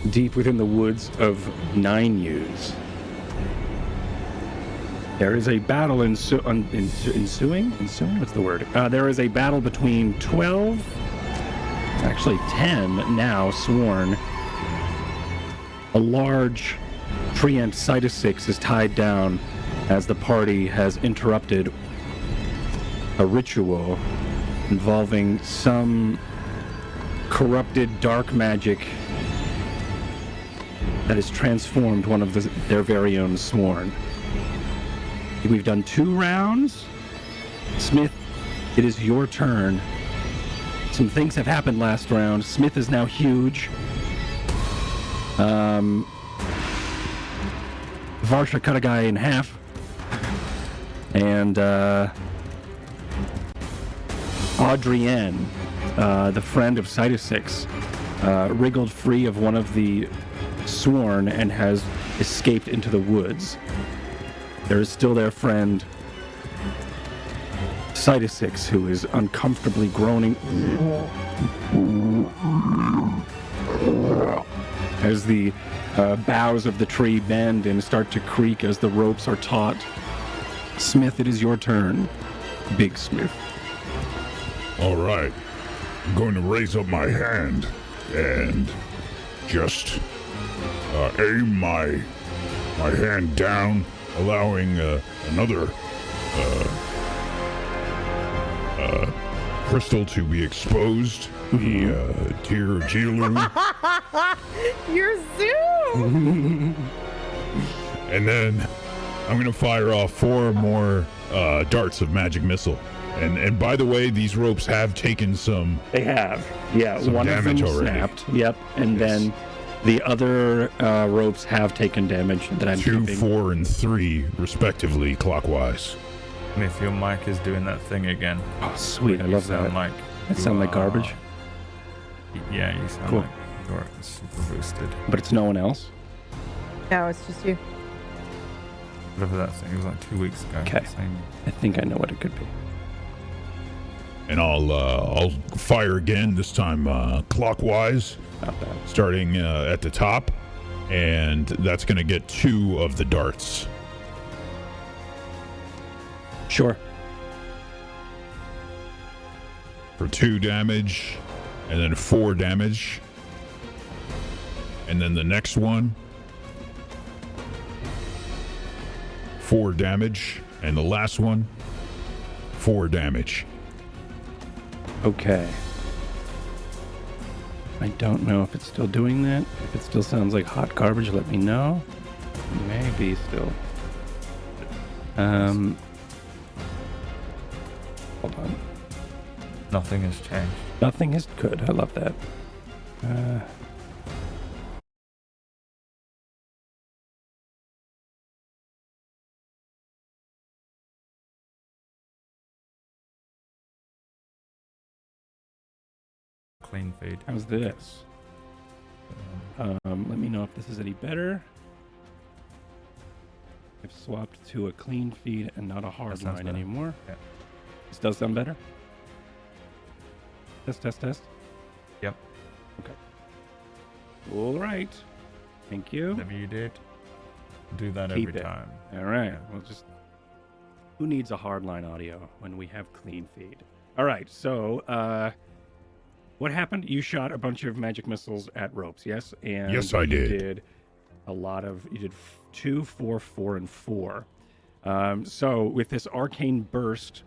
deep within the woods of 9U's. There is a battle ensuing? What's the word? There is a battle between 12, actually 10 now sworn. A large treant Cytosix is tied down as the party has interrupted a ritual involving some corrupted dark magic that has transformed one of their very own sworn. We've done 2 rounds. Smith, it is your turn. Some things have happened last round. Smith is now huge. Varsha cut a guy in half. And Audrienne, the friend of Cytosix, wriggled free of one of the sworn and has escaped into the woods. There is still their friend Cytosix, who is uncomfortably groaning as the boughs of the tree bend and start to creak as the ropes are taut. Smith, it is your turn. Big Smith. All right. I'm going to raise up my hand and just aim my hand down, allowing another crystal to be exposed. The dear Jilu. Your zoo! And then I'm going to fire off 4 more darts of magic missile. And by the way, these ropes have taken some. They have. Yeah, some one of them damage already. snapped. Yep. And then the other ropes have taken damage that I'm 2, keeping. 4, and 3, respectively, clockwise. And if your mic is doing that thing again. Oh, sweet. I love that. That sound like garbage? Yeah, you sound cool. like you're super boosted. But it's no one else? No, it's just you. Whatever that thing was like 2 weeks ago. Okay. I think I know what it could be. And I'll fire again, this time clockwise, Not bad. starting at the top, and that's going to get 2 of the darts. Sure. For 2 damage, and then 4 damage. And then the next one, 4 damage, and the last one, 4 damage. Okay. I don't know if it's still doing that. If it still sounds like hot garbage, let me know. Maybe still. Hold on. Nothing has changed. Nothing is good. I love that. Clean feed. How's this? Let me know if this is any better. I've swapped to a clean feed and not a hard line anymore. Yeah. This does sound better? Test. Yep. Okay. All right. Thank you. Whatever you did, do that Keep every it. time. All right. Well, just who needs a hardline audio when we have clean feed? All right. So, what happened? You shot a bunch of magic missiles at ropes, yes? And Yes, I did. You did a lot of. You did 2, 4, 4, and 4. So with this arcane burst,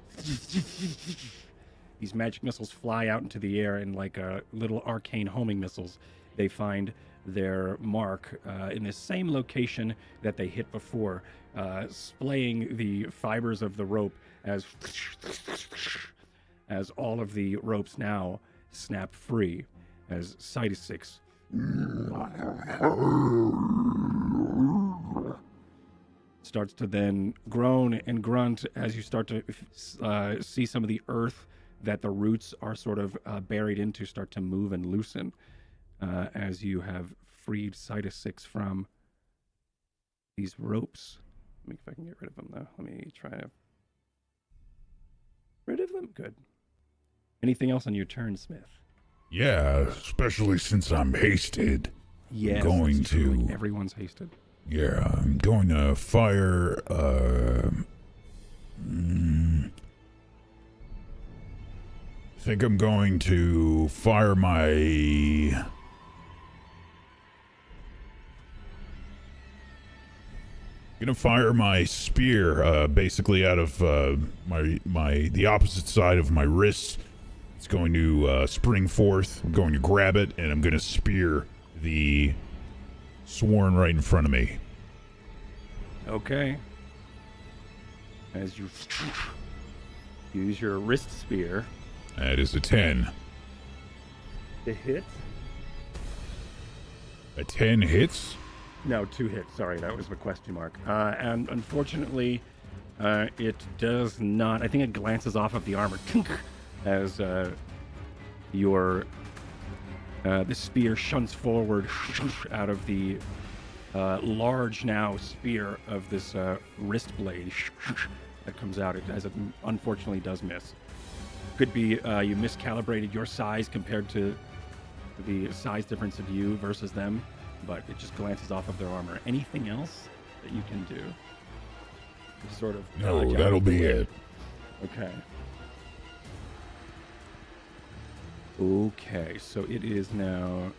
these magic missiles fly out into the air, and like little arcane homing missiles, they find their mark in the same location that they hit before, splaying the fibers of the rope as all of the ropes now snap free as Cytosix starts to then groan and grunt as you start to see some of the earth that the roots are sort of buried into start to move and loosen as you have freed Cytosix from these ropes. Let me see if I can get rid of them, though. Let me try to... Rid of them? Good. Anything else on your turn, Smith? Yeah, especially since I'm hasted. Yes, going it's true, to- like everyone's hasted. Yeah, I'm going to fire. I think I'm going to fire my. Gonna fire my spear, basically out of the opposite side of my wrist. It's going to spring forth. I'm going to grab it, and I'm going to spear the sworn right in front of me. Okay. As you use your wrist spear That is a 10. to hit. A 10 hits? No, 2 hits. Sorry, that was the question mark. And unfortunately, it does not. I think it glances off of the armor as your the spear shunts forward out of the large now spear of this wrist blade that comes out. It unfortunately does miss. Could be you miscalibrated your size compared to the size difference of you versus them, but it just glances off of their armor. Anything else that you can do? To sort of No, dodge out that'll of the be way. it. Okay. Okay, so it is now.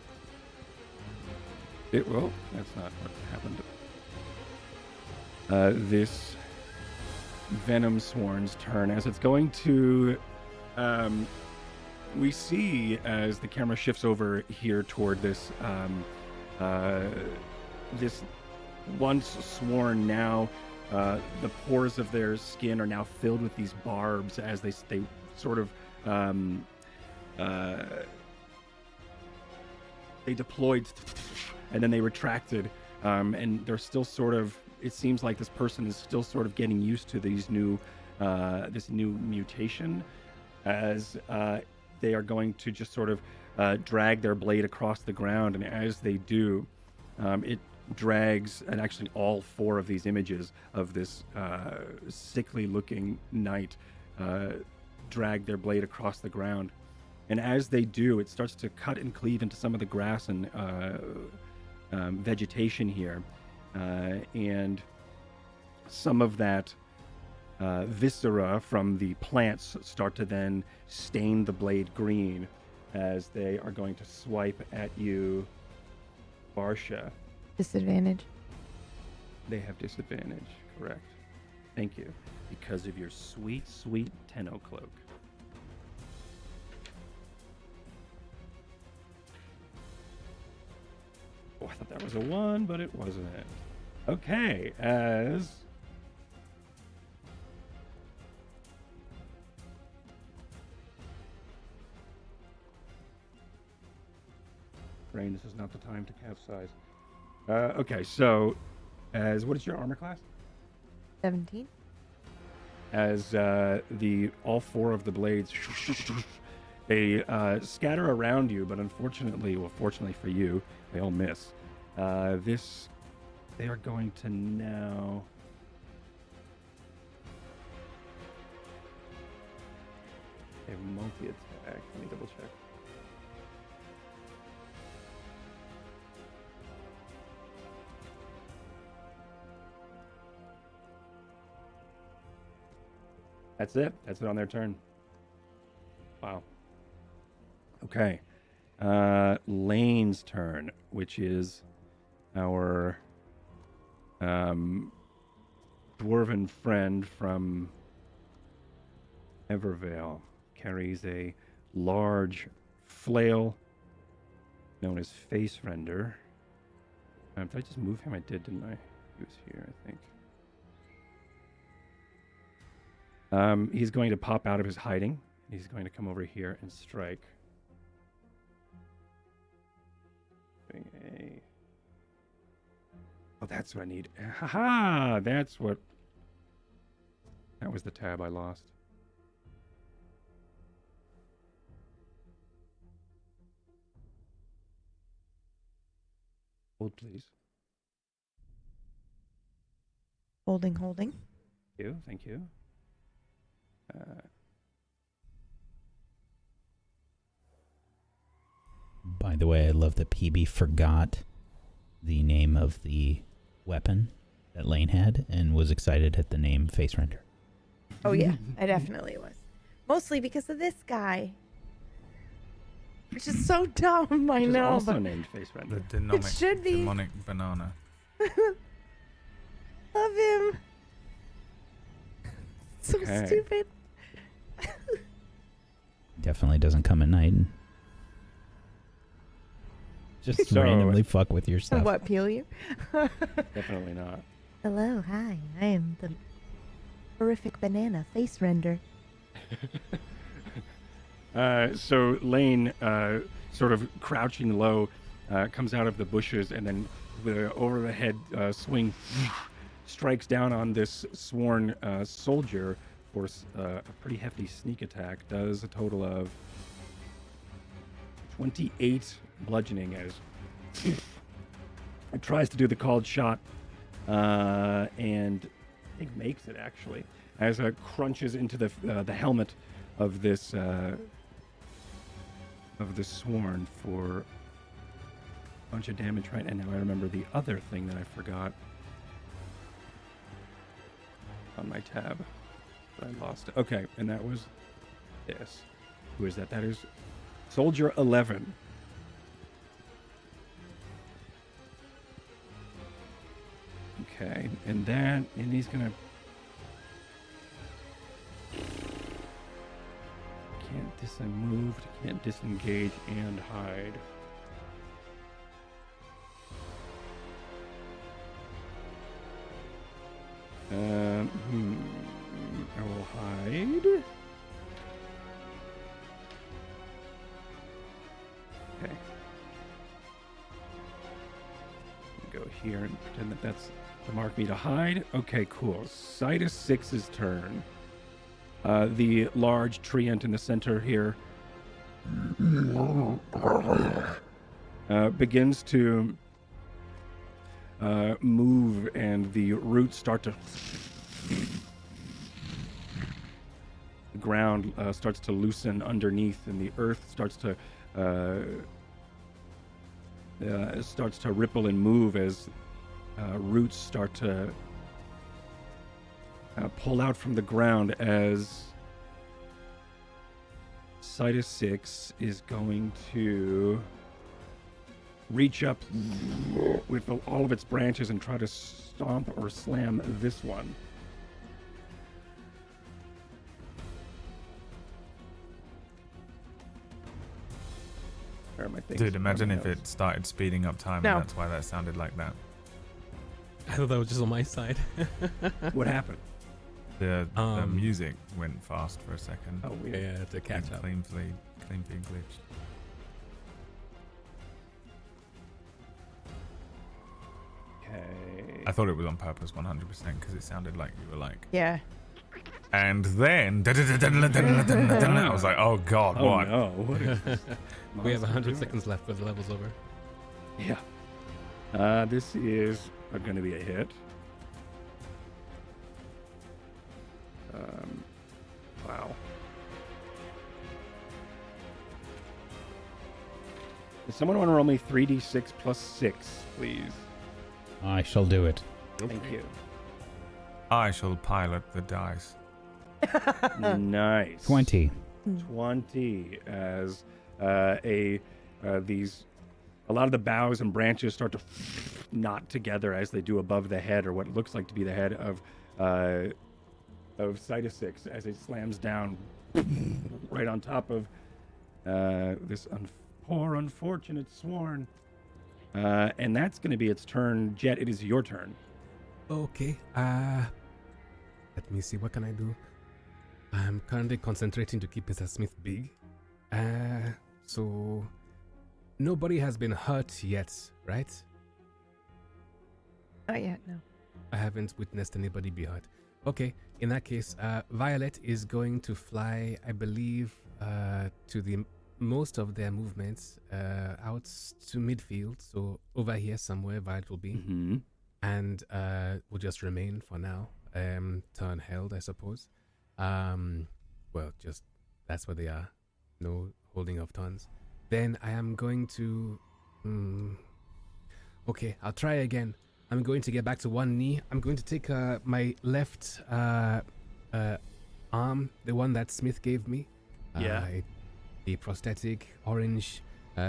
Well, that's not what happened. This Venom Sworn's turn, as it's going to. We see as the camera shifts over here toward this. This once sworn, now the pores of their skin are now filled with these barbs as they sort of. They deployed and then they retracted, and they're still sort of. It seems like this person is still sort of getting used to these new, this new mutation, as they are going to just sort of drag their blade across the ground, and as they do, it drags, and actually all 4 of these images of this sickly-looking knight drag their blade across the ground. And as they do, it starts to cut and cleave into some of the grass and vegetation here. And some of that viscera from the plants start to then stain the blade green as they are going to swipe at you, Barsha. Disadvantage. They have disadvantage, correct. Thank you. Because of your sweet, sweet Tenno cloak. Oh, I thought that was a 1, but it wasn't. Okay, as... Brain, this is not the time to capsize. Okay, so as what is your armor class? 17. As all 4 of the blades they scatter around you, but unfortunately, well, fortunately for you, they all miss. They are going to now. They have multi-attack. Let me double check. That's it. That's it on their turn. Wow. Okay. Lane's turn, which is our dwarven friend from Evervale. Carries a large flail known as Face Render. Did I just move him? I did, didn't I? He was here, I think. He's going to pop out of his hiding. He's going to come over here and strike. Oh, that's what I need. Haha! That's what... That was the tab I lost. Hold, please. Holding. Thank you. Thank you. By the way, I love that PB forgot the name of the weapon that Lane had and was excited at the name Face Render. Oh yeah, I definitely was. Mostly because of this guy. Which is so dumb, I Which is know. also But named Face The Render. demonic, should be. demonic banana. love him. So Okay. stupid. Definitely doesn't come at night and just So- randomly fuck with your stuff. What, peel you? Definitely not. Hello, hi. I am the horrific banana face render. So Lane, sort of crouching low, comes out of the bushes and then with an over the head swing strikes down on this sworn soldier for a pretty hefty sneak attack. Does a total of 28 bludgeoning as it tries to do the called shot, and I think makes it actually as it crunches into the helmet of this sworn for a bunch of damage. Right, and now I remember the other thing that I forgot on my tab. I lost it. Okay, and that was this. Who is that? That is Soldier 11. Okay, and he's gonna can't moved, can't disengage and hide. I will hide. Okay. Go here and pretend that that's to mark me to hide. Okay, cool. Sidus 6's turn. The large treant in the center here begins to move, and the roots start to. The ground starts to loosen underneath, and the earth starts to ripple and move as roots start to pull out from the ground. As Sidus 6 is going to reach up with all of its branches and try to stomp or slam this one. Where are my things? Dude, imagine Where are if my it started speeding up time No. and that's why that sounded like that. I thought that was just on my side. notes? What happened? The music went fast for a second. Oh, weird. Yeah, to catch up. Clean feed glitched. Okay. I thought it was on purpose 100% because it sounded like you were like, Yeah. and then I was like, oh god, Oh what? no! What is this We have monster 100 doing? seconds left with the levels over. Yeah. This is going to be a hit. Wow. Does someone want to roll me 3d6 plus 6, please? I shall do it. Thank you. I shall pilot the dice. Nice. 20. 20 as a lot of the boughs and branches start to knot together as they do above the head, or what looks like to be the head of Sidus 6 as it slams down right on top of this poor unfortunate sworn. And that's going to be its turn. Jet, it is your turn. Okay. Let me see. What can I do? I'm currently concentrating to keep Mr. Smith big. So nobody has been hurt yet, right? Not yet, no. I haven't witnessed anybody be hurt. Okay. In that case, Violet is going to fly, I believe, to the most of their movements out to midfield. So over here somewhere, Violet will be. Mm-hmm. And will just remain for now. Turn held, I suppose. Well, just that's where they are. No holding of turns. Then I am going to. Okay, I'll try again. I'm going to get back to one knee. I'm going to take my left arm, the one that Smith gave me. Yeah. The prosthetic orange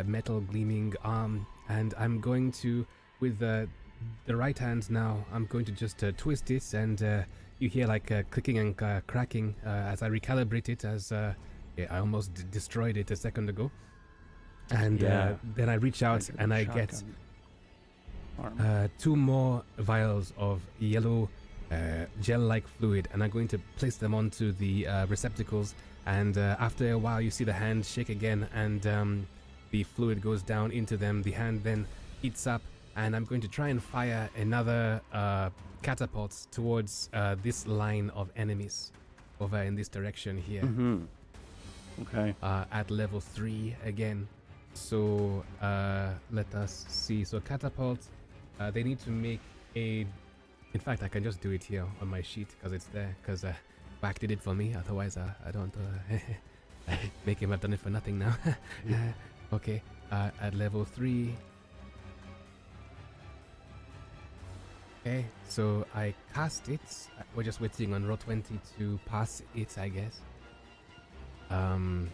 metal gleaming arm, and I'm going to, with the right hand now, I'm going to just twist it, and you hear like clicking and cracking as I recalibrate it, as I almost destroyed it a second ago. And then I reach out and I get 2 more vials of yellow gel-like fluid, and I'm going to place them onto the receptacles. And after a while, you see the hand shake again, and the fluid goes down into them. The hand then heats up, and I'm going to try and fire another catapult towards this line of enemies over in this direction here. Mm-hmm. Okay. At level 3 again. So let us see. So catapult, they need to make a... In fact, I can just do it here on my sheet because it's there, because Back did it for me. Otherwise, I don't make him have done it for nothing now. Okay, at level 3. Okay, so I cast it. We're just waiting on roll 20 to pass it, I guess. I'm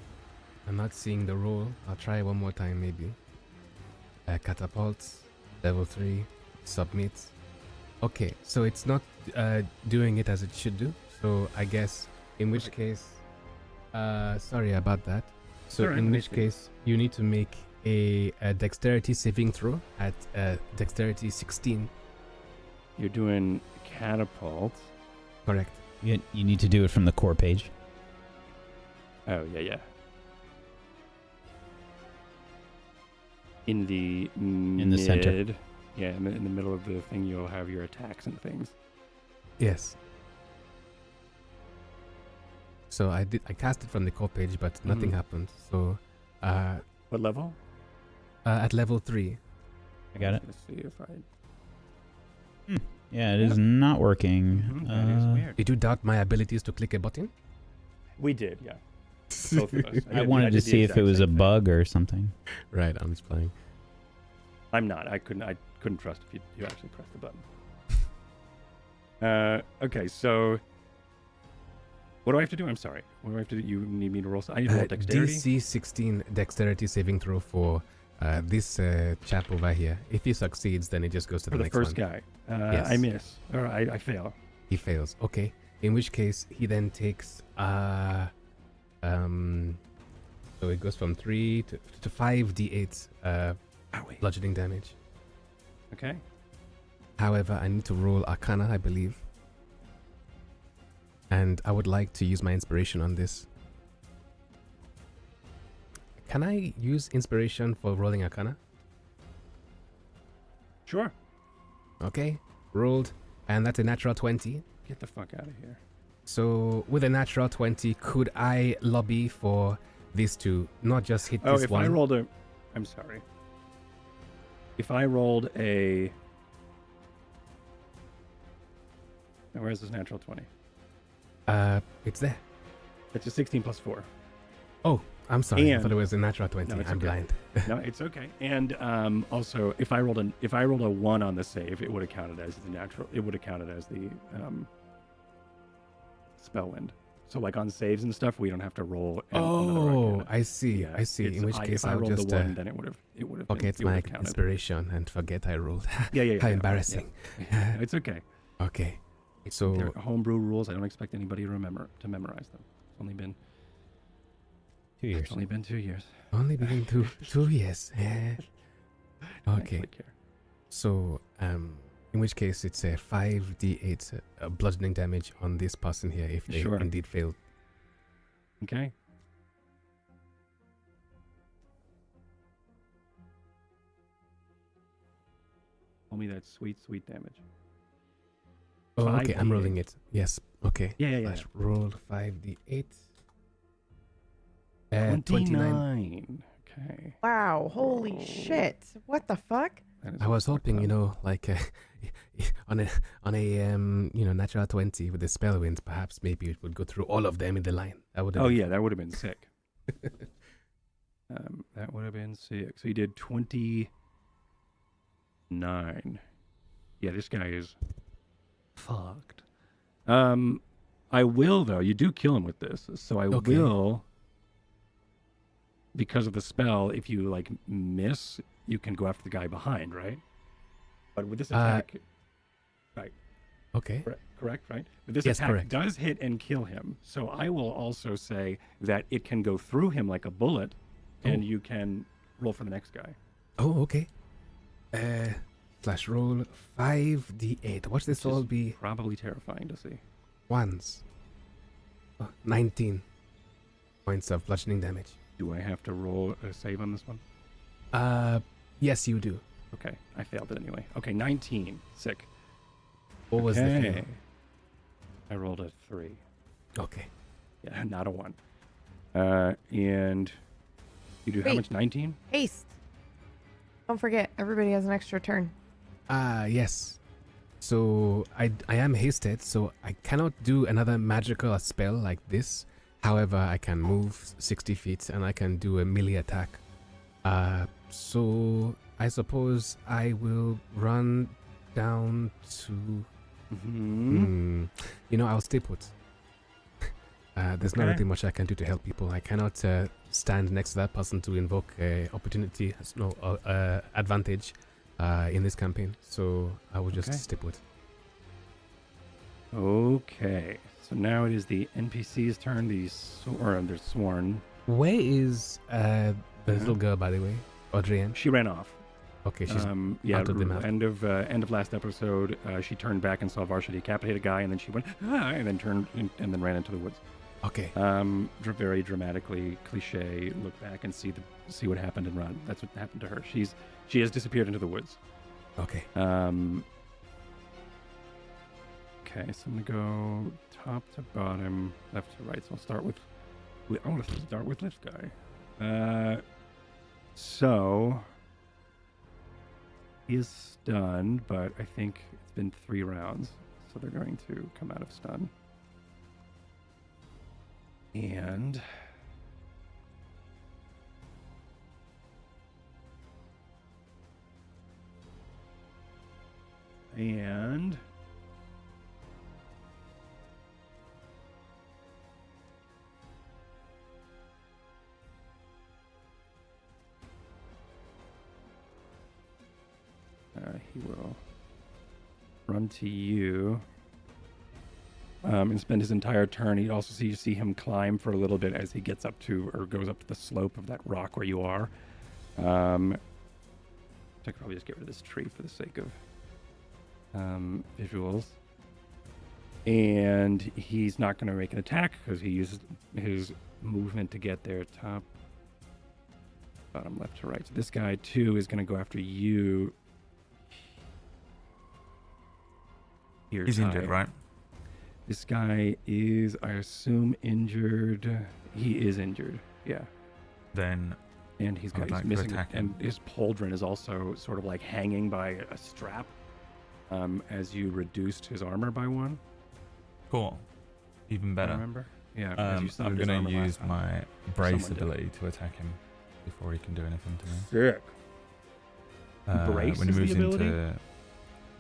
not seeing the roll. I'll try one more time, maybe. Catapult, level 3, submit. Okay, so it's not doing it as it should do. So I guess, in which case, sorry about that. So in which case, you need to make a dexterity saving throw at dexterity 16. You're doing catapult. Correct. You need to do it from the core page. Oh, yeah. In the center. Yeah, in the middle of the thing, you'll have your attacks and things. Yes. So I cast it from the core page, but nothing happened. So, what level? At level 3. I got it. Let's see if I. Yeah, it is not working. That is weird. Did you doubt my abilities to click a button? We did, yeah. Both of us. I wanted to see if it was a bug or something. Right, I'm just playing. I'm not. I couldn't trust if you actually pressed the button. Okay, so what do I have to do? I'm sorry. What do I have to do? You need me to roll? I need to roll dexterity. DC 16 dexterity saving throw for this chap over here. If he succeeds, then it just goes to For the the next first one. guy. Yes. I miss. All right, I fail. He fails. Okay. In which case, he then takes so it goes from 3 to 5 d8 bludgeoning damage. Okay. However, I need to roll Arcana, I believe. And I would like to use my inspiration on this. Can I use inspiration for rolling Arcana? Sure. Okay. Rolled. And that's a natural 20. Get the fuck out of here. So with a natural 20, could I lobby for this to not just hit this if one? I rolled a... I'm sorry. If I rolled a... Now, where's this natural 20? It's there. It's a 16 plus 4. Oh, I'm sorry. I And- thought it was a natural 20. No, it's I'm okay. blind. No, it's okay. And also, if I rolled a 1 on the save, it would have counted as the natural. It would have counted as the Spellwind. So like on saves and stuff, we don't have to roll. another Oh, Arcana. I see. Yeah, I see. In which case, if I I'll rolled just. the 1, then it would have. Okay, it's my inspiration, and forget I rolled. Yeah. How embarrassing. Yeah. It's okay. Okay. They're So homebrew rules. I don't expect anybody to memorize them. It's only been 2 years. It's only been 2 years. only been 2 years. Yeah. I Okay. actually care. So in which case it's a 5d8 bludgeoning damage on this person here if they Sure. indeed fail. Okay. Tell me that sweet damage. Oh, okay. I'm 5d8. rolling it. Yes. Okay. Yeah. Let's roll 5d8. 29. 29. Okay. Wow, holy Oh. shit. What the fuck? That is I was fucked hoping, up. like on a natural 20 with the Spellwind, perhaps maybe it would go through all of them in the line. That would. Oh yeah, that would have been sick. That would have been sick. So you did 29 9. Yeah, this guy is fucked. I will, though. You do kill him with this. So I Okay. will, because of the spell, if you, like, miss, you can go after the guy behind, right? But with this attack... right. Okay. Correct, right? But this Yes, attack correct. does hit and kill him. So I will also say that it can go through him like a bullet, and you can roll for the next guy. Oh, okay. Slash roll 5d8. Watch this Which all is be probably terrifying to see. ones. 19 points of bludgeoning damage. Do I have to roll a save on this one? Yes, you do. Okay, I failed it anyway. Okay, 19. Sick. What was the Okay. fail? I rolled a 3. Okay. Yeah, not a 1. And you do how Wait. much? 19? Haste. Don't forget, everybody has an extra turn. Yes. So I am hasted, so I cannot do another magical spell like this. However, I can move 60 feet and I can do a melee attack. So I suppose I will run down to... I'll stay put. There's not Okay. really much I can do to help people. I cannot stand next to that person to invoke advantage in this campaign. So I will just Okay. stay put. Okay, so now it is the NPC's turn. They're sworn. Where is the little girl, by the way? Audrienne? She ran off. Okay, she's yeah, out of the map. end of last episode, she turned back and saw Varsha decapitate a guy, and then she went, and then turned and then ran into the woods. okay. Very dramatically cliche. Look back and see what happened and run. That's what happened to her. She has disappeared into the woods. Okay. Okay, so I'm gonna go top to bottom, left to right. So I'll start with. I want to start with this guy. So he is stunned, but I think it's been 3 rounds, so they're going to come out of stun. And he will run to you and spend his entire turn. You also see him climb for a little bit as he gets up to or goes up to the slope of that rock where you are. I could probably just get rid of this tree for the sake of visuals. And he's not going to make an attack because he uses his movement to get there. Top, bottom, left to right. So this guy too is going to go after you. Here, He's Ty. injured, right? This guy is, I assume, injured. He is injured. Yeah. Then And he's I'd like to missing, attack and him. his pauldron is also sort of like hanging by a strap. As you reduced his armor by 1. cool. Even better. Remember? Yeah. as you I'm summoned his going armor to last use time. my brace Someone did. ability to attack him before he can do anything to me. Sick. Brace when he is the moves ability? into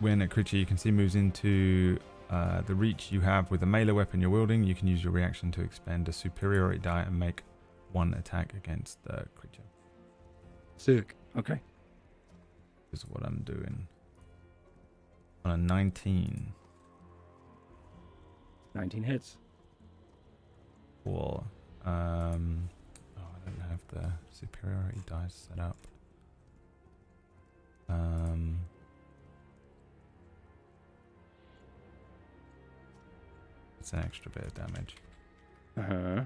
when a creature you can see moves into the reach you have with a melee weapon you're wielding, you can use your reaction to expend a superiority die and make 1 attack against the creature. Sick. Okay. This is what I'm doing. On a 19. 19 hits. Cool. I don't have the superiority dice set up. It's an extra bit of damage. Uh-huh.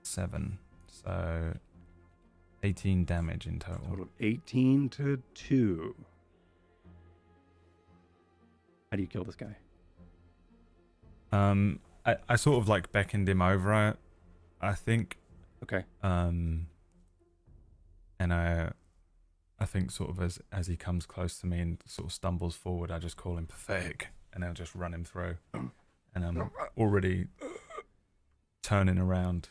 7. So 18 damage in total. Total of 18 to 2. How do you kill this guy? I sort of like beckoned him over, I think. Okay. And I think sort of as he comes close to me and sort of stumbles forward, I just call him pathetic, and I'll just run him through. And I'm already turning around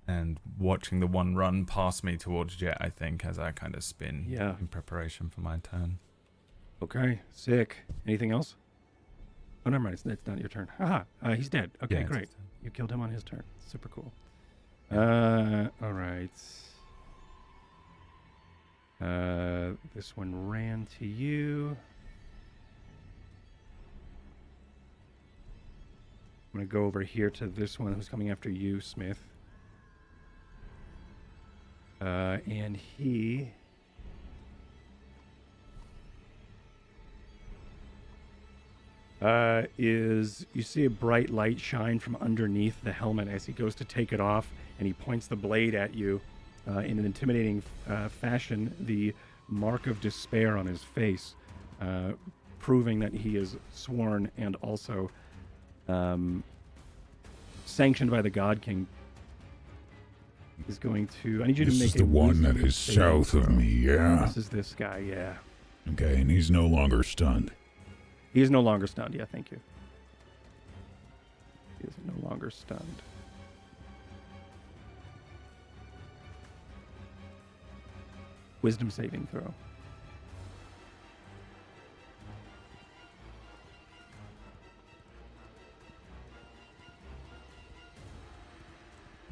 and watching the one run past me towards Jet, I think, as I kind of spin Yeah. in preparation for my turn. Okay, sick. Anything else? Oh, never mind. It's not your turn. Haha, he's dead. Okay, Yeah, it's great. his turn. You killed him on his turn. Super cool. Yeah. All right. This one ran to you. I'm going to go over here to this one who's coming after you, Smith. And he... you see a bright light shine from underneath the helmet as he goes to take it off, and he points the blade at you in an intimidating fashion, the mark of despair on his face, proving that he is sworn and also sanctioned by the God King. He's going to... I need you to This make is a the one wisdom that is saving south of throw. me, yeah? This is this guy, yeah. Okay, and he's no longer stunned. He is no longer stunned. Yeah, thank you. He is no longer stunned. Wisdom saving throw.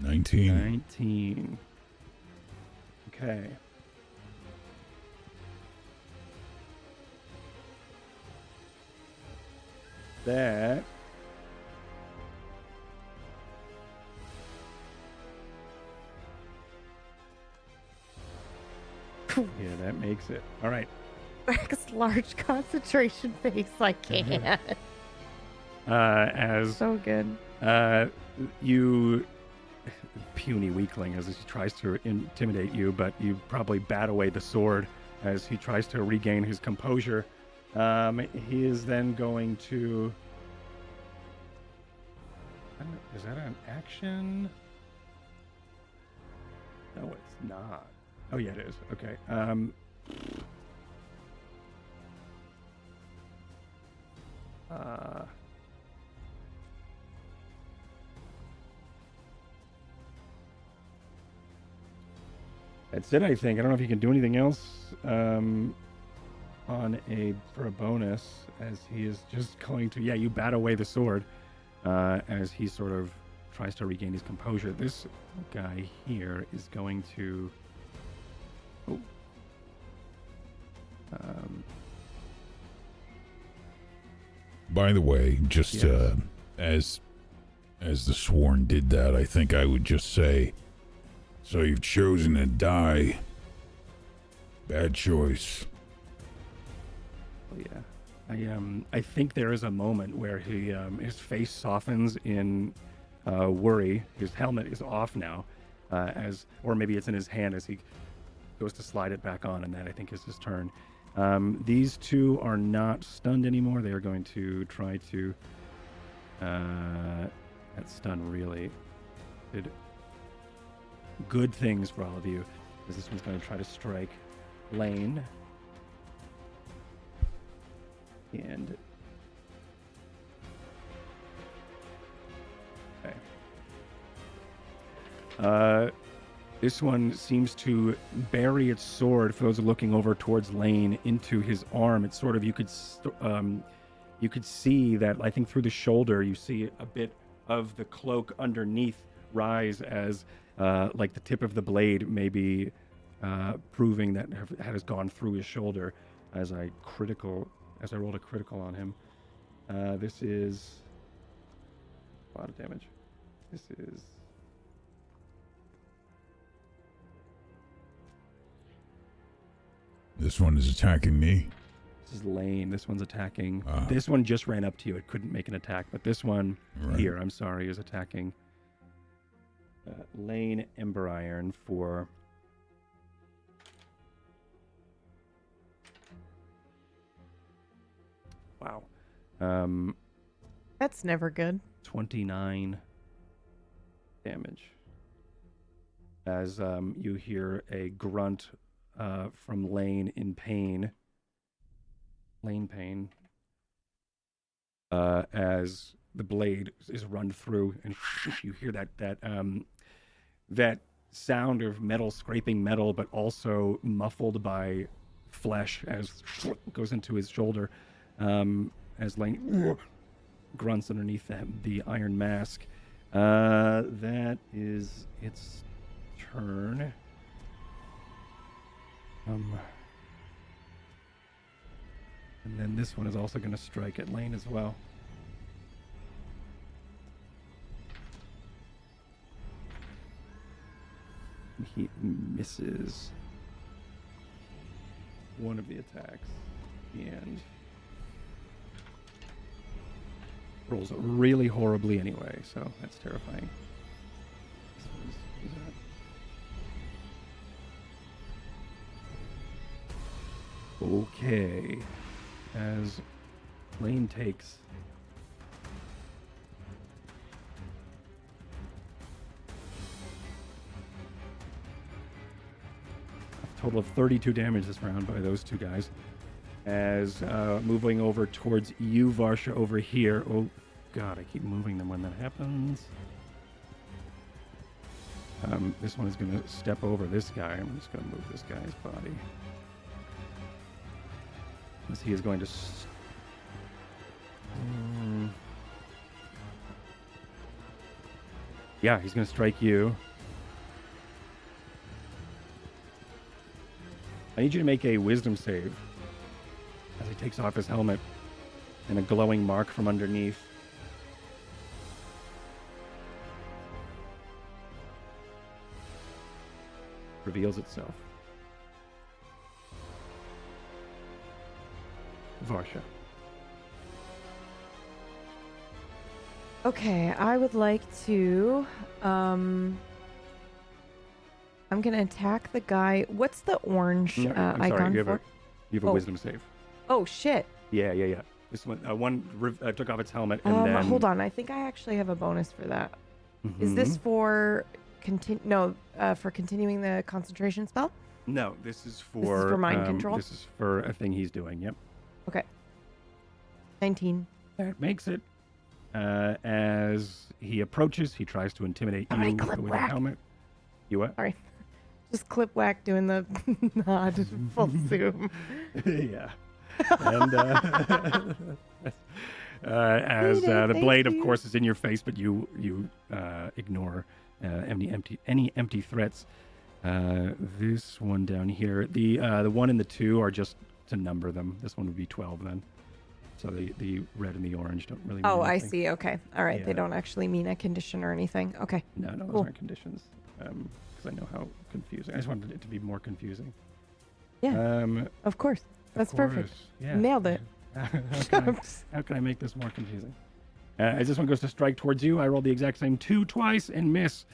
Nineteen. 19. Okay. That yeah, that makes it. All right. Rex, large concentration face. I can't. As So good. you puny weakling as he tries to intimidate you, but you probably bat away the sword as he tries to regain his composure. He is then going to... Is that an action? No, it's not. Oh, yeah, it is. Okay. That's it, I think. I don't know if you can do anything else for a bonus, as he is just going to... Yeah, you bat away the sword as he sort of tries to regain his composure. This guy here is going to... Oh. By the way, just Yes. as the sworn did that, I think I would just say, so you've chosen to die. Bad choice. Oh, yeah. I think there is a moment where he his face softens in worry. His helmet is off now, or maybe it's in his hand as he goes to slide it back on, and that I think is his turn. These two are not stunned anymore. They are going to try to... that stun really did good things for all of you, because this one's going to try to strike Lane. And... Okay. This one seems to bury its sword, for those looking over towards Lane, into his arm. It's sort of, you could see that, I think through the shoulder, you see a bit of the cloak underneath rise as, like the tip of the blade may be proving that it has gone through his shoulder as I rolled a critical on him. This is a lot of damage. This is... This one is attacking me. This is Lane. This one's attacking. Ah. This one just ran up to you. It couldn't make an attack, but this one Right. here, I'm sorry, is attacking Lane Ember Iron for... Wow. That's never good. 29 damage. As you hear a grunt from Lane in pain. Lane pain. As the blade is run through, and you hear that that sound of metal scraping metal, but also muffled by flesh as goes into his shoulder, as Lane grunts underneath the iron mask. That is its turn. And then this one is also going to strike at Lane as well. He misses one of the attacks and rolls really horribly anyway, so that's terrifying. Who's that? Okay. As Lane takes a total of 32 damage this round by those two guys. As moving over towards you, Varsha, over here. Oh, God, I keep moving them when that happens. This one is going to step over this guy. I'm just going to move this guy's body. As he is going to... yeah, he's going to strike you. I need you to make a wisdom save. As he takes off his helmet and a glowing mark from underneath. Reveals itself. Varsha. Okay, I would like to. I'm gonna attack the guy. What's the orange I'm sorry, icon you have for? you have a wisdom save. Oh shit! Yeah. This one took off its helmet and then. Hold on, I think I actually have a bonus for that. Is this for for continuing the concentration spell? No, this is for mind control? This is for a thing he's doing. Yep. Okay. 19. That makes it. As he approaches, he tries to intimidate you clip with whack. a helmet. You what? Sorry. Just clip whack doing the nod full zoom. Yeah. And as the blade, of course, is in your face, but you ignore any empty threats. This one down here, the 1 and the 2 are just to number them. This one would be 12 then. So the red and the orange don't really mean Oh, I anything. see. Okay. All right. Yeah. They don't actually mean a condition or anything. Okay. No, those Cool. aren't conditions. Because I know how confusing. I just wanted it to be more confusing. Yeah. Of course. That's perfect. Yeah. Nailed it. How can I make this more confusing? As this one goes to strike towards you, I rolled the exact same 2 twice and miss.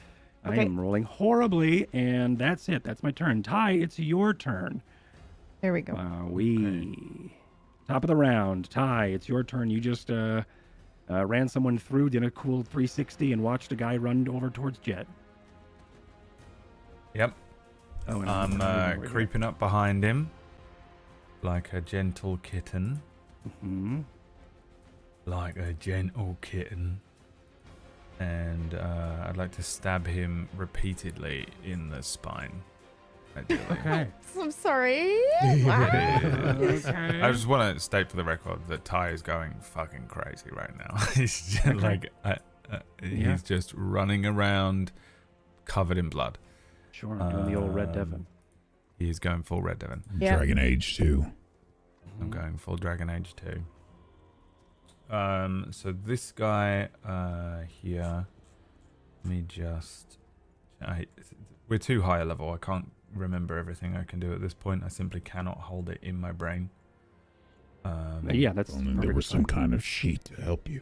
Okay. I am rolling horribly, and that's it. That's my turn. Ty, it's your turn. There we go. Top of the round. Ty, it's your turn. You just ran someone through, did a cool 360, and watched a guy run over towards Jet. Yep. Oh, and I'm creeping up behind him like a gentle kitten. Mm-hmm. Like a gentle kitten. And I'd like to stab him repeatedly in the spine. Okay. I'm sorry. Okay. I just want to state for the record that Ty is going fucking crazy right now. He's just like, he's just running around covered in blood. Sure, doing the old Red Devon. He's going full Red Devon. Yeah. Dragon Age 2. I'm going full Dragon Age 2. So this guy here, let me just... we're too high a level. I can't remember everything I can do at this point. I simply cannot hold it in my brain. Yeah, that's... Only there was some kind of sheet to help you.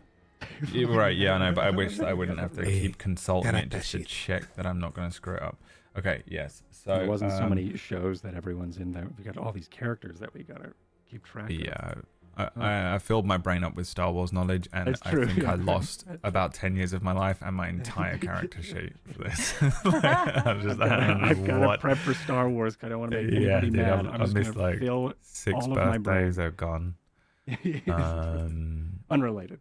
Right, yeah, I know, but I wish I wouldn't have to keep consulting it just to check that I'm not going to screw it up. Okay, yes. So there wasn't so many shows that everyone's in there. We got all these characters that we gotta keep track of. Yeah, I filled my brain up with Star Wars knowledge, and That's true, I think yeah. I lost about 10 years of my life and my entire character sheet for this. I've I've got to prep for Star Wars because I don't want to make anybody dude, mad. I'm just missed going to fill 6 all of my brain. birthdays are gone. Unrelated.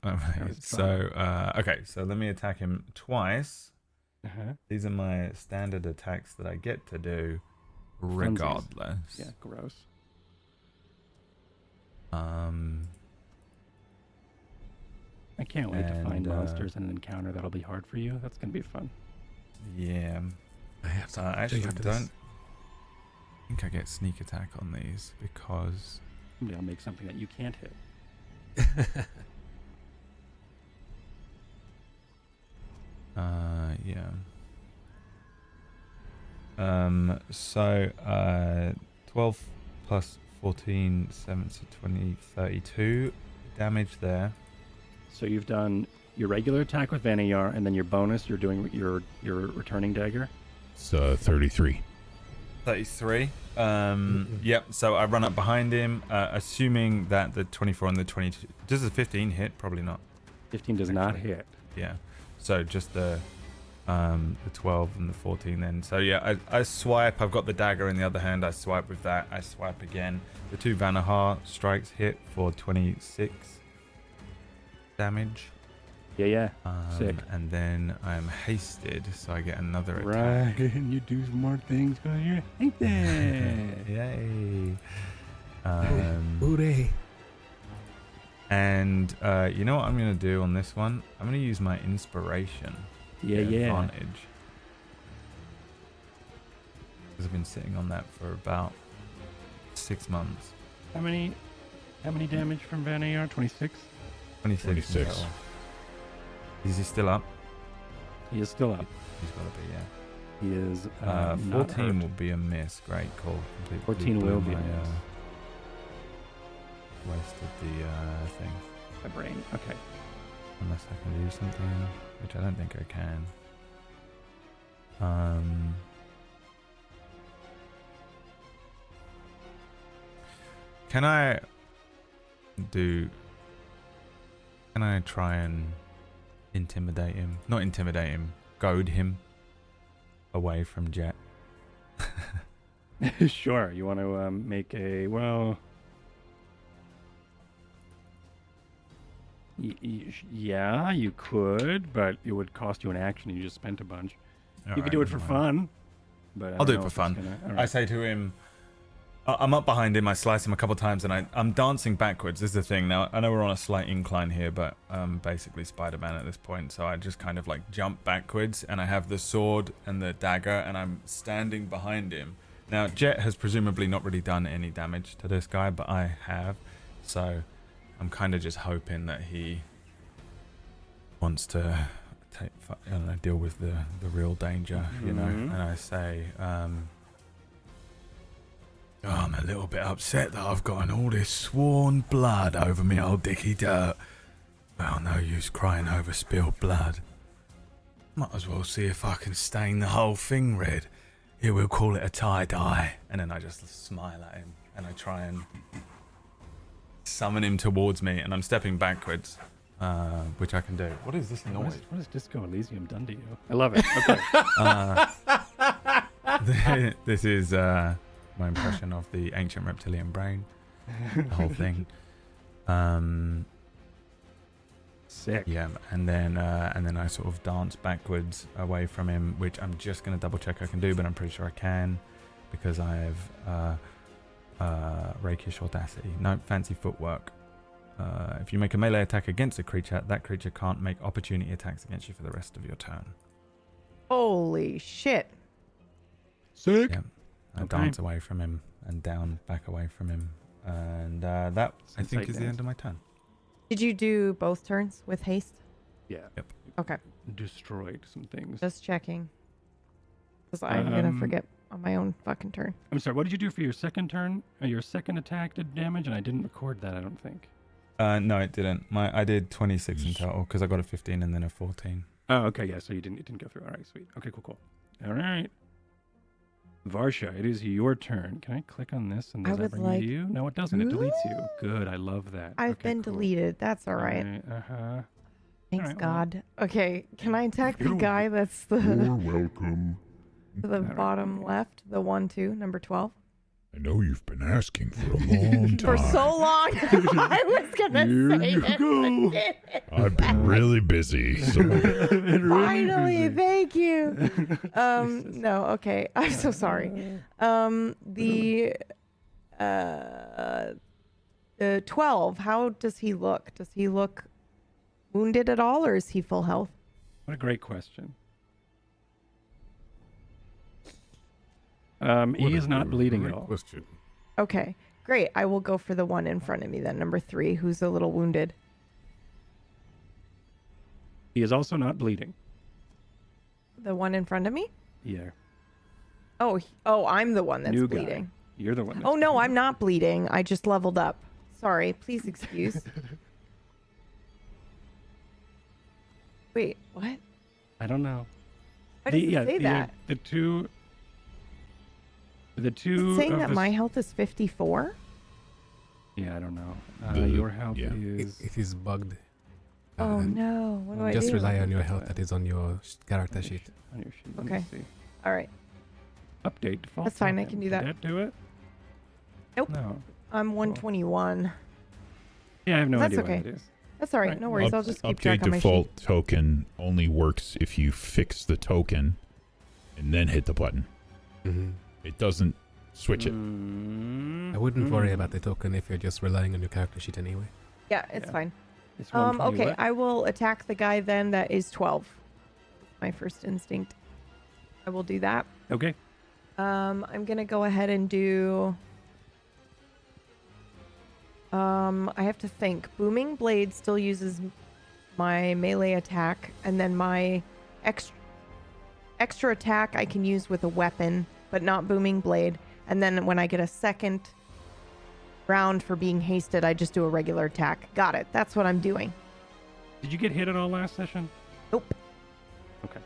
Okay, so let me attack him twice. These are my standard attacks that I get to do regardless. Yeah, gross. I can't wait to find monsters in an encounter that'll be hard for you. That's gonna be fun. Yeah. I have some. Actually, I don't think I get sneak attack on these because Maybe I'll make something that you can't hit. yeah. So 12 plus 14, 7 to 20, 32 damage there. So you've done your regular attack with Vanayar, and then your bonus, you're doing your returning dagger. It's 33. 33. Yep. So I run up behind him, assuming that the 24 and the 22. Does the 15 hit? Probably not. 15 does not hit. Yeah. So just the 12 and the 14 then. So yeah, I swipe. I've got the dagger in the other hand. I swipe with that. I swipe again. The 2 Vanahar strikes hit for 26 damage. Yeah. Sick. And then I'm hasted, so I get another attack. Right, and you do some more things because you're hasted. Yay. Hooray. And you know what I'm going to do on this one? I'm going to use my inspiration. Yeah. Advantage. Because I've been sitting on that for about 6 months. How many damage from Vanayar? 26? 26. 26. Is he still up? He is still up. He's got to be, yeah. He is 14 will be a miss. Great call. Completely 14 blew will be a my, miss. Wasted the thing. My brain. Okay. Unless I can do something, which I don't think I can. Can I try and intimidate him? Not intimidate him, goad him away from Jet. Sure. You want to make a yeah, you could, but it would cost you an action. You just spent a bunch. You could do it for fun, but I'll do it for fun. I say to him, I'm up behind him, I slice him a couple times, and I'm dancing backwards. This is the thing. Now, I know we're on a slight incline here, but I'm basically Spider-Man at this point, so I just kind of like jump backwards, and I have the sword and the dagger, and I'm standing behind him. Now, Jet has presumably not really done any damage to this guy, but I have, so I'm kind of just hoping that he wants to deal with the real danger, you know. And I say, I'm a little bit upset that I've gotten all this sworn blood over me old dicky dirt. Well, no use crying over spilled blood. Might as well see if I can stain the whole thing red. Here, we'll call it a tie-dye. And then I just smile at him, and I try and summon him towards me, and I'm stepping backwards, which I can do. What is this noise? What has Disco Elysium done to you? I love it. Okay. This is my impression of the ancient reptilian brain, the whole thing. Sick. Yeah, and then I sort of dance backwards away from him, which I'm just going to double check I can do, but I'm pretty sure I can because I have rakish audacity. No, fancy footwork. If you make a melee attack against a creature, that creature can't make opportunity attacks against you for the rest of your turn. Holy shit. Sick. Yeah. I dance away from him and back away from him. And that, I think, is the end of my turn. Did you do both turns with haste? Yeah. Yep. Okay. Destroyed some things. Just checking. Because I'm going to forget on my own fucking turn. I'm sorry, what did you do for your second turn? Your second attack did damage, and I didn't record that, I don't think. No, it didn't. I did 26 in total because I got a 15 and then a 14. Oh, okay, yeah, so it didn't go through. All right, sweet. Okay, cool. All right. Varsha, it is your turn. Can I click on this and does that bring me to you? No, it doesn't. It deletes you. Good, I love that. I've been deleted. That's all right. Uh-huh. Thanks, right, God. Okay, can I attack the guy that's You're welcome. to the bottom left? The 1-2, number 12? I know you've been asking for a long time. For so long. I was gonna say it. I've been really busy. So Finally, thank you. No, okay. I'm so sorry. The 12. How does he look? Does he look wounded at all, or is he full health? What a great question. He is not bleeding at all. Question. Okay, great. I will go for the one in front of me then, number 3, who's a little wounded. He is also not bleeding. The one in front of me? Yeah. Oh, I'm the one that's New guy. bleeding. You're the one. That's Oh no, bleeding. I'm not bleeding. I just leveled up. Sorry, please excuse. Wait, what? I don't know. Why does it say that? The two. It's saying of that the my health is 54? Yeah, I don't know. The- Your health yeah. is. It is bugged. Oh no, what do I Just do? rely on your health that is on your character sheet. On your sheet. Let me Okay. see. All right, Update default. That's fine, I token. can do Did that. do it? Nope. No. I'm 121. Yeah, I have no That's idea okay. what it is. That's all right. Right. No worries. I'll just keep Update track on my sheet. default token only works if you fix the token and then hit the button. It doesn't switch it. I wouldn't worry about the token if you're just relying on your character sheet anyway. Yeah, it's Yeah. fine. It's 120 Okay, what? I will attack the guy then that is 12. My first instinct. I will do that. Okay. I'm gonna go ahead and do. I have to think. Booming Blade still uses my melee attack, and then my extra attack I can use with a weapon, but not Booming Blade. And then when I get a second round for being hasted, I just do a regular attack. Got it. That's what I'm doing. Did you get hit at all last session? Nope. Okay.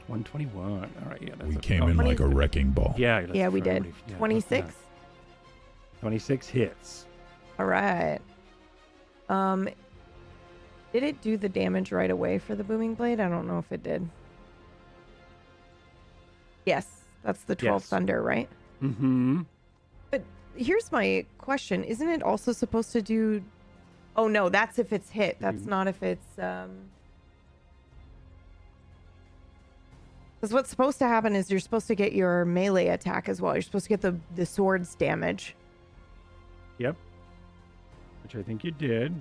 121. All right. Yeah. That's We okay. came in like a wrecking ball. Yeah. that's Yeah, we right. did. Yeah, 26. 26 hits. All right. Did it do the damage right away for the Booming Blade? I don't know if it did. Yes, that's the 12 Yes. Thunder, right? Mm-hmm. But here's my question. Isn't it also supposed to do... Oh, no, that's if it's hit. That's not if it's... Because what's supposed to happen is you're supposed to get your melee attack as well. You're supposed to get the sword's damage. Yep. Which I think you did.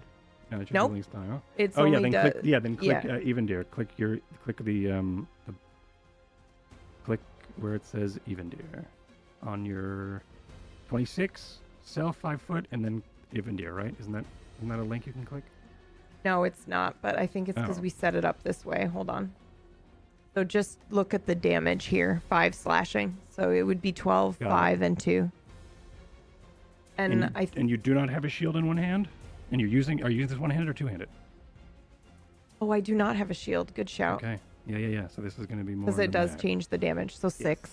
Now that you're Nope. dueling style. It's Oh yeah, only then click. Yeah, then click yeah. even deer. Click the click where it says even deer on your 26. Sell 5 foot and then even deer. Right? Isn't that a link you can click? No, it's not, but I think it's because Oh. we set it up this way. Hold on. So just look at the damage here. 5 slashing. So it would be 12, Got it. 5, and 2. And And you do not have a shield in one hand, and are you using this one-handed or two-handed? Oh, I do not have a shield. Good shout. Okay. Yeah. So this is going to be more. Because it does nomadic. change the damage. So 6.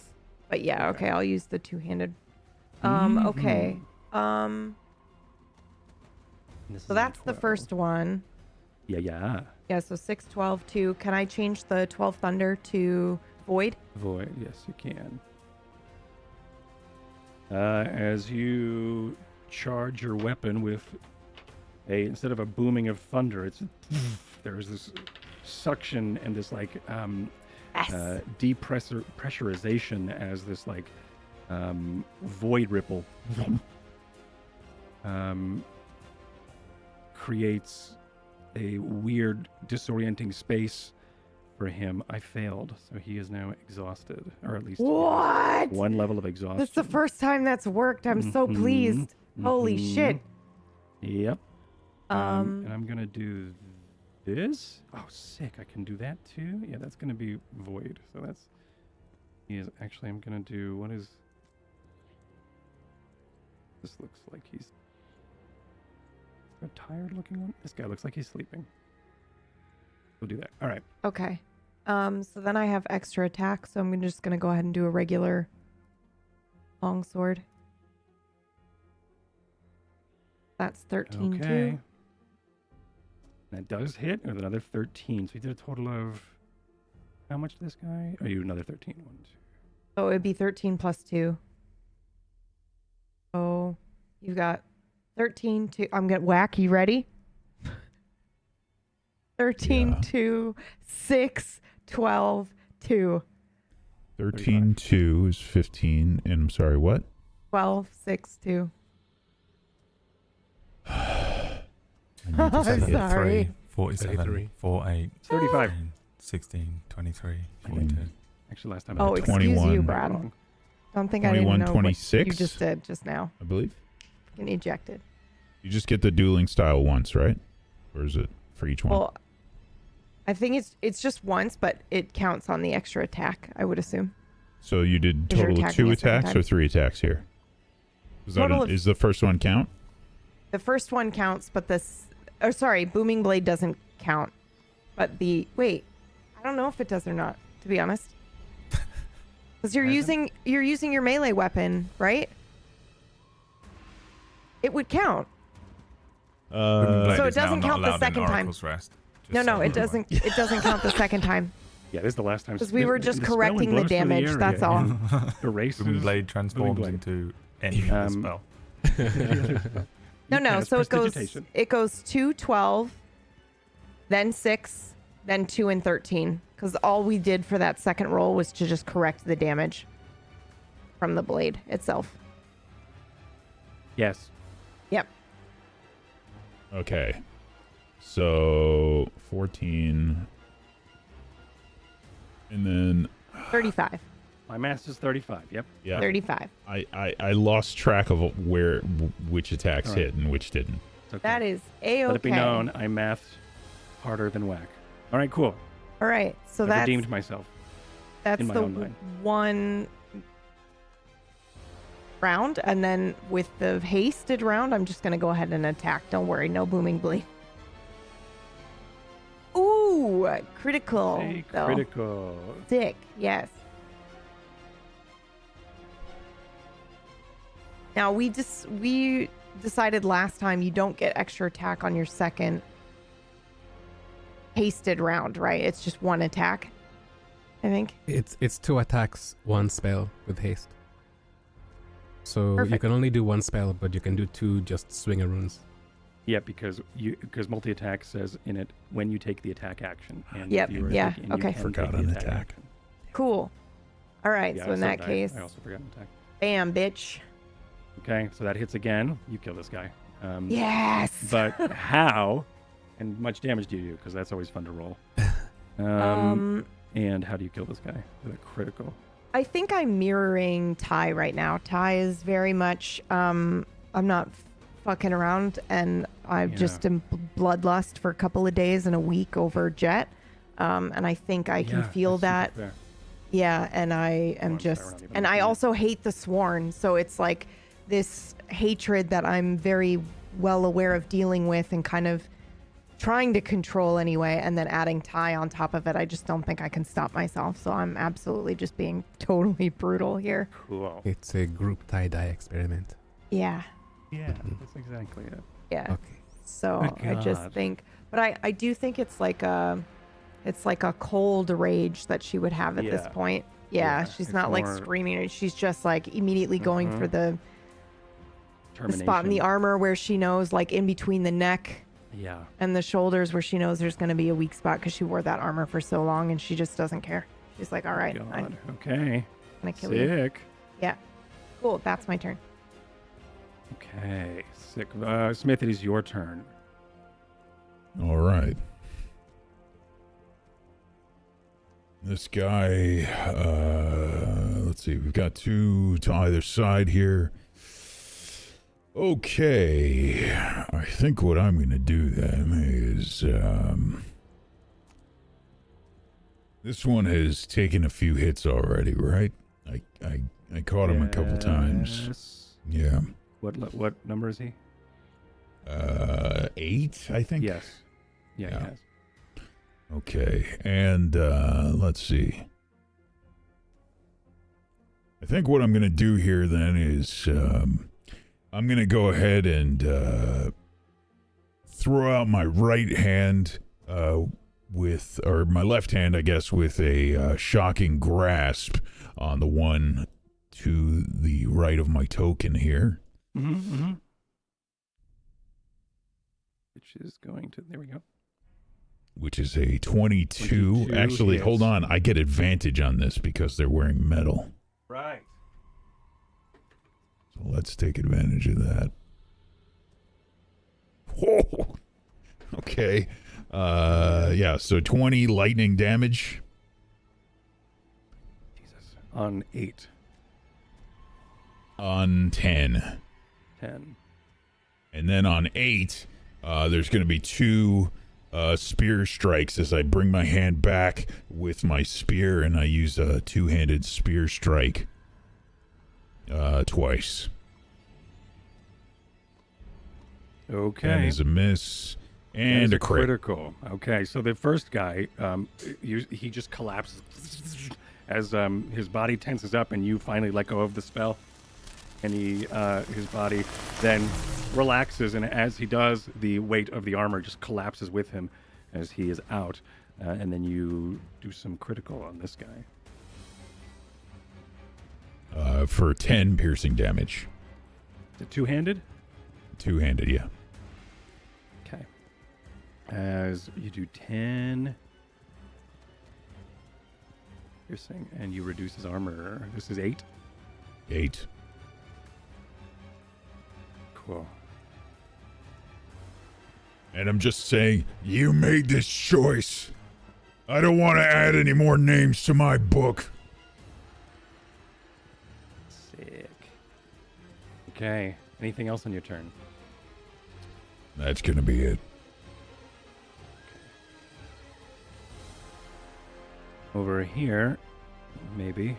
But yeah, Okay. okay, I'll use the two-handed. Mhm. Okay. This So is that's on the 12. first one. Yeah. Yeah, so 6, 12, 2. Can I change the 12 Thunder to Void? Void. Yes, you can. As you charge your weapon with instead of a booming of thunder, it's there's this suction and this like Yes. depressurization as this like void ripple creates a weird disorienting space for him. I failed, so he is now exhausted, or at least he has What? one level of exhaustion. That's the first time that's worked. I'm so Mhm. pleased. Holy Mhm. shit. Yep. And I'm gonna do this. Oh, sick! I can do that too. Yeah, that's gonna be void. So that's. He is actually. I'm gonna do. What is? This looks like he's. A tired looking one. This guy looks like he's sleeping. We'll do that. All right. Okay. So then I have extra attack, so I'm just gonna go ahead and do a regular longsword. That's 13 Okay. too. That does hit with another 13. So he did a total of. How much to this guy? Oh, you another 13. 1, 2. So it would be 13 plus 2. Oh, you've got 13 to. I'm gonna whack. You ready? 13 Yeah. 2 6 12 2 13, 2 is 15. And I'm sorry, what? 12 6 2. I need I'm to see it. sorry. 47, 33. 48, 35. 16, 23, I 42. Actually, last time I Oh, had excuse 21. you, Brad. wrong. Don't think I didn't 21, know 26. what you just did just now. I believe. Getting ejected. You just get the dueling style once, right? Or is it for each one? Well, I think it's just once, but it counts on the extra attack, I would assume. So you did Because you're total of attacking 2 a second attacks time. or 3 attacks here? Total of- Is the first one count? The first one counts, but Booming Blade doesn't count. But wait, I don't know if it does or not, to be honest. Because you're Hasn't? using your melee weapon, right? It would count. Blade So it is now doesn't not count the allowed in second time. Oracle's Rest. Just No, so it you know. doesn't. It doesn't count the second time. Yeah, this is the last time. Because we were just correcting the spelling blows through damage. That's all. area. Erases. Booming Blade transforms Blade. into any other Um, spell. No. Yes, So prestidigitation. it goes 2, 12, then 6, then 2 and 13. Because all we did for that second roll was to just correct the damage from the blade itself. Yes. Yep. Okay. So 14. And then 35. My mass is 35. Yep. yeah, 35. I lost track of which attacks All right. hit and which didn't. It's okay. That is A-okay. Let it be known, I mathed harder than whack. All right, cool. All right. So I've that's redeemed myself. that's in my the own mind. one round. And then with the hasted round, I'm just going to go ahead and attack. Don't worry. No booming blade. Ooh, critical. Say though. critical. Sick. Yes. Now we decided last time you don't get extra attack on your second hasted round, right? It's just one attack, I think. It's 2 attacks, 1 spell with haste. So you Perfect. can only do 1 spell, but you can do 2 just swinger runes. Yeah, because multi-attack says in it when you take the attack action. And Yep, if you were yeah, attacking, okay. You can Forgot take the an attack. attack. action. Cool. All right. Yeah, So in so that did I. case, I also forgot an attack. bam, bitch. Okay, so that hits again. You kill this guy. Yes. But how and much damage do you do? Because that's always fun to roll. And how do you kill this guy? With a critical. I think I'm mirroring Ty right now. Ty is very much, I'm not fucking around, and I've Yeah. just am bloodlust for a couple of days and a week over Jet. And I think I can Yeah, feel that's that. super fair. Yeah, and I am I'm sorry, we're just, not even and I looking at- also hate the Sworn. So it's like this hatred that I'm very well aware of dealing with and kind of trying to control anyway, and then adding Ty on top of it. I just don't think I can stop myself. So I'm absolutely just being totally brutal here. Cool. It's a group tie-dye experiment. Yeah. Yeah, that's exactly it. Yeah. Okay. So Good I just God. think, but I do think it's like a cold rage that she would have at this Yeah. point. Yeah, Yeah, she's it's not like more- screaming. She's just like immediately going for the Termination. spot in the armor where she knows, like in between the neck Yeah. and the shoulders, where she knows there's going to be a weak spot because she wore that armor for so long, and she just doesn't care. She's like, all right, I'm God. Okay. gonna kill you. Sick. Yeah. Cool. That's my turn. Okay. Sick. Smith, it is your turn. All right. This guy, let's see, we've got 2 to either side here. Okay, I think what I'm going to do then is, this one has taken a few hits already, right? I caught him a couple times. Yes. Yeah. What number is he? 8, I think. Yes. Yeah, Yeah. he has. Okay, and let's see. I think what I'm going to do here then is I'm going to go ahead and throw out my right hand or my left hand, I guess, with a shocking grasp on the one to the right of my token here. Mm-hmm. Which is going to, there we go. Which is a 22. 22 Actually, hits. hold on. I get advantage on this because they're wearing metal. Right. So let's take advantage of that. Whoa. Okay. Yeah, so 20 lightning damage. Jesus. On 8. On 10. 10. And then on 8, there's going to be 2 spear strikes as I bring my hand back with my spear and I use a 2-handed spear strike twice. Okay. That is a miss That and is a crit. critical. Okay, so the first guy, he just collapses as his body tenses up, and you finally let go of the spell, and his body then relaxes, and as he does, the weight of the armor just collapses with him as he is out, and then you do some critical on this guy. For 10 piercing damage. Is it two-handed? 2-handed, yeah. Okay. As you do 10 piercing, and you reduce his armor. This is 8. 8. Cool. And I'm just saying, you made this choice. I don't want to add any more names to my book. Sick. Okay. Anything else on your turn? That's going to be it. Over here, maybe.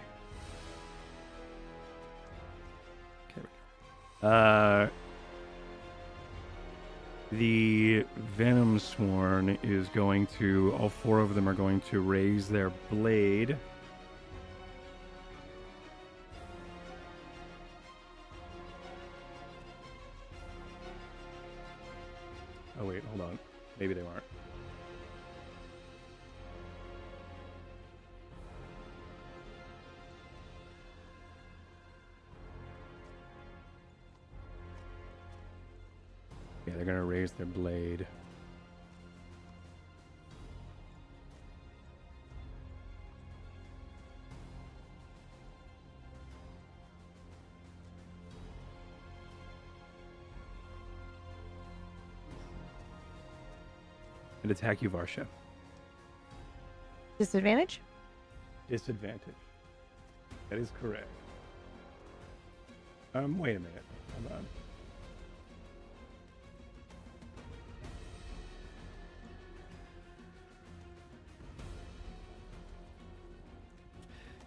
Okay. The Venom Sworn is going to, all 4 of them are going to raise their blade. Oh wait, hold on. Maybe they aren't. Yeah, they're gonna raise their blade. And attack you, Varsha. Disadvantage? Disadvantage. That is correct. Wait a minute. Hold on.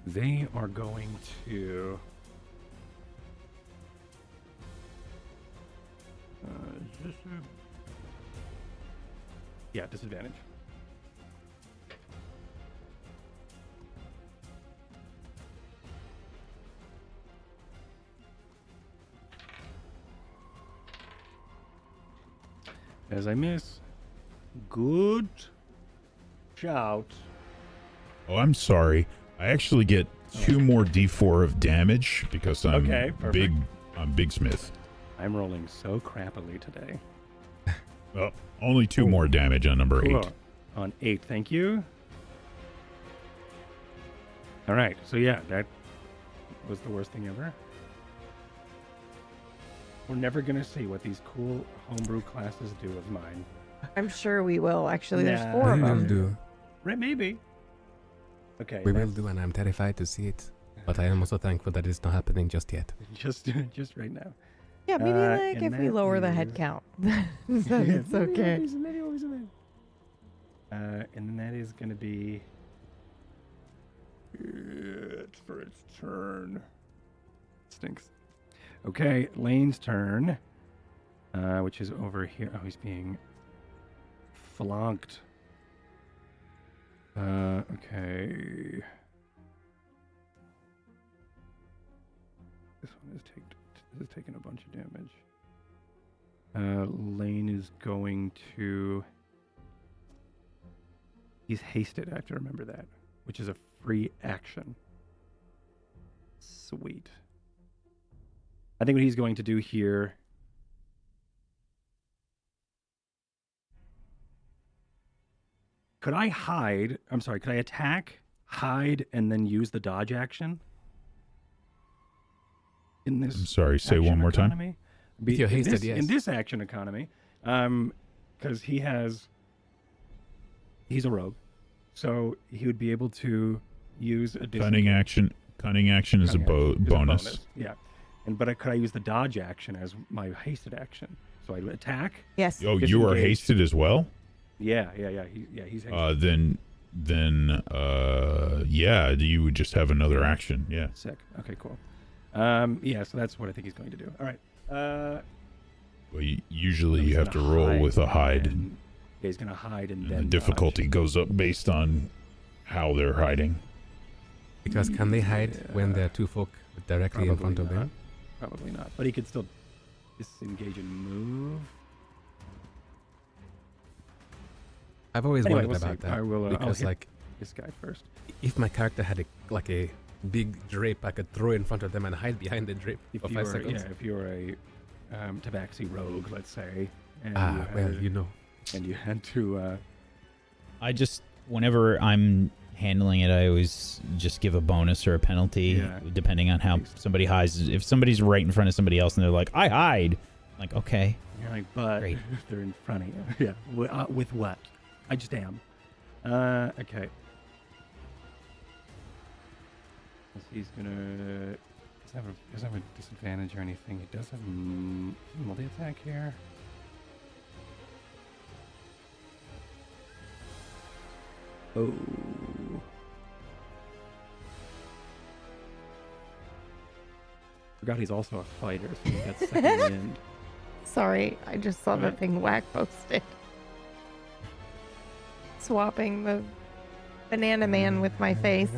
They are going to... yeah, disadvantage. As I miss. Good shout. Oh, I'm sorry. I actually get 2 more D4 of damage because I'm Okay, perfect. big. I'm Big Smith. I'm rolling so crappily today. Well, only 2 more damage on number 8. Cool. On 8, thank you. All right, so yeah, that was the worst thing ever. We're never going to see what these cool homebrew classes do with mine. I'm sure we will. Actually, there's Nah. 4 of We will them. do. Right, maybe. Okay. We will that's do, and I'm terrified to see it. But I am also thankful that it's not happening just yet. Just right now. Yeah, maybe like and if we that lower the is- head count, then it's okay. And then that is going to be it for its turn. Stinks. Okay, Lane's turn, which is over here. Oh, he's being flanked. Okay. This one is taking a bunch of damage. Lane is going to... He's hasted, I have to remember that, which is a free action. Sweet. I think what he's going to do here. Could I hide? I'm sorry. Could I attack, hide, and then use the dodge action? In this. I'm sorry. Say action one more time. economy? If you're hasted, yes. In this action economy, because he's a rogue, so he would be able to use a Cunning action. Cunning action is a bonus. Yeah, but could I use the dodge action as my hasted action? So I would attack. Yes. Oh, you are Disengage. hasted as well. Yeah. He's hasted. Yeah, you would just have another action. Yeah. Sick. Okay, cool. Yeah, so that's what I think he's going to do. All right. Well, usually he's you have to gonna roll with a hide. Yeah, he's going to hide and And then the difficulty goes up based on how they're hiding. Because can they hide when there are two folk directly in front of them? Probably not. But he could still disengage and move. I've always Anyway, wondered we'll about see. that. I will, I'll because hit like, this guy first. if my character had a big drape, I could throw in front of them and hide behind the drape for 5 seconds. Yeah, if you were a Tabaxi rogue, let's say, and and you had to. I just, whenever I'm handling it, I always just give a bonus or a penalty, depending on how somebody hides. If somebody's right in front of somebody else and they're like, I hide, I'm like, okay. You're like, but Great. they're in front of you. Yeah. With what? I just am. Okay. He's gonna. Does have a disadvantage or anything? He does have multi attack here. Oh. Forgot he's also a fighter, so he got second wind. Sorry, I just saw the thing Whack posted. Swapping the banana man with my face.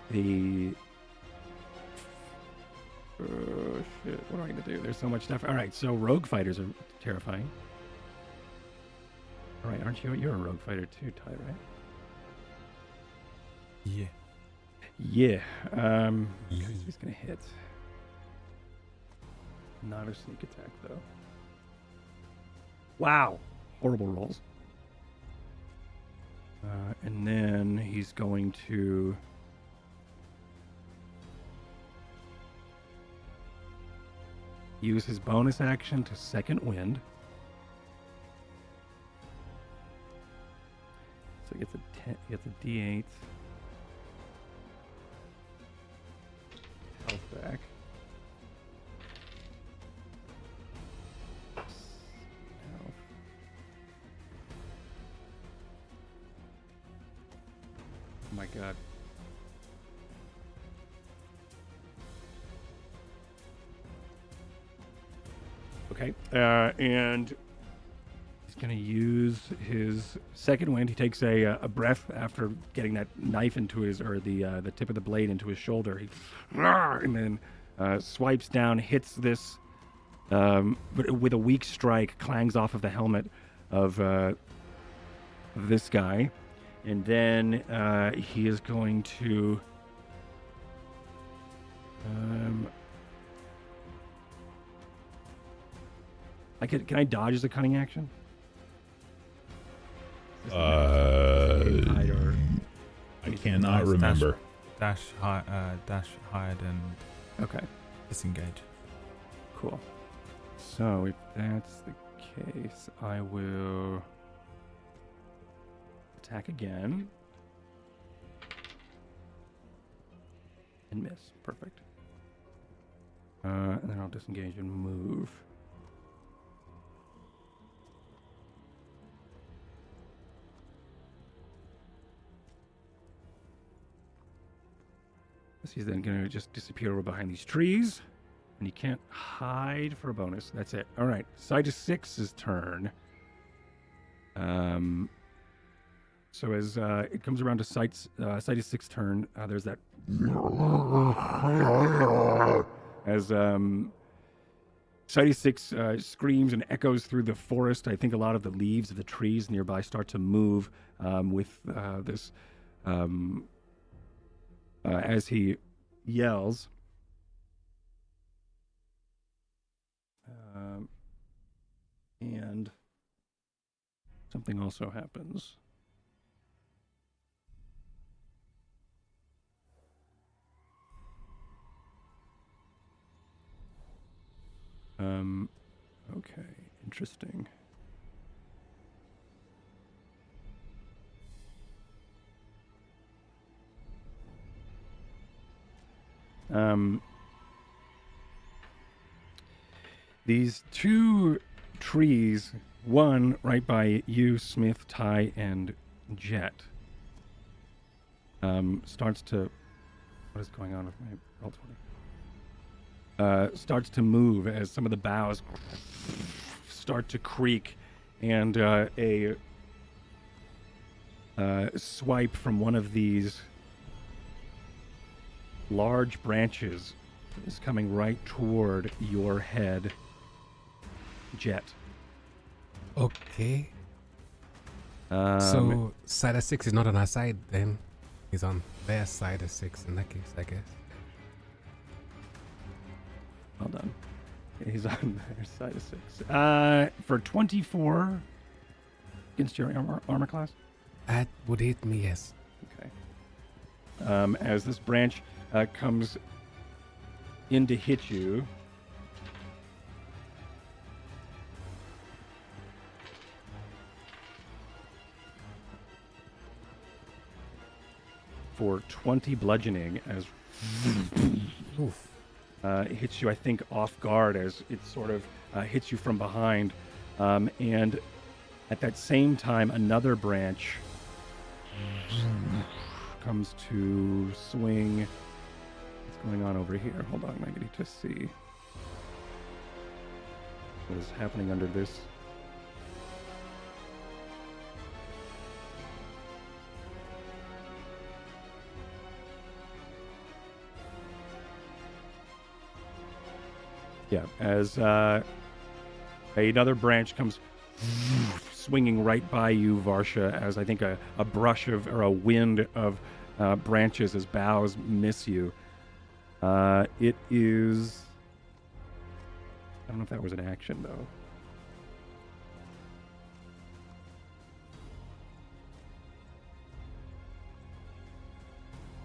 The shit, what am I gonna do? There's so much stuff. All right, so rogue fighters are terrifying. All right, aren't you? You're a rogue fighter too, Ty, right? Yeah. Yeah. He's gonna hit. Not a sneak attack though. Wow, horrible rolls. And then he's going to. Use his bonus action to second wind. So he gets a D8 health back. Health. Oh my god. Okay, and he's going to use his second wind. He takes a breath after getting that knife into his, or the tip of the blade into his shoulder. He, and then swipes down, hits this, but with a weak strike, clangs off of the helmet of this guy, and then he is going to. Can I dodge as a cunning action? I cannot remember. Dash, hide, and Okay, disengage. cool. So if that's the case, I will attack again and miss. Perfect. And then I'll disengage and move. He's then going to just disappear over behind these trees. And he can't hide for a bonus. That's it. All right. Side of Six's turn. So as it comes around to Side of Six's turn, there's that... As Side of Six screams and echoes through the forest, I think a lot of the leaves of the trees nearby start to move with this... as he yells, something also happens. Okay, interesting. These two trees, one right by you, Smith, Ty, and Jet, starts to... What is going on with my Roll20? Starts to move as some of the boughs start to creak, and a swipe from one of these large branches is coming right toward your head, Jet. Okay. So side of 6 is not on our side then. He's on their side of 6 in that case, I guess. Well done. He's on their side of 6. For 24 against your armor class? That would hit me, yes. Okay. As this branch comes in to hit you, for 20 bludgeoning, as hits you, I think, off guard as it sort of hits you from behind. And at that same time, another branch comes to swing. What's going on over here? Hold on, I need to see what is happening under this. Yeah, as another branch comes swinging right by you, Varsha, as I think a brush of, or a wind of branches as boughs miss you. It is... I don't know if that was an action, though.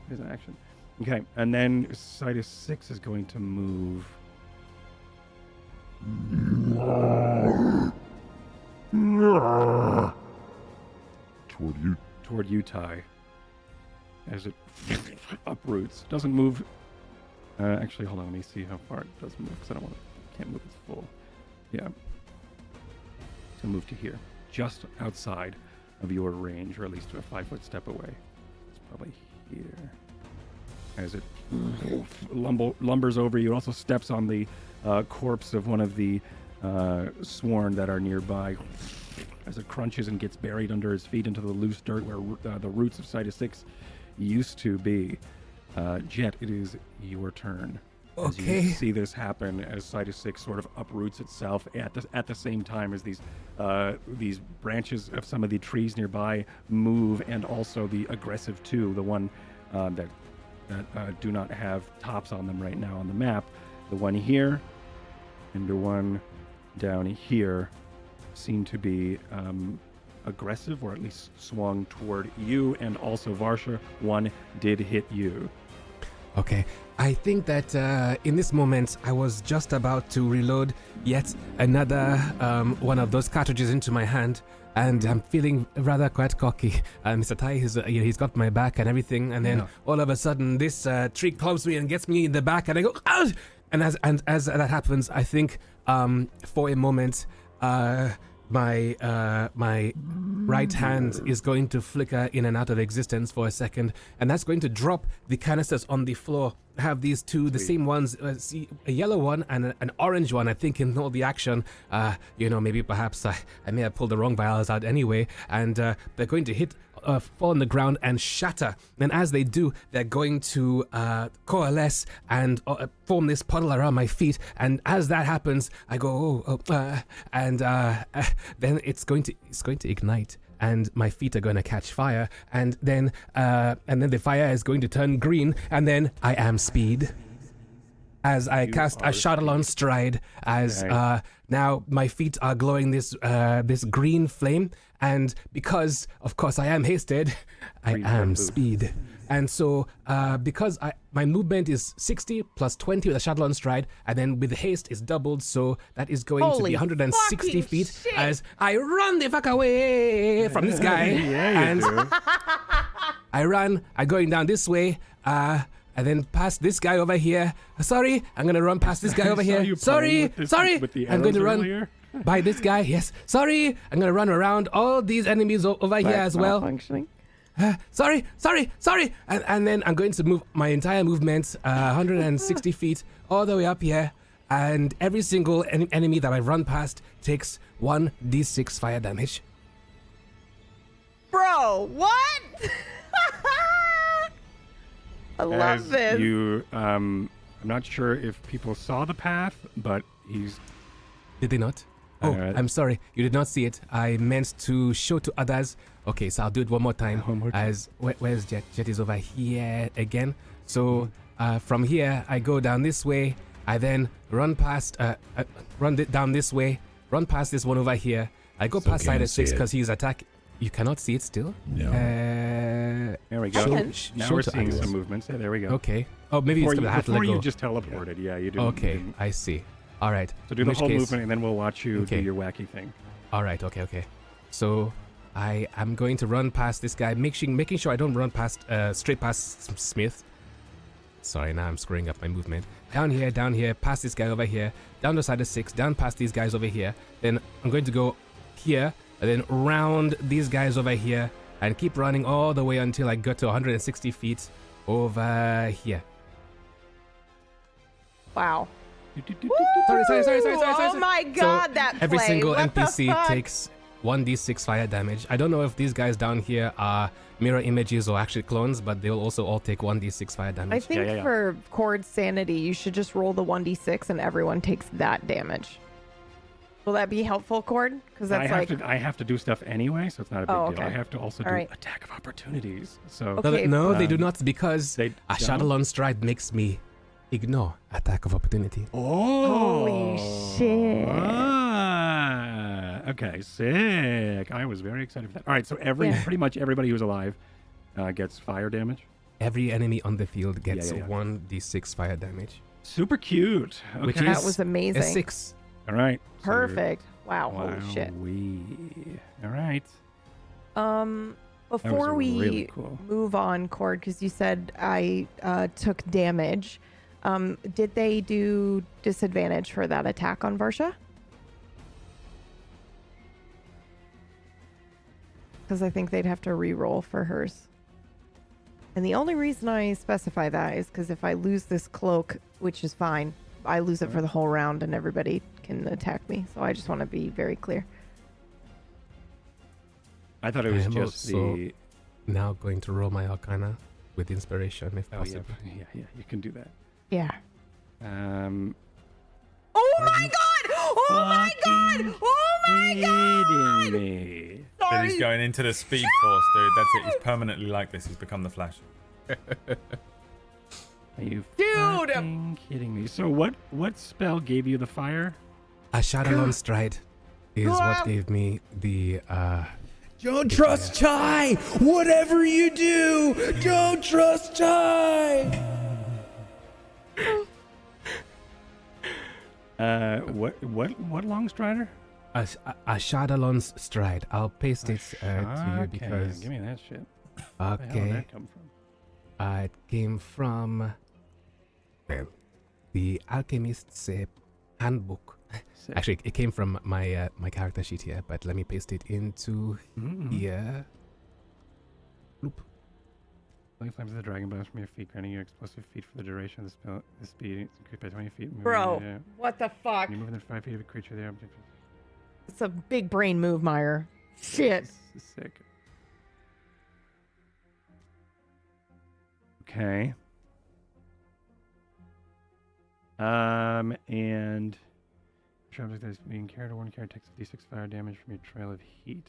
It is an action. Okay, and then Sidus 6 is going to move... Toward you, Ty. As it uproots. Doesn't move. Actually, hold on. Let me see how far it does move, because I can't move its full. Yeah. So move to here. Just outside of your range, or at least a 5-foot step away. It's probably here. As it lumbers over you. It also steps on the corpse of one of the sworn that are nearby, as it crunches and gets buried under his feet into the loose dirt where the roots of Sidus 6 used to be. Jet, it is your turn. As you see this happen, as Sidus 6 sort of uproots itself at the same time as these branches of some of the trees nearby move, and also the aggressive 2, the one that do not have tops on them right now on the map. The one here and the one down here seem to be aggressive, or at least swung toward you, and also Varsha. One did hit you. Okay, I think that in this moment I was just about to reload yet another one of those cartridges into my hand, and I'm feeling rather quite cocky. Mr. Tai, he's got my back and everything, and then all of a sudden this tree clubs me and gets me in the back, and I go, "Ouch!" And as that happens, I think for a moment my right hand is going to flicker in and out of existence for a second, and that's going to drop the canisters on the floor. I have these two, the same ones, see a yellow one and an orange one, I think, in all the action. Maybe perhaps I may have pulled the wrong vials out anyway, and they're going to fall on the ground and shatter. And as they do, they're going to coalesce and form this puddle around my feet. And as that happens, I go, and then it's going to ignite, and my feet are going to catch fire, and then the fire is going to turn green, and then I am speed. as I You cast are a Shadowlon Stride, as Okay. now my feet are glowing this green flame, and because of course I am hasted, I Green am boost. speed, and so because my movement is 60 plus 20 with a Shadowlon Stride, and then with haste is doubled, so that is going to Holy be 160 fucking feet shit. as I run the fuck away from this guy, Yeah, you do. I run, I'm going down this way, and then past this guy over here. Sorry, I'm gonna run past this guy over I saw here. you Sorry, playing with this- sorry, with the I'm going to arrows run earlier. by this guy. Yes, sorry, I'm gonna run around all these enemies over here as well. Functioning. Sorry, and then I'm going to move my entire movement 160 feet all the way up here, and every single enemy that I run past takes 1d6 fire damage. Bro, what? I love As this. you, I'm not sure if people saw the path, but he's Did they not? Oh, I'm sorry. You did not see it. I meant to show to others. Okay, so I'll do it one more time. One more time. As where's Jet? Jet is over here again. So from here, I go down this way. I then run past, down this way. Run past this one over here. I go Still past side can't of 6 see it. because he's attack. You cannot see it still. No. there we go. can. Now show we're to seeing others. some movements. Yeah, there we go. Okay. Oh, maybe Before it's you, gonna have to let before go. you just teleported. Yeah, you didn't. Okay, you didn't. I see. All right. So do In the which whole case- movement, and then we'll watch you Okay. do your wacky thing. All right. Okay. So I am going to run past this guy, making sure I don't run past straight past Smith. Sorry, now I'm screwing up my movement. Down here, past this guy over here, down the side of 6, down past these guys over here. Then I'm going to go here, and then round these guys over here, and keep running all the way until I get to 160 feet over here. Wow. Sorry. Oh my god, that Every play. single What the NPC fuck? takes 1d6 fire damage. I don't know if these guys down here are mirror images or actually clones, but they'll also all take 1d6 fire I damage. think yeah. for Chord's sanity, you should just roll the 1d6 and everyone takes that damage. Will that be helpful, Chord? Because that's I have to do stuff anyway, so it's not a big Oh, deal. okay. I have to also All do right. attack of opportunities. So Okay. No, they do not, because they a don't? Shadowlon Stride makes me ignore attack of opportunity. Holy shit. Okay, sick. I was very excited for that. All right, so pretty much everybody who's alive gets fire damage. Every enemy on the field gets Yeah. 1d6 fire damage. Super cute. Okay. Which That is was amazing. a 6. All right. so you're- Perfect. Wow. Holy shit. Wowee. All right. Before we really cool. move on, Cord, because you said I took damage, did they do disadvantage for that attack on Varsha? Because I think they'd have to re-roll for hers. And the only reason I specify that is because if I lose this cloak, which is fine, I lose it for the whole round and everybody can attack me. So I just want to be very clear. I thought it was I am just also- the. Now going to roll my Arcana with inspiration if Oh possible. yeah, you can do that. Yeah. Oh my god! Oh my god! Oh my god! Kidding me. But he's going into the speed force, dude. That's it. He's permanently like this. He's become the Flash. Are you Dude! fucking kidding me? So what spell gave you the fire? A Shadowlon Stride is what gave me the Don't trust Chai! Whatever you do, don't trust Chai! What long strider? a Shadowlon's Stride. I'll paste it to you Okay, because give me that shit. Where the hell did okay, that come from? it came from the Alchemist's Handbook. Sick. Actually, it came from my my character sheet here, but let me paste it into Mm-hmm. here. Flames of the dragon blast from your feet, granting you explosive feet for the duration of the spell. The speed is increased by 20 feet. Moving, Bro, what the fuck? When you move within 5 feet of a creature, the object It's a big brain move, Meyer. Shit. This is sick. Okay. And creature object that is being carried or one carried takes a d6 fire damage from your trail of heat.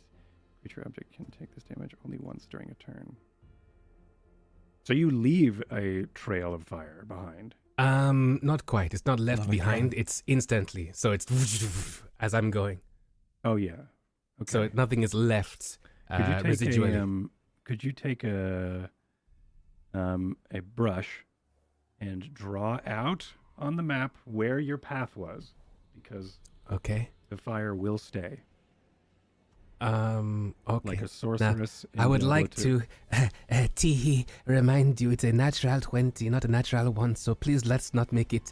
Creature object can take this damage only once during a turn. So you leave a trail of fire behind. Not quite. It's not left Love behind. again. It's instantly. So it's as I'm going. Oh yeah. Okay. So nothing is left residually. Could you take a brush and draw out on the map where your path was, because Okay. the fire will stay. Okay. Like a sorceress. I would like Diablo to Teehee, remind you it's a natural 20, not a natural 1, so please let's not make it,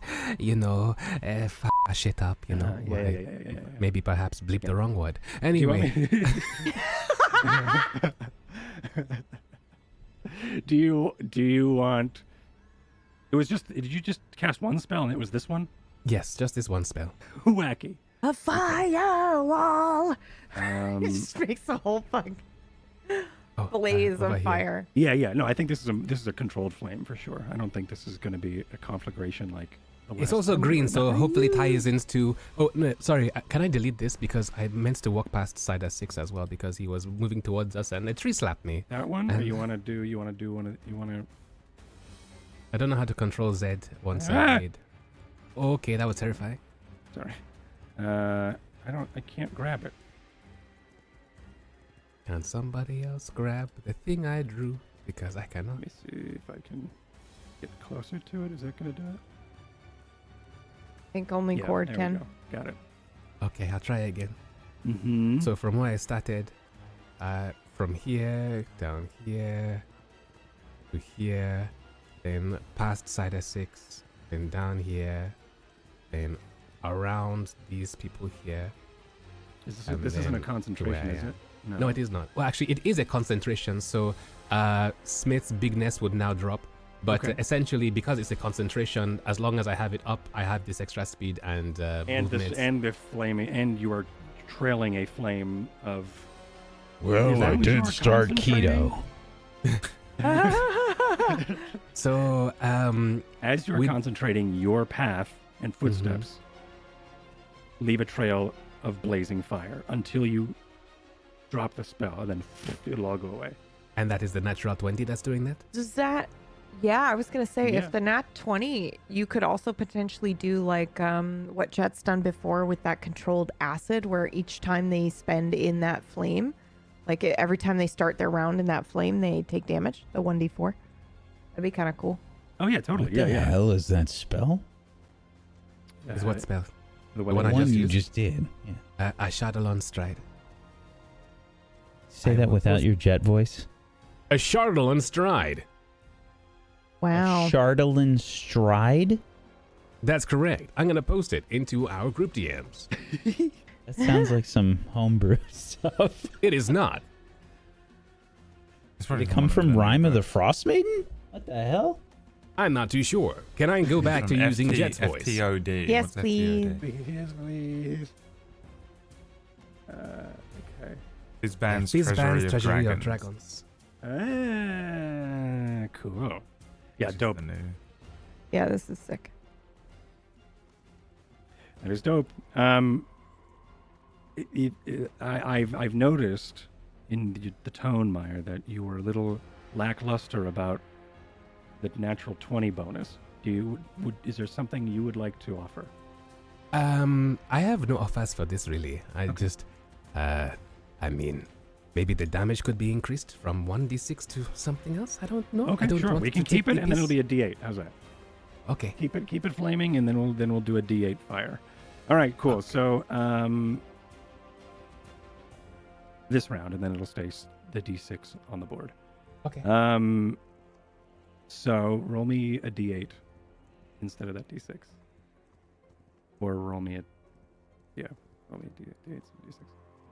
shit up, Yeah. Maybe perhaps bleep the wrong word. Do you want Anyway, me- do you want? It was just. Did you just cast one spell and it was this one? yes, just this one spell. Wacky. A firewall. It Um, just makes the whole fucking Oh, blaze over of here. fire. yeah. No, I think this is a controlled flame for sure. I don't think this is going to be a conflagration like. The It's last also time we green, were so behind. hopefully ties into. Oh no, sorry. Can I delete this because I meant to walk past Cider 6 as well because he was moving towards us and a tree slapped me. That one, or you want to do one? You want to? I don't know how to control Z once Ah! I made. Okay, that was terrifying. Sorry. I can't grab it. Can somebody else grab the thing I drew? Because I cannot. Let me see if I can get closer to it. Is that going to do it? I think only Yeah, Cord there can. we go. Got it. Okay, I'll try again. Mm-hmm. So from where I started, from here, down here, to here, then past Cider 6, then down here, then around these people here. this and isn't a then concentration, where I is am. it? No, it is not. Well, actually, it is a concentration, so Smith's bigness would now drop. But Okay. essentially, because it's a concentration, as long as I have it up, I have this extra speed and movement. The flaming, and you are trailing a flame of. Well, that I what you did were start concentrating? keto. So, As you're We- concentrating, your path and footsteps leave a trail of blazing fire until you drop the spell, and then it'll all go away. and that is the natural 20 that's doing that? Does that? Yeah, I was gonna say Yeah. if the nat 20, you could also potentially do like what Jet's done before with that controlled acid, where each time they spend in that flame, like every time they start their round in that flame, they take damage. The 1d4. That'd be kind of cool. Oh yeah, totally. What the hell is that spell? Is what spell? The one The I one just you used? just did. Yeah. I Shadowlon Stride. Say I that will without post- your jet voice. A Shadowlon Stride. Wow. Chardolin Stride? That's correct. I'm gonna post it into our group DMs. That sounds like some homebrew stuff. It is not. It's Did probably it come one from the Rime of the books. Frost Maiden? What the hell? I'm not too sure. Can I go back to From using FT Jet's voice? FTOD. Yes, What's please. FTOD? Yes, please. Okay. His band's Fizz Treasury, Band's of, Treasury Dragons. of Dragons. Cool. Yeah, Which is dope. the new- Yeah, this is sick. That is dope. I've noticed in the tone, Meyer, that you were a little lackluster about the natural 20 bonus. Is there something you would like to offer? I have no offers for this really. I Okay. just, I mean, maybe the damage could be increased from 1d6 to something else. I don't know. I Okay, don't sure. want We to can keep take it, and then it'll this- be a D8. How's that? Okay. Keep it flaming, and then we'll do a D8 fire. All right, cool. Okay. So this round, and then it'll stay the D6 on the board. Okay. So roll me a D8 instead of that D6, or roll me a D8 D6.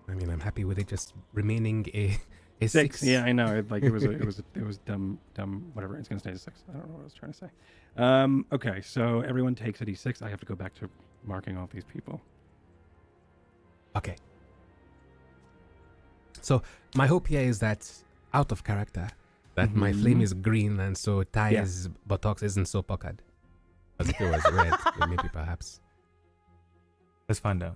I mean, I'm happy with it just remaining a Six. six. Yeah, I know. It was dumb. Whatever. It's gonna stay to 6. I don't know what I was trying to say. Okay, so everyone takes a D6. I have to go back to marking off these people. Okay. So my hope here is that out of character, that my flame Mhm. is green and so Ty's buttocks isn't so puckered. As if it was red, then maybe perhaps. Let's find out.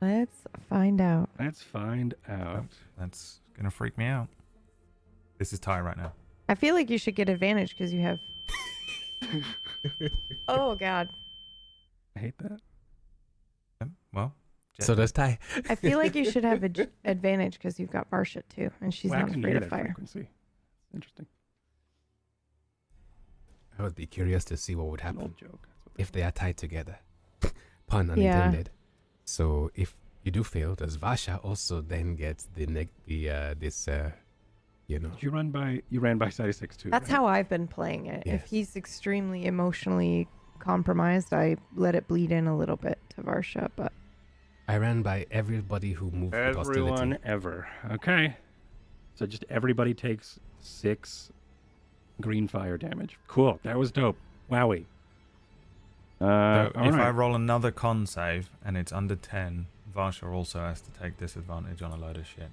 Let's find out. Let's find out. That's gonna freak me out. This is Ty right now. I feel like you should get advantage because you have Oh God. I hate that. Well, So does Ty. I feel like you should have advantage because you've got Varsha too, and she's Well, I not couldn't afraid hear of that fire. frequency. Interesting. I would be curious to see what would An happen old joke. That's what if they are tied together. Pun Yeah. unintended. So if you do fail, does Vasha also then get this you know? You ran by side of 6 too. That's right? how I've been playing it. If Yes. he's extremely emotionally compromised, I let it bleed in a little bit to Varsha, but I ran by everybody who moved with hostility. Everyone ever. Okay. So just everybody takes 6 green fire damage. Cool. That was dope. Wowie. so All if I right. roll another con save and it's under 10, Varsha also has to take disadvantage on a load of shit.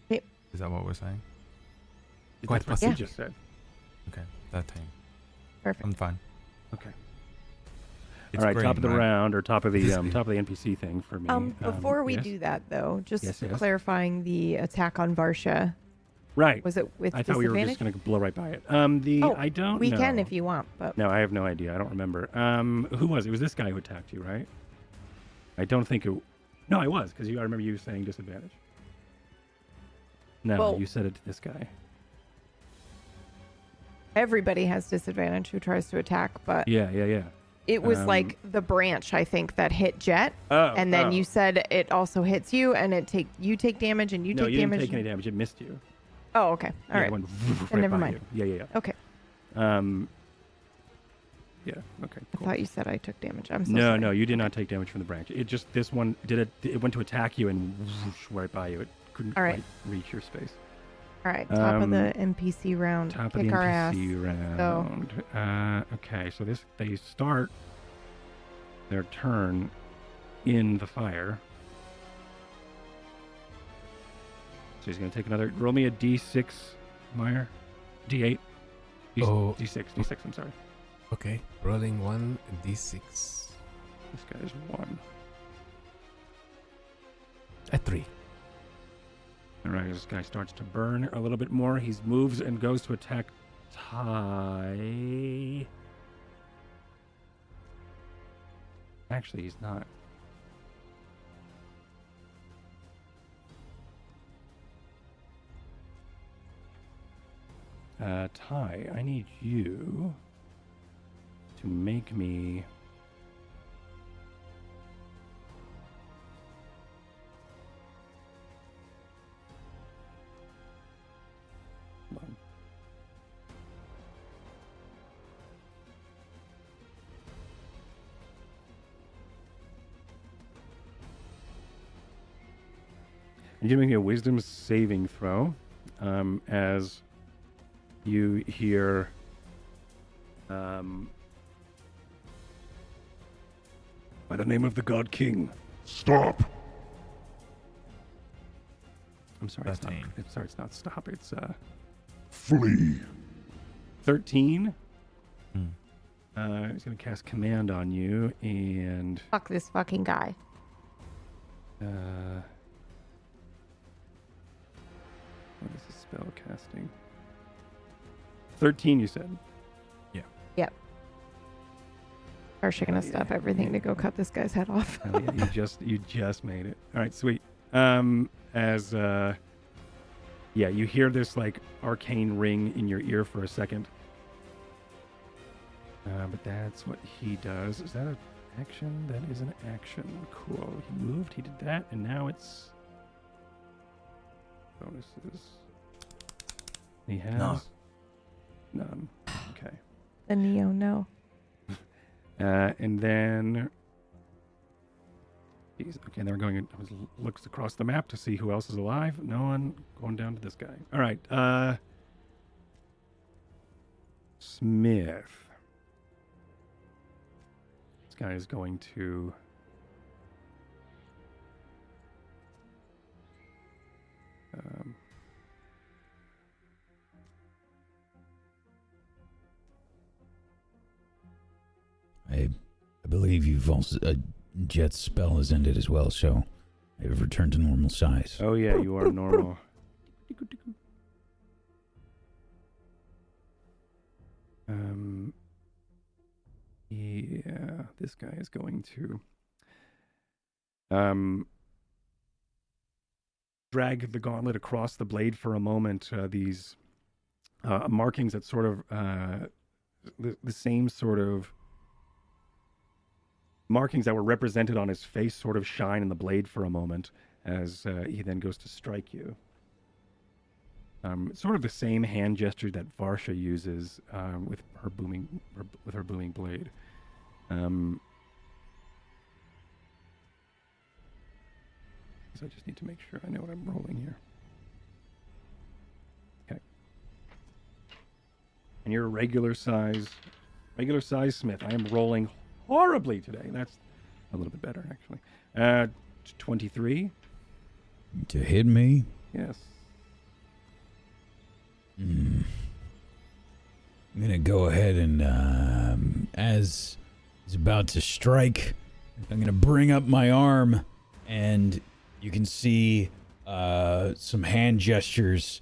Yep. Is that what we're saying? Quite That's what you possible. just said. Okay, 13. perfect. I'm fine. Okay. It's All right. green, Top of the right? round or top of the NPC thing for me. Before we yes? do that though, just Yes, yes. clarifying the attack on Varsha. Right. Was it with I thought we were disadvantage? just going to blow right by it. I don't we know. can if you want, but No, I have no idea. I don't remember. Who was it? It was this guy who attacked you, right? I don't think it. No, I was because I remember you saying disadvantage. No, Well- you said it to this guy. everybody has disadvantage who tries to attack, but Yeah. it was Um, like the branch I think that hit Jet, Oh, and then oh. you said it also hits you, and you take damage, and you No, take you damage. didn't take any damage. It missed you. Oh, okay, all Yeah, right. it went Then never by mind. you. Yeah. Okay, Yeah. Okay. I Cool. thought you said I took damage. I'm so No, sorry. no, you did not take damage from the branch. It just this one did it. It went to attack you and right by you. It couldn't All right. quite reach your space. All right, top of Um, the NPC round. Top Kick of the our ass. NPC round. Okay, so they start their turn in the fire. So he's going to take another. Roll me a D6, Meyer. D8. Oh. D6. I'm sorry. Okay, rolling 1d6. This guy is 1. A 3. All right, this guy starts to burn a little bit more. He moves and goes to attack Ty. Actually, he's not. Ty, I need you to make me. Hold on. And you make me a wisdom saving throw as you hear by the name of the God King. Stop! I'm sorry, it's not, 13. it's not stop. It's Flee! 13. Hmm. He's going to cast command on you and Fuck this fucking guy. what is the spell casting? 13, you said. Yep. Varsha gonna stop everything to go cut this guy's head off. Hell yeah, you just made it. All right, sweet. You hear this like arcane ring in your ear for a second. But that's what he does. Is that an action? That is an action. Cool. He moved. He did that, and now it's bonuses. He has none. Okay. The Neo, no. And then okay, they're going. Looks across the map to see who else is alive. No one. Going down to this guy. All right. Smith. This guy is going to. I believe you've also Jet's spell has ended as well, so I've returned to normal size. Oh yeah, you are normal. this guy is going to drag the gauntlet across the blade for a moment. These markings that sort of the same sort of markings that were represented on his face sort of shine in the blade for a moment as he then goes to strike you. Sort of the same hand gesture that Varsha uses with her booming blade. So I just need to make sure I know what I'm rolling here. Okay. And you're a regular size smith. I am rolling horribly today. That's a little bit better, actually. 23. To hit me? Yes. I'm gonna go ahead and, as he's about to strike, I'm gonna bring up my arm, and you can see some hand gestures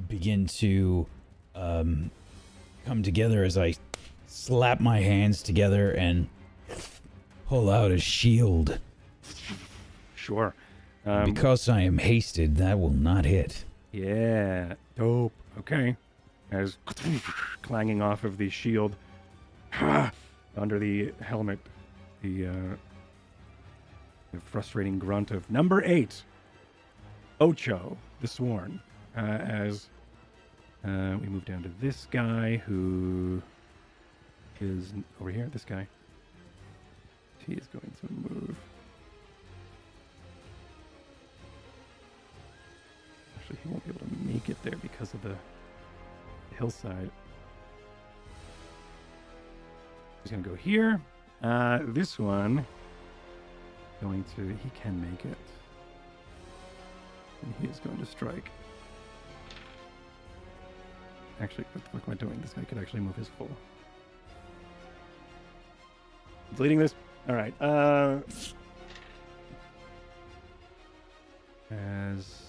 begin to come together as I slap my hands together and pull out a shield. Sure. Because I am hasted, that will not hit. Yeah. Dope. Okay. As clanging off of the shield under the helmet, the frustrating grunt of number 8, Ocho, the Sworn. As we move down to this guy who is over here. This guy. He is going to move. Actually, he won't be able to make it there because of the hillside. He's going to go here. This one, he can make it. And he is going to strike. Actually, what the fuck am I doing? This guy could actually move his full. He's leading this. All right. As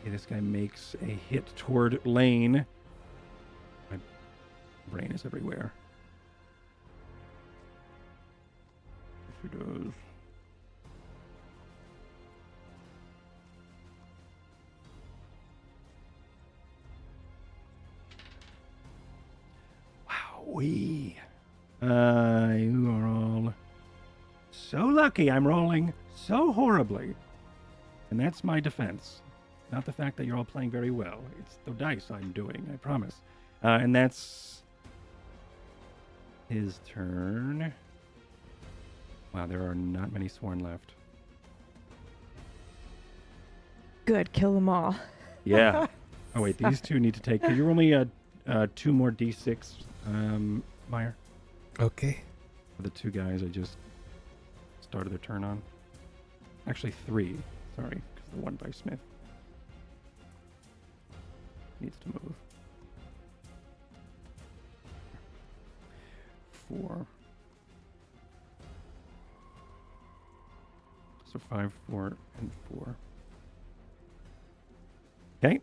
this guy makes a hit toward Lane. My brain is everywhere. Yes, he does. Wowee. You are all so lucky. I'm rolling so horribly. And that's my defense. Not the fact that you're all playing very well. It's the dice I'm doing, I promise. And that's his turn. Wow, there are not many sworn left. Good, kill them all. Yeah. Oh, wait, these two need to take... Could you roll me 2 more d6, Meyer? Okay. For the 2 guys I just started their turn on. Actually, 3. Sorry, because the one by Smith needs to move. 4. So 5, 4, and 4. Okay.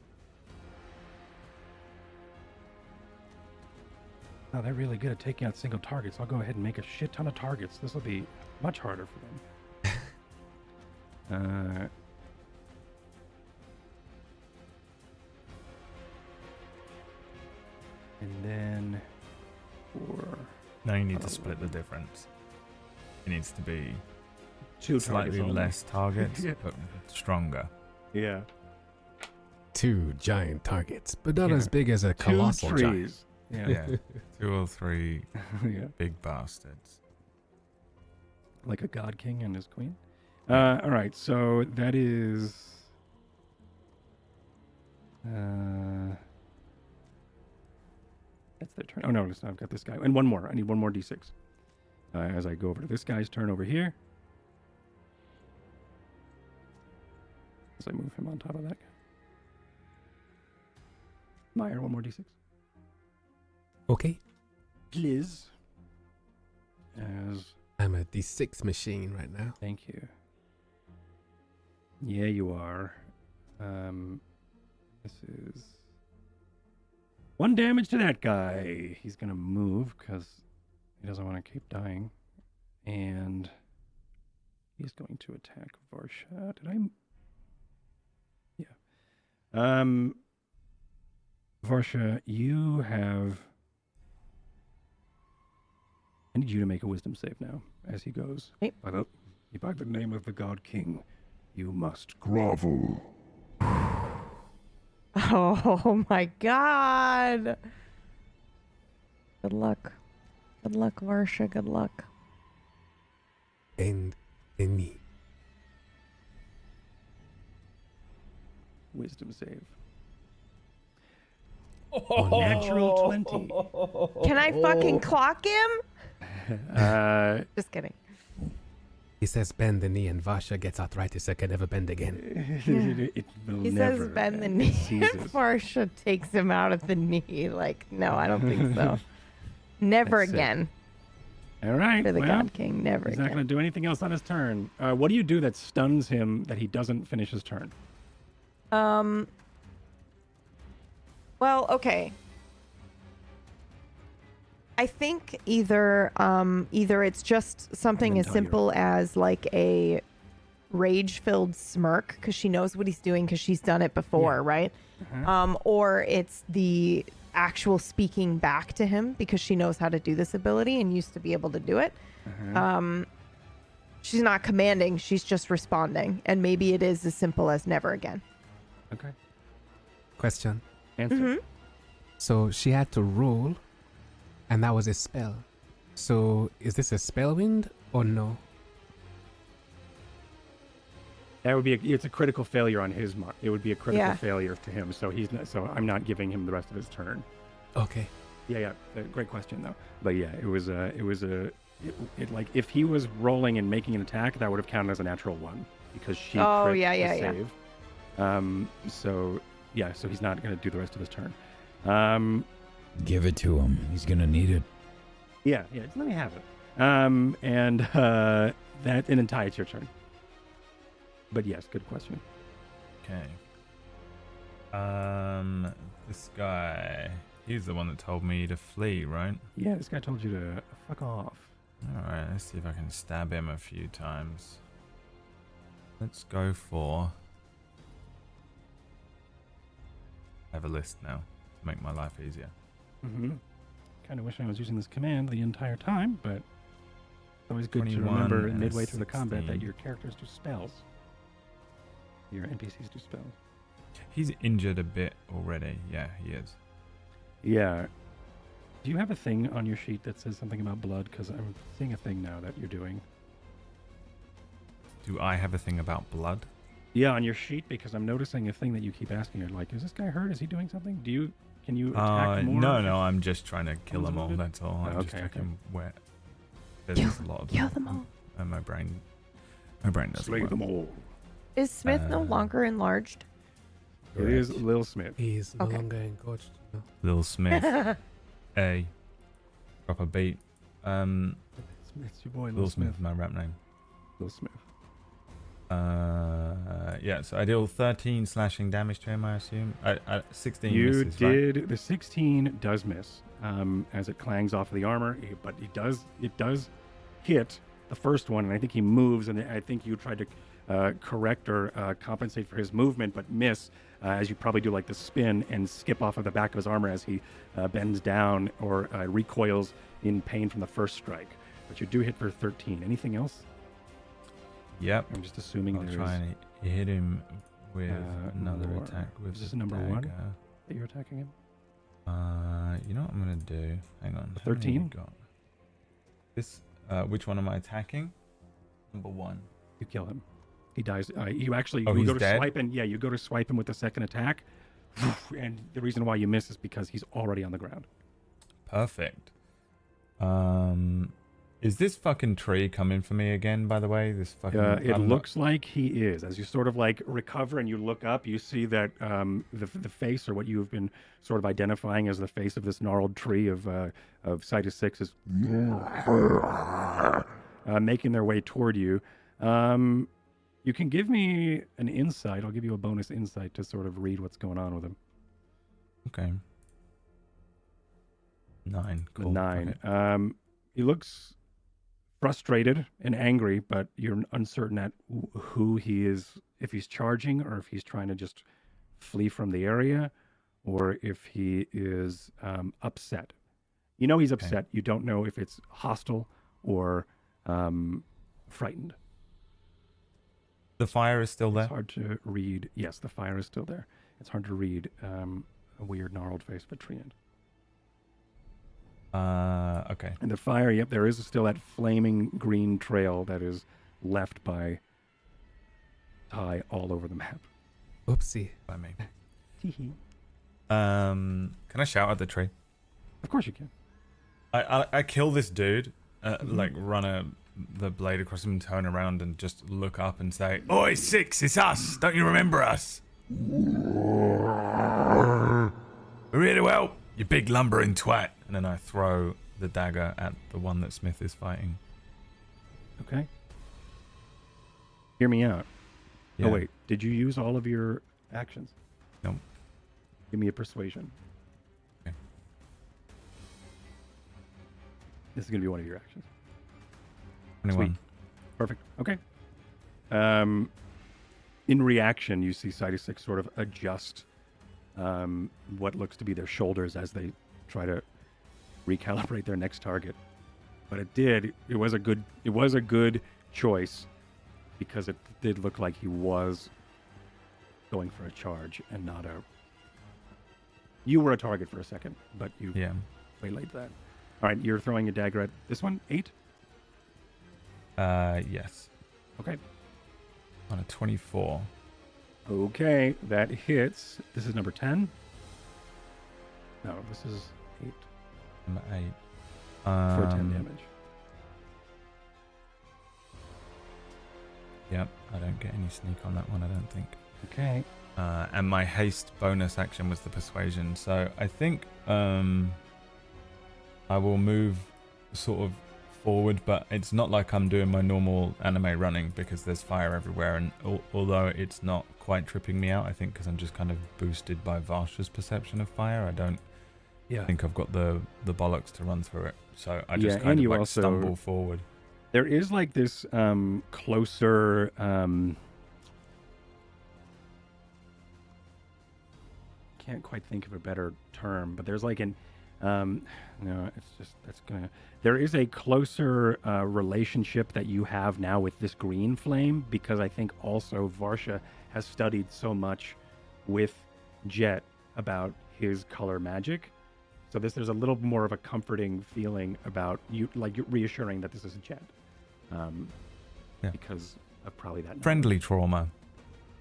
Oh, they're really good at taking out single targets. I'll go ahead and make a shit ton of targets. This will be much harder for them. And then 4. Now you need to split the difference. It needs to be 2 slightly targets less targets, Yeah. but stronger. Yeah. 2 giant targets, but not Yeah. as big as a 2 colossal giant. trees. Yeah. Yeah, 2 or 3 Yeah. big bastards. Like a god king and his queen. All right, so that is... that's their turn. Oh, no, I've got this guy. And one more. I need 1 more d6. As I go over to this guy's turn over here. As I move him on top of that guy. Meyer, 1 more d6. Okay. Please. As... I'm a D6 machine right now. Thank you. Yeah, you are. This is 1 damage to that guy. He's gonna move because He doesn't want to keep dying. And he's going to attack Varsha. Did I? Yeah. Varsha, you have... I need you to make a wisdom save now as he goes. Okay. By the name of the God King, you must Grovel. Oh my god. Good luck. Good luck, Varsha. Good luck. And me. wisdom save. Natural 20. Can I fucking clock him? Just kidding. He says bend the knee and Varsha gets arthritis and can never bend again. It will He never says bend the end. knee. Ceases. Varsha takes him out of the knee. Like, no, I don't think so. Never That's it. again. All right. For the well, God King, never he's not again. going to do anything else on his turn. What do you do that stuns him that he doesn't finish his turn? Well, okay. I think either it's just something And as then tell simple as like a rage-filled smirk because she knows what he's doing because she's done it before, right? Or it's the actual speaking back to him because she knows how to do this ability and used to be able to do it. She's not commanding, she's just responding, and maybe it is as simple as never again. Okay. Question. Answer. So she had to roll, and that was a spell. So is this a Spellwind or no? That would be it's a critical failure on his mark. It would be a critical Yeah. failure to him. So he's not, so I'm not giving him the rest of his turn. Okay. Yeah. Great question though. But yeah, like if he was rolling and making an attack, that would have counted as a natural one because she crit the save. So he's not going to do the rest of his turn. Give it to him. He's gonna need it. Yeah, just let me have it. And then Ty, it's your turn. But yes, good question. Okay. This guy, he's the one that told me to flee, right? Yeah, this guy told you to fuck off. Alright, let's see if I can stab him a few times. Let's go for... I have a list now to make my life easier. Kind of wish I was using this command the entire time, but it's always good to 21 remember and a midway through the combat that 16. your characters do spells. Your NPCs do spells. He's injured a bit already. Yeah, he is. Yeah. Do you have a thing on your sheet that says something about blood? Because I'm seeing a thing now that you're doing. Do I have a thing about blood? Yeah, on your sheet, because I'm noticing a thing that you keep asking. You're like, is this guy hurt? Is he doing something? Can you attack more? No, I'm just trying to kill them all. That's all. I'm just checking where. There's a lot of Kill them all. And my brain doesn't Slay work. them all. Is Smith no longer enlarged? It is Lil Smith. He's no Okay. longer engorged. No. Lil Smith. A. Drop a beat. Smith's your boy, Lil Smith is my rap name. Lil Smith. Yeah, so I deal 13 slashing damage to him, I assume. 16 You misses, did. right? The 16 does miss as it clangs off of the armor, but it does hit the first one, and I think he moves, and I think you tried to correct or compensate for his movement, but miss as you probably do like the spin and skip off of the back of his armor as he bends down or recoils in pain from the first strike. But you do hit for 13. Anything else? Yep. I'm just assuming I'll there's try and hit him with another more. attack with Is this the number one? dagger. that you're attacking him. You know what I'm gonna do? Hang on. A how many 13? we got? This. Which one am I attacking? Number 1. You kill him. He dies. You actually Oh, you he's go to dead? swipe and you go to swipe him with the second attack, and the reason why you miss is because he's already on the ground. Perfect. Is this fucking tree coming for me again? By the way, this fucking. It I'm not- looks like he is. As you sort of like recover and you look up, you see that the face, or what you've been sort of identifying as the face of this gnarled tree of Citus 6 is making their way toward you. You can give me an insight. I'll give you a bonus insight to sort of read what's going on with him. Okay. 9. Cool. 9. Okay. he looks frustrated and angry, but you're uncertain at who he is, if he's charging or if he's trying to just flee from the area, or if he is upset. You know he's upset. You don't know if it's hostile or frightened. The fire is still there? It's hard to read. Yes, the fire is still there. It's hard to read a weird gnarled face of a treant. Okay. And the fire, yep, there is still that flaming green trail that is left by Ty all over the map. Oopsie. By me. Can I shout at the tree? Of course you can. I kill this dude, like run the blade across him and turn around and just look up and say, "Oi, Six, it's us. Don't you remember us? We're here to help, you big lumbering twat." And then I throw the dagger at the one that Smith is fighting. Okay. Hear me out. Yeah. Oh, wait. Did you use all of your actions? Nope. Give me a persuasion. Okay. This is going to be one of your actions. 21. Sweet. Perfect. Okay. In reaction, you see Side 6 sort of adjust what looks to be their shoulders as they try to recalibrate their next target. But it was a good choice, because it did look like he was going for a charge and not a... You were a target for a second, but you waylaid that. All right, you're throwing a dagger at this one, 8? Yes. Okay. On a 24. Okay, that hits. This is number 10. No, this is 8. Number 8. For 10 damage. Yep, I don't get any sneak on that one, I don't think. Okay. And my haste bonus action was the persuasion, so I think I will move sort of forward, but it's not like I'm doing my normal anime running, because there's fire everywhere, and although it's not quite tripping me out, I think because I'm just kind of boosted by Varsha's perception of fire, I don't think I've got the bollocks to run through it, so I just kind of like stumble forward. There is like this closer... can't quite think of a better term, but there's like an... no, it's just... that's gonna... There is a closer relationship that you have now with this green flame, because I think also Varsha has studied so much with Jet about his color magic. So there's a little more of a comforting feeling about you, like you're reassuring that this is a Jet. Because of probably that... Friendly trauma.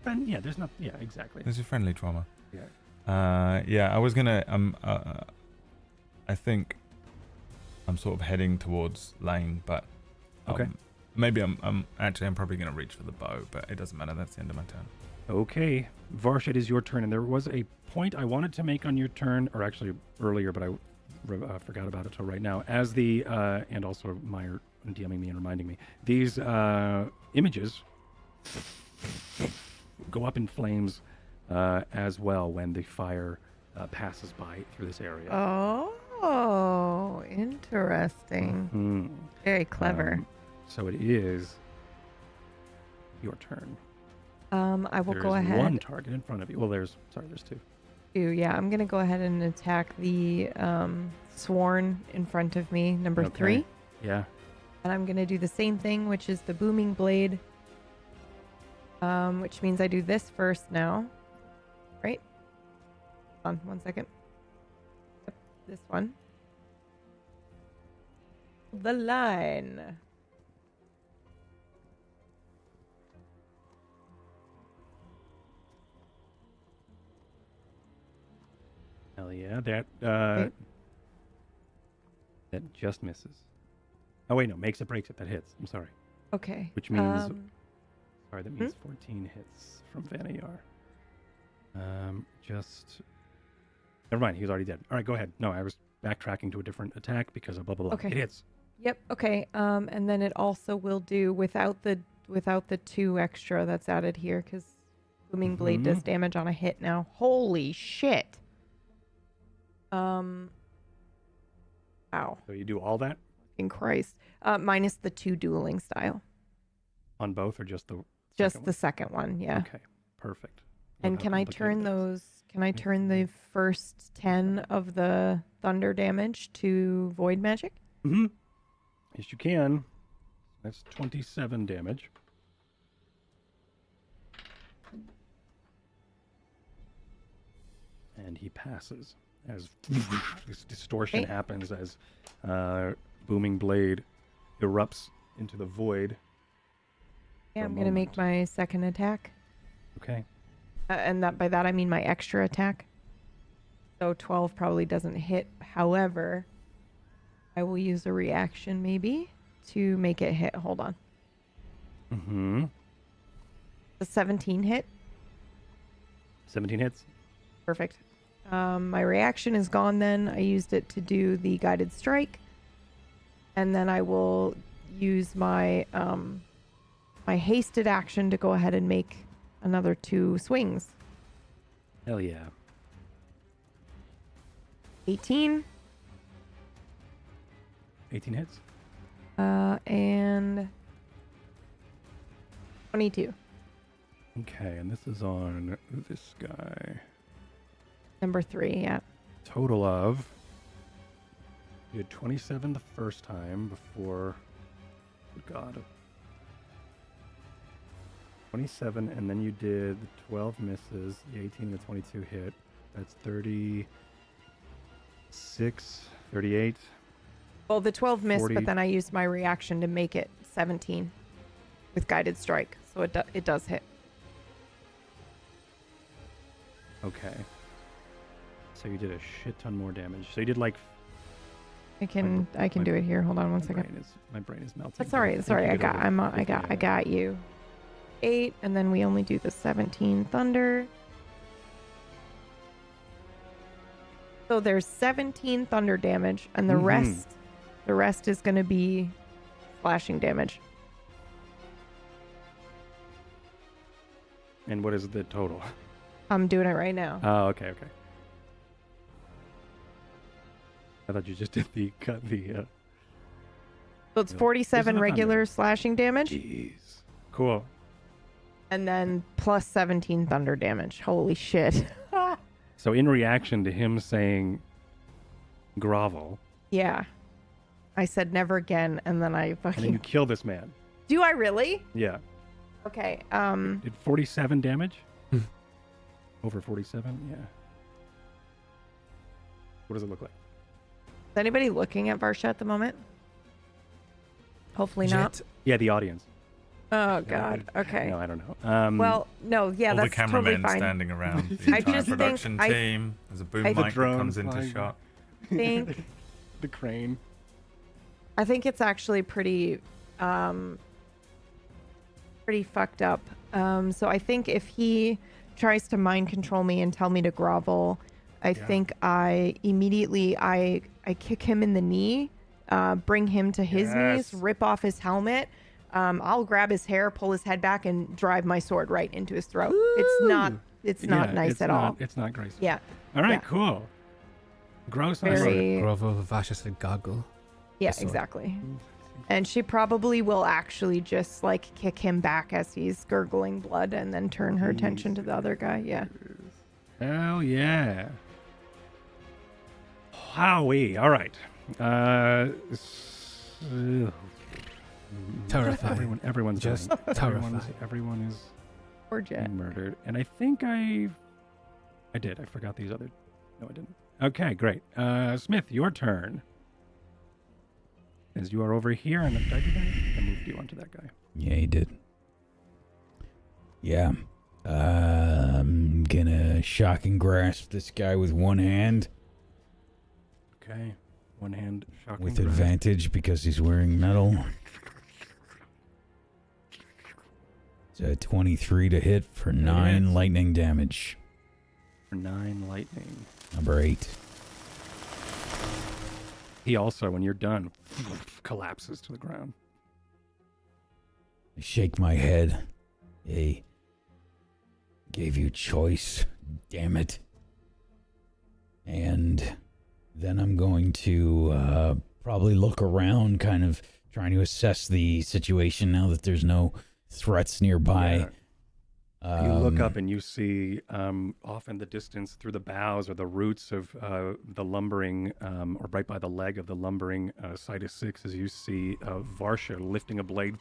Yeah, there's not... Yeah, exactly. There's a friendly trauma. Yeah. Yeah, I was gonna... I think I'm sort of heading towards Lane, but okay. Maybe I'm probably gonna reach for the bow, but it doesn't matter. That's the end of my turn. Okay, Varsha, it is your turn, and there was a point I wanted to make on your turn, or actually earlier, but I forgot about it till right now. As the and also Meyer DMing me and reminding me, these images go up in flames as well when the fire passes by through this area. Oh, interesting. Mm-hmm. Very clever. So it is your turn. I will go ahead. There's one target in front of you. Well, there's 2. Yeah, I'm going to go ahead and attack the Sworn in front of me, number 3. Yeah. And I'm going to do the same thing, which is the Booming Blade, which means I do this first now. Right? Hold on 1 second. Yep, this one. The line. Hell yeah, that just misses. Oh wait, no, makes it, breaks it. That hits. I'm sorry. Okay. Which means, sorry, that means 14 hits from Vanayar. Just never mind. He was already dead. All right, go ahead. No, I was backtracking to a different attack because of blah blah blah. Okay. It hits. Yep. Okay. And then it also will do without the 2 extra that's added here, because Booming Blade does damage on a hit now. Holy shit. Ow. So you do all that? in Christ. Minus the 2 dueling style. On both or just the Just second the second one, yeah. Okay, perfect. And Love how can I complicated turn that is. those? Can I turn the first 10 of the thunder damage to void magic? Mm-hmm. Yes, you can. That's 27 damage. And he passes as this distortion Okay. happens as booming blade erupts into the void. Yeah, For a I'm gonna make moment. my second attack, Okay. and that by that I mean my extra attack. So 12 probably doesn't hit. However, I will use a reaction maybe to make it hit. Hold on. Mm-hmm. The 17 hit. 17 hits. Perfect. My reaction is gone then. I used it to do the guided strike. And then I will use my my hasted action to go ahead and make another 2 swings. Hell yeah. 18 18 hits. and 22. Okay, and this is on this guy. Number 3, yeah. Total of... You had 27 the first time before... Good God. 27, and then you did the 12 misses, the 18 and the 22 hit. That's 36, 38. Well, the 12 missed, 40. but then I used my reaction to make it 17 with guided strike. So it does hit. Okay. So you did a shit ton more damage. So you did like... I can do it here. Hold on one second. My brain is melting. That's all right. That's all right. I got you. 8, and then we only do the 17 thunder. So there's 17 thunder damage, and the rest is going to be slashing damage. And what is the total? I'm doing it right now. Oh, okay. I thought you just did the cut the. So it's no. 47 Isn't it regular thunder? slashing damage, Jeez. Cool. and then plus 17 thunder damage. Holy shit. So in reaction to him saying grovel, Yeah. I said never again, and then I and then you fucking... kill this man. Do I really? Yeah. Okay. Did 47 damage? Over 47? Yeah. What does it look like? Is anybody looking at Varsha at the moment? Hopefully not. Jet, Yeah, the audience. Oh, God. Okay. No, I don't know. Well, no, yeah, All the that's totally cameramen fine. standing around the I entire just think production I team. There's a boom I mic think- that drone comes into flying shot. The crane. I think it's actually pretty fucked up. So I think if he tries to mind control me and tell me to grovel, I think I immediately I kick him in the knee, bring him to his knees, rip off his helmet. I'll grab his hair, pull his head back, and drive my sword right into his throat. It's not nice at all. It's not graceful. Yeah. All right, Yeah. cool. Gross. Very- Grovel, Vasha said goggle. Yeah, sword. exactly. And she probably will actually just like kick him back as he's gurgling blood and then turn her attention to the other guy. Yeah. Hell yeah. Howie. All right. Terrifying. Everyone's Just dying. terrifying. Everyone is Poor Jet. murdered. And I think I did. I forgot these other. No, I didn't. Okay, great. Smith, your turn. As you are over here, and did I do that? I moved you onto that guy. Yeah, he did. Yeah. I'm gonna shock and grasp this guy with one hand Okay. One hand shocking. with grasp. advantage because he's wearing metal. It's a 23 to hit for 9 hits. lightning damage. For 9 lightning. Number 8. He also, when you're done, collapses to the ground. I shake my head. Hey, gave you choice, damn it. And then I'm going to probably look around, kind of trying to assess the situation now that there's no threats nearby. You look up and you see off in the distance through the boughs or the roots of the lumbering, or right by the leg of the lumbering Citus 6, as you see Varsha lifting a blade.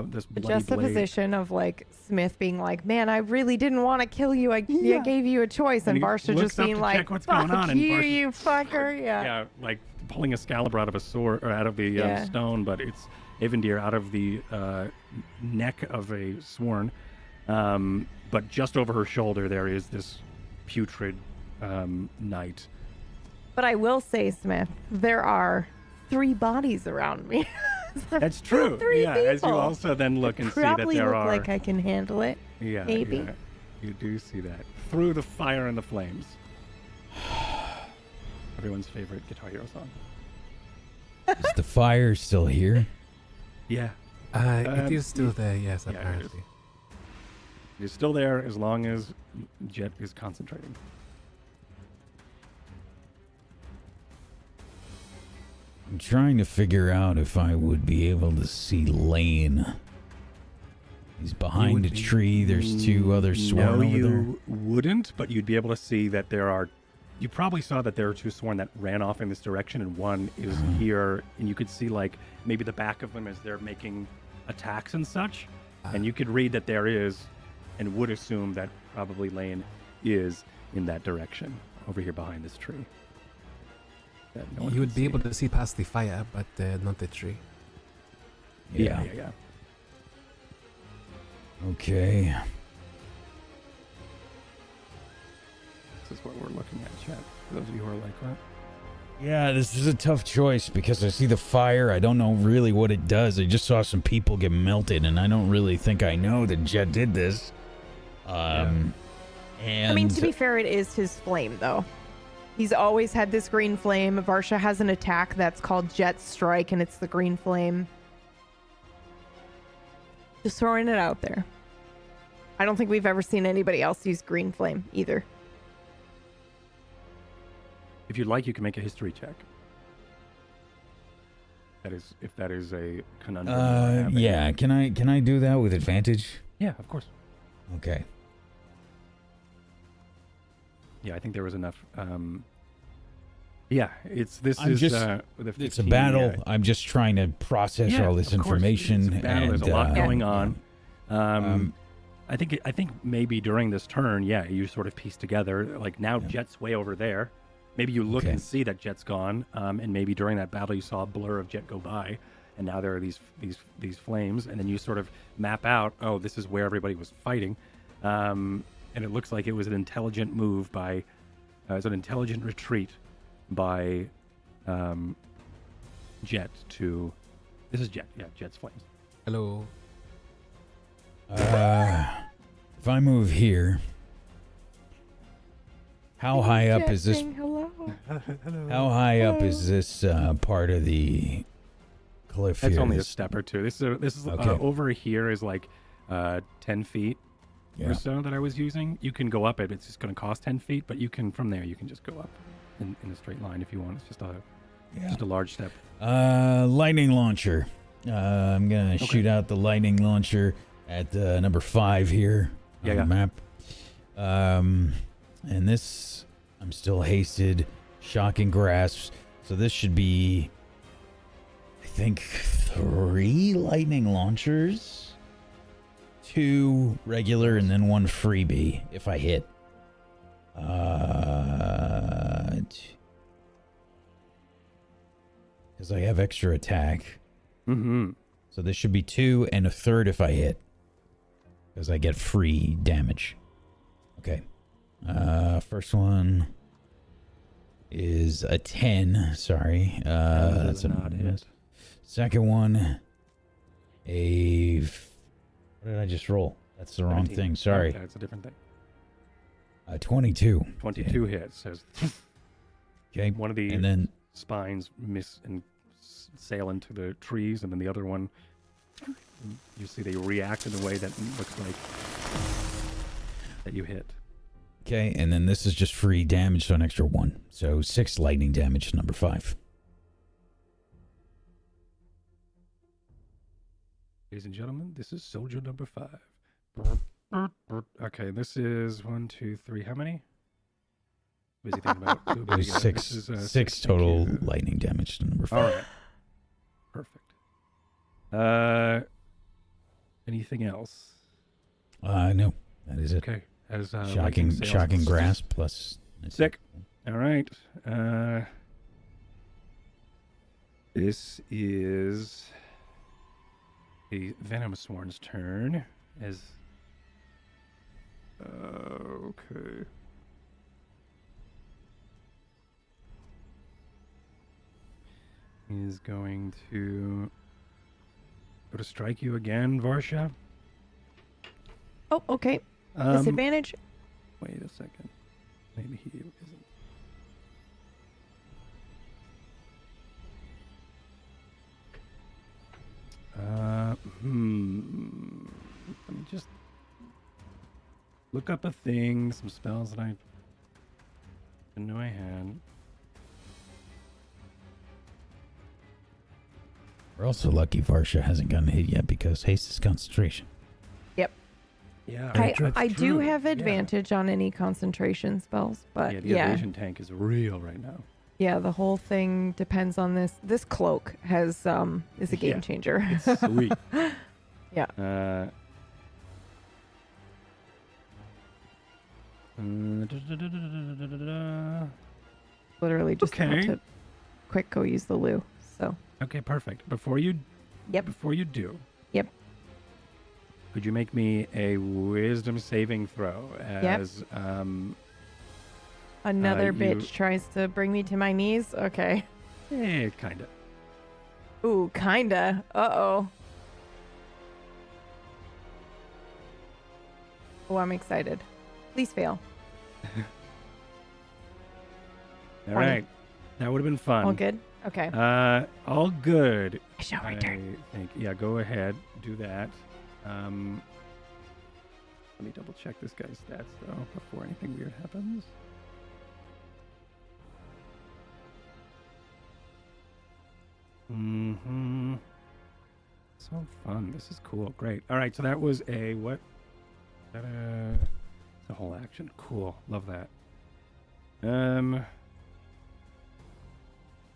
This bloody Juxtaposition of like Smith being like, "Man, I really didn't want to kill you. I gave you a choice," and he Varsha looks just up being to like, check what's "Fuck going on," and you, Varsha- you fucker!" Yeah. Yeah, like pulling a Excalibur out of a sword or out of the stone, but it's Avendir out of the neck of a sworn. But just over her shoulder, there is this putrid knight. But I will say, Smith, there are 3 bodies around me. That's true. 3 yeah, people. as you also then look and see that Probably there look are. like I can handle it. Yeah, maybe. yeah, you do see that through the fire and the flames. Everyone's favorite Guitar Hero song. Is the fire still here? Yeah, It is still there, yes, yeah, it is. apparently. it is still there as long as Jet is concentrating. I'm trying to figure out if I would be able to see Lane. He's behind a tree. There's 2 other sworn No, over you there. wouldn't, but you'd be able to see that there are. You probably saw that there are 2 sworn that ran off in this direction, and one is here, and you could see like maybe the back of them as they're making attacks and such, and you could read that there is, and would assume that probably Lane is in that direction over here behind this tree. That no one You can would be see. able to see past the fire, but not the tree. Yeah. Okay. This is what we're looking at, chat. For those of you who are like, what? Yeah, this is a tough choice because I see the fire. I don't know really what it does. I just saw some people get melted, and I don't really think I know that Jet did this. And I mean, to be fair, it is his flame, though. He's always had this green flame. Varsha has an attack that's called Jet Strike, and it's the green flame. Just throwing it out there. I don't think we've ever seen anybody else use green flame either. If you'd like, you can make a history check. That is, if that is a conundrum. you have. yeah. Can I do that with advantage? Yeah, of course. Okay. Yeah, I think there was enough. Yeah, it's I'm is just- the It's a 15, battle. yeah. I'm just trying to process Yeah, all this of course. information. It's a battle. There's and, a lot going yeah. on. I think maybe during this turn, yeah, you sort of piece together like now Jet's way over there. Maybe you look Okay. and see that Jet's gone, and maybe during that battle you saw a blur of Jet go by, and now there are these flames, and then you sort of map out, oh, this is where everybody was fighting, and it looks like it was an intelligent move by, it was an intelligent retreat by Jet to. This is Jet, yeah, Jet's flames. Hello. If I move here, how high up Jet is this? saying hello. How high up is this part of the cliff That's here? only a This- step or two. This is Okay. over here is like 10 feet Yeah. or so that I was using. You can go up it. It's just going to cost 10 feet, but you can from there you can just go up in a straight line if you want. It's just a large step. Lightning launcher. I'm gonna shoot out the lightning launcher at number 5 here on the map. And this, I'm still hasted. Shocking grasp. So this should be, I think, 3 lightning launchers, 2 regular, and then 1 freebie if I hit. Because I have extra attack. Mm-hmm. So this should be 2 and a third if I hit. Because I get free damage. Okay. First one is a 10. Sorry. That's not hit. Second one, what did I just roll? That's the wrong 17. thing. Sorry. That's a different thing. 22. 22 hits. Says Okay. one of the And then spines miss and sail into the trees, and then the other one, you see they react in a way that looks like that you hit. okay, and then this is just free damage, so an extra 1. So 6 lightning damage, number 5. Ladies and gentlemen, this is soldier number 5. Okay, this is 1, 2, 3. How many? Busy thinking about it. It was six total lightning damage to number 5. All right. Perfect. Anything else? No, that is it. Okay. As Shocking grasp plus sick. All right. This is the Venom Sworn's turn. As okay. He's going to go to strike you again, Varsha. Oh, okay. Disadvantage. Wait a second. Maybe he isn't. Let me just look up a thing, some spells that I didn't know I had. We're also lucky Varsha hasn't gotten hit yet because haste is concentration. Yep. Yeah, I do have advantage on any concentration spells, but the evasion tank is real right now. Yeah, the whole thing depends on this. This cloak is a game changer. It's sweet. Yeah. Literally just about to quick go use the loo. So. Okay, perfect. Before you do. Yep. Could you make me a wisdom saving throw as another bitch tries to bring me to my knees? Okay. Kinda. Ooh, kinda. Uh-oh. Oh, I'm excited. Please fail. All right. That would have been fun. All good? Okay. All good. I shall return. I think. Yeah, go ahead. Do that. Let me double check this guy's stats, though, before anything weird happens. Mm-hmm. So fun. This is cool. Great. All right, so that was a what? It's a whole action. Cool. Love that.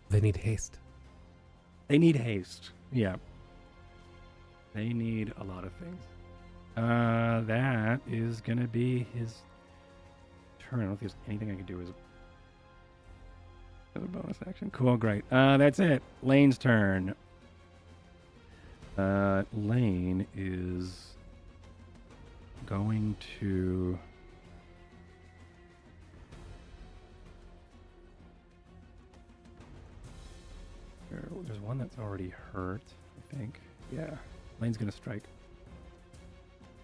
They need haste. They need haste. Yeah. They need a lot of things. That is going to be his turn. I don't know if there's anything I can do as a bonus action. Cool, great. That's it. Lane's turn. Lane is going to... There's one that's already hurt, I think. Yeah. Lane's going to strike.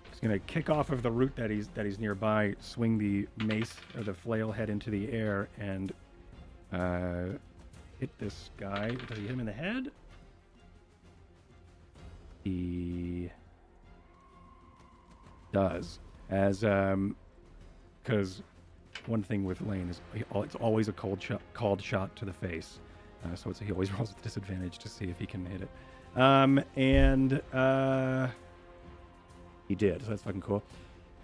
He's going to kick off of the root that he's nearby, swing the mace or the flail head into the air, and hit this guy. Does he hit him in the head? He does. As because one thing with Lane is it's always a called shot to the face. So he always rolls with disadvantage to see if he can hit it. And he did, so that's fucking cool.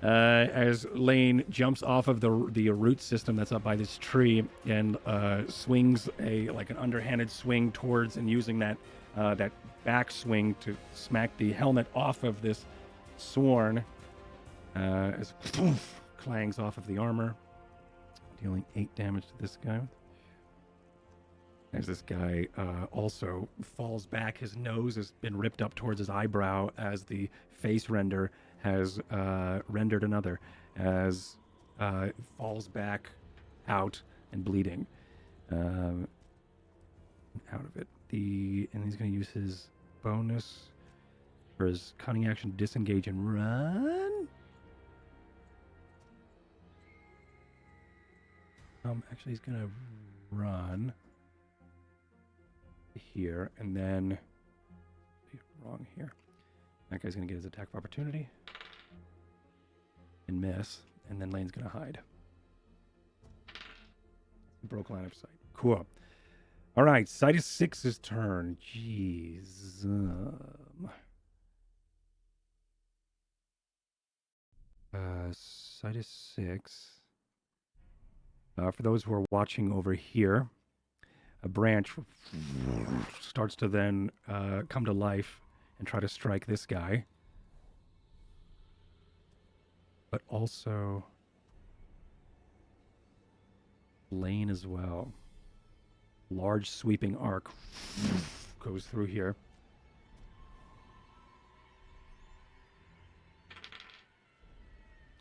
As Lane jumps off of the root system that's up by this tree and swings an underhanded swing towards and using that back swing to smack the helmet off of this Sworn, as clangs off of the armor, dealing 8 damage to this guy. As this guy also falls back, his nose has been ripped up towards his eyebrow as the face render has rendered another, as falls back out and bleeding out of it. And he's going to use his bonus for his cunning action, disengage and run. Actually, he's going to run here, and then wrong here. That guy's gonna get his attack of opportunity and miss, and then Lane's gonna hide. Broke line of sight. Cool. All right, Sightus 6's turn. Jeez. Site is 6. For those who are watching over here, a branch starts to then come to life and try to strike this guy. But also Lane as well. Large sweeping arc goes through here.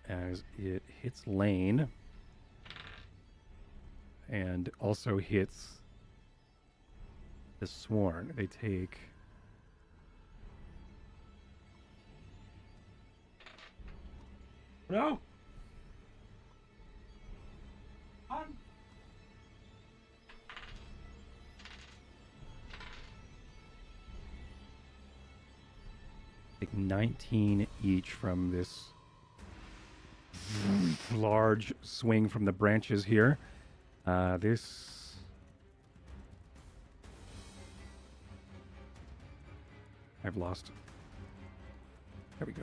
As it hits Lane and also hits the Sworn. They take no. Take 19 each from this large swing from the branches here. This I've lost. There we go.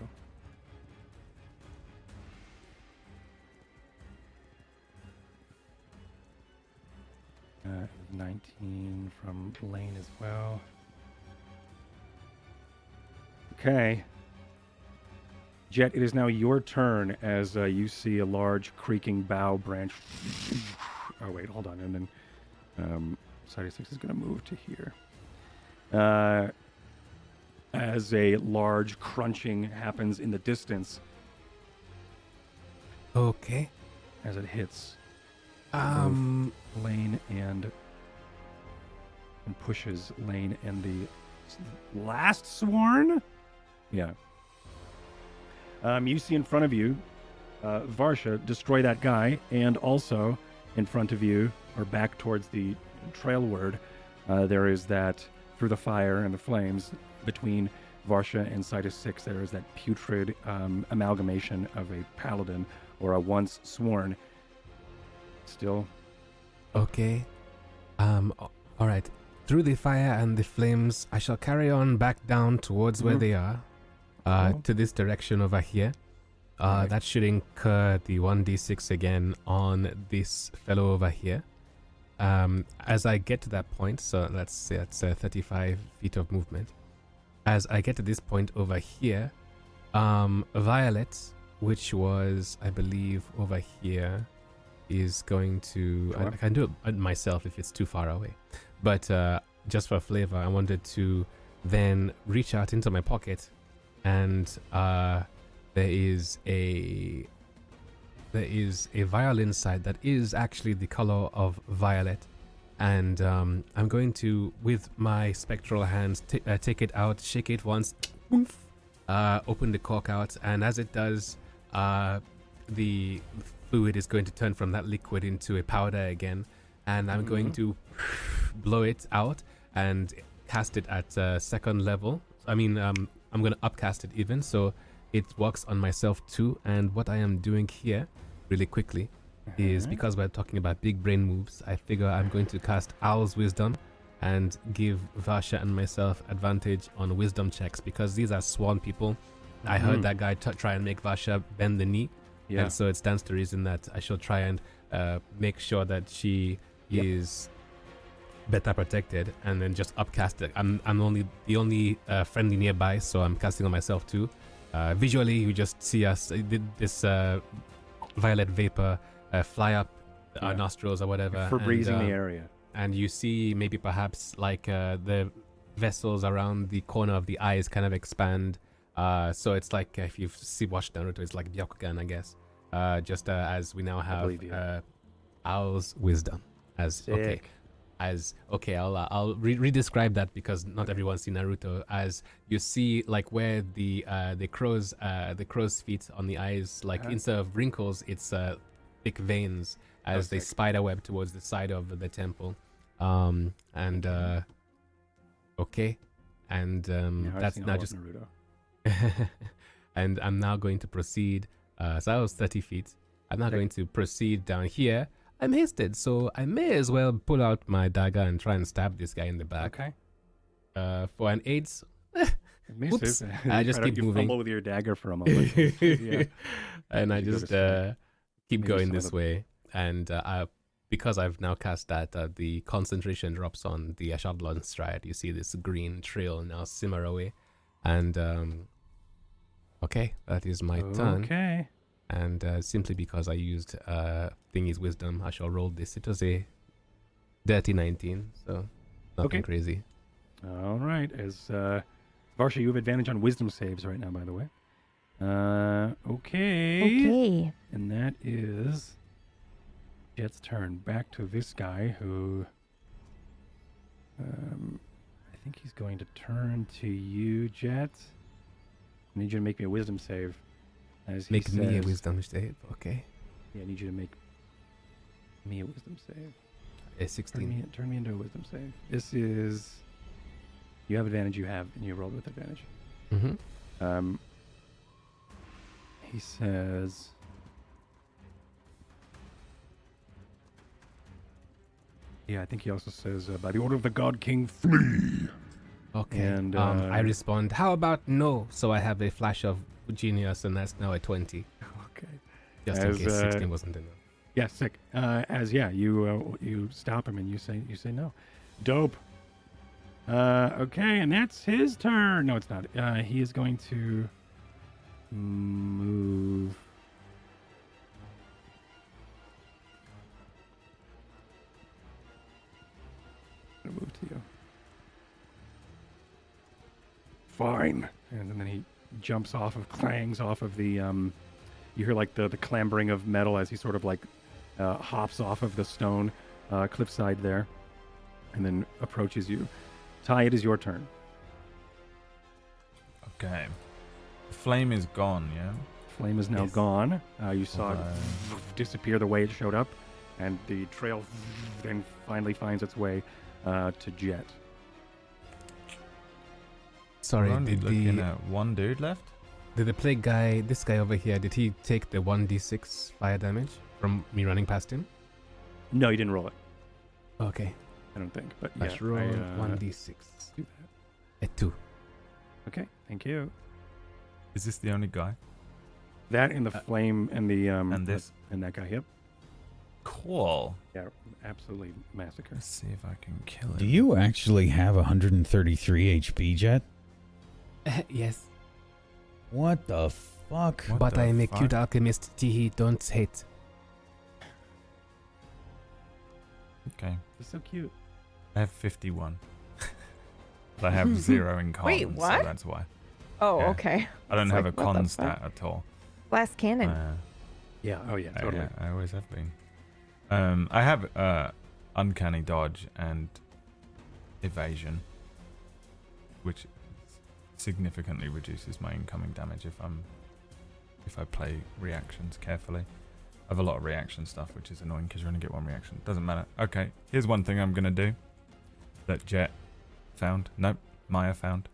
Uh, 19 from Lane as well. Okay. Jet, it is now your turn as you see a large creaking bough branch. Oh, wait, hold on. And then Side 6 is going to move to here. As a large crunching happens in the distance. Okay. As it hits Lane and pushes Lane and the last Sworn? Yeah. You see in front of you, Varsha destroy that guy, and also in front of you, or back towards the trailward, there is that, through the fire and the flames, between Varsha and Citus 6, there is that putrid amalgamation of a paladin, or a once Sworn. Still. Okay. Alright. Through the fire and the flames, I shall carry on back down towards where they are. To this direction over here. Right. That should incur the 1d6 again on this fellow over here. As I get to that point, so let's say that's 35 feet of movement. As I get to this point over here, Violet, which was, I believe, over here, is going to... I can do it myself if it's too far away. But just for flavor, I wanted to then reach out into my pocket, and there is a vial inside that is actually the color of violet, and I'm going to, with my spectral hands, take it out, shake it once, open the cork out, and as it does, the fluid is going to turn from that liquid into a powder again, and I'm going to blow it out and cast it at second level. I mean, I'm going to upcast it even, so it works on myself too. And what I am doing here, really quickly, is because we're talking about big brain moves, I figure I'm going to cast Owl's Wisdom and give Varsha and myself advantage on wisdom checks, because these are sworn people. I heard that guy try and make Varsha bend the knee, and so it stands to reason that I shall try and make sure that she is better protected, and then just upcast it. I'm only the only friendly nearby, so I'm casting on myself too. Visually, you just see us this violet vapor fly up our nostrils or whatever, for breezing the area, and you see maybe perhaps like the vessels around the corner of the eyes kind of expand. So it's like if you've watched Naruto, it's like Byakugan, I guess. Just as we now have Owl's Wisdom as Sick. I'll re-describe that, because not everyone's seen Naruto. As you see, like where the crow's feet on the eyes, like instead of wrinkles, it's thick veins as they spiderweb towards the side of the temple. That's now just Naruto. and I'm now going to proceed. So that was 30 feet. I'm now going to proceed down here. I'm hasted, so I may as well pull out my dagger and try and stab this guy in the back. Okay. For an 8, It misses. Whoops. I just Try to- keep you moving. fumble with your dagger for a moment. Yeah. And I You go to just strike. keep Maybe going some of this the- way. And because I've now cast that, the concentration drops on the Echelon Stride. You see this green trail now simmer away. And okay, that is my turn. Okay. And simply because I used Thingy's Wisdom, I shall roll this. It was a dirty 19, so nothing Okay. crazy. All right. As Varsha, you have advantage on wisdom saves right now, by the way. Okay. Okay. And that is Jet's turn. Back to this guy who I think he's going to turn to you, Jet. I need you to make me a wisdom save. As he Make me a says- Wisdom save, okay. Yeah, I need you to make me a wisdom save. A 16. Turn me into a wisdom save. This is you have advantage. You have, and you rolled with advantage. Mm-hmm. He says, yeah, I think he also says, by the order of the God King, flee. Okay. And, I respond, how about no? So I have a flash of genius, and that's now a 20. Okay. Just As, in case 16 wasn't enough. Yeah, sick. You stop him and you say no. Dope. Okay, and that's his turn. No, it's not. He is going to move. I'll move to you. Fine. And then he jumps off of, clangs off of the. You hear like the clambering of metal as he sort of like hops off of the stone cliffside there, and then approaches you. Ty, it is your turn. Okay. The flame is gone, yeah? Flame is now Yes. gone. You saw it Okay. disappear the way it showed up, and the trail then finally finds its way to Jet. Sorry, We're only did looking the, at one dude left? did the plague guy, this guy over here, did he take the 1d6 fire damage from me running past him? No, you didn't roll it. Okay. I don't think. But Let's yeah, roll I, 1d6. do that. A 2. Okay, thank you. Is this the only guy? That and the flame and the And this? and that guy. Yep. Cool. Yeah, absolutely massacre. Let's see if I can kill him. Do you actually have 133 HP, Jet? Yes. What the fuck? What But the I am a fuck? cute alchemist, Tihi, don't hate. Okay. It's so cute. I have 51. But I have 0 in con, Wait, so what? that's why. Oh, Yeah. okay. I don't It's have like, a what the con fuck? stat at all. Glass cannon. Yeah. Oh yeah. Totally. I always have been. I have uncanny dodge and evasion, which significantly reduces my incoming damage if I play reactions carefully. I have a lot of reaction stuff, which is annoying because you only get one reaction. Doesn't matter. Okay, here's one thing I'm gonna do that Jet found. Nope, Maya found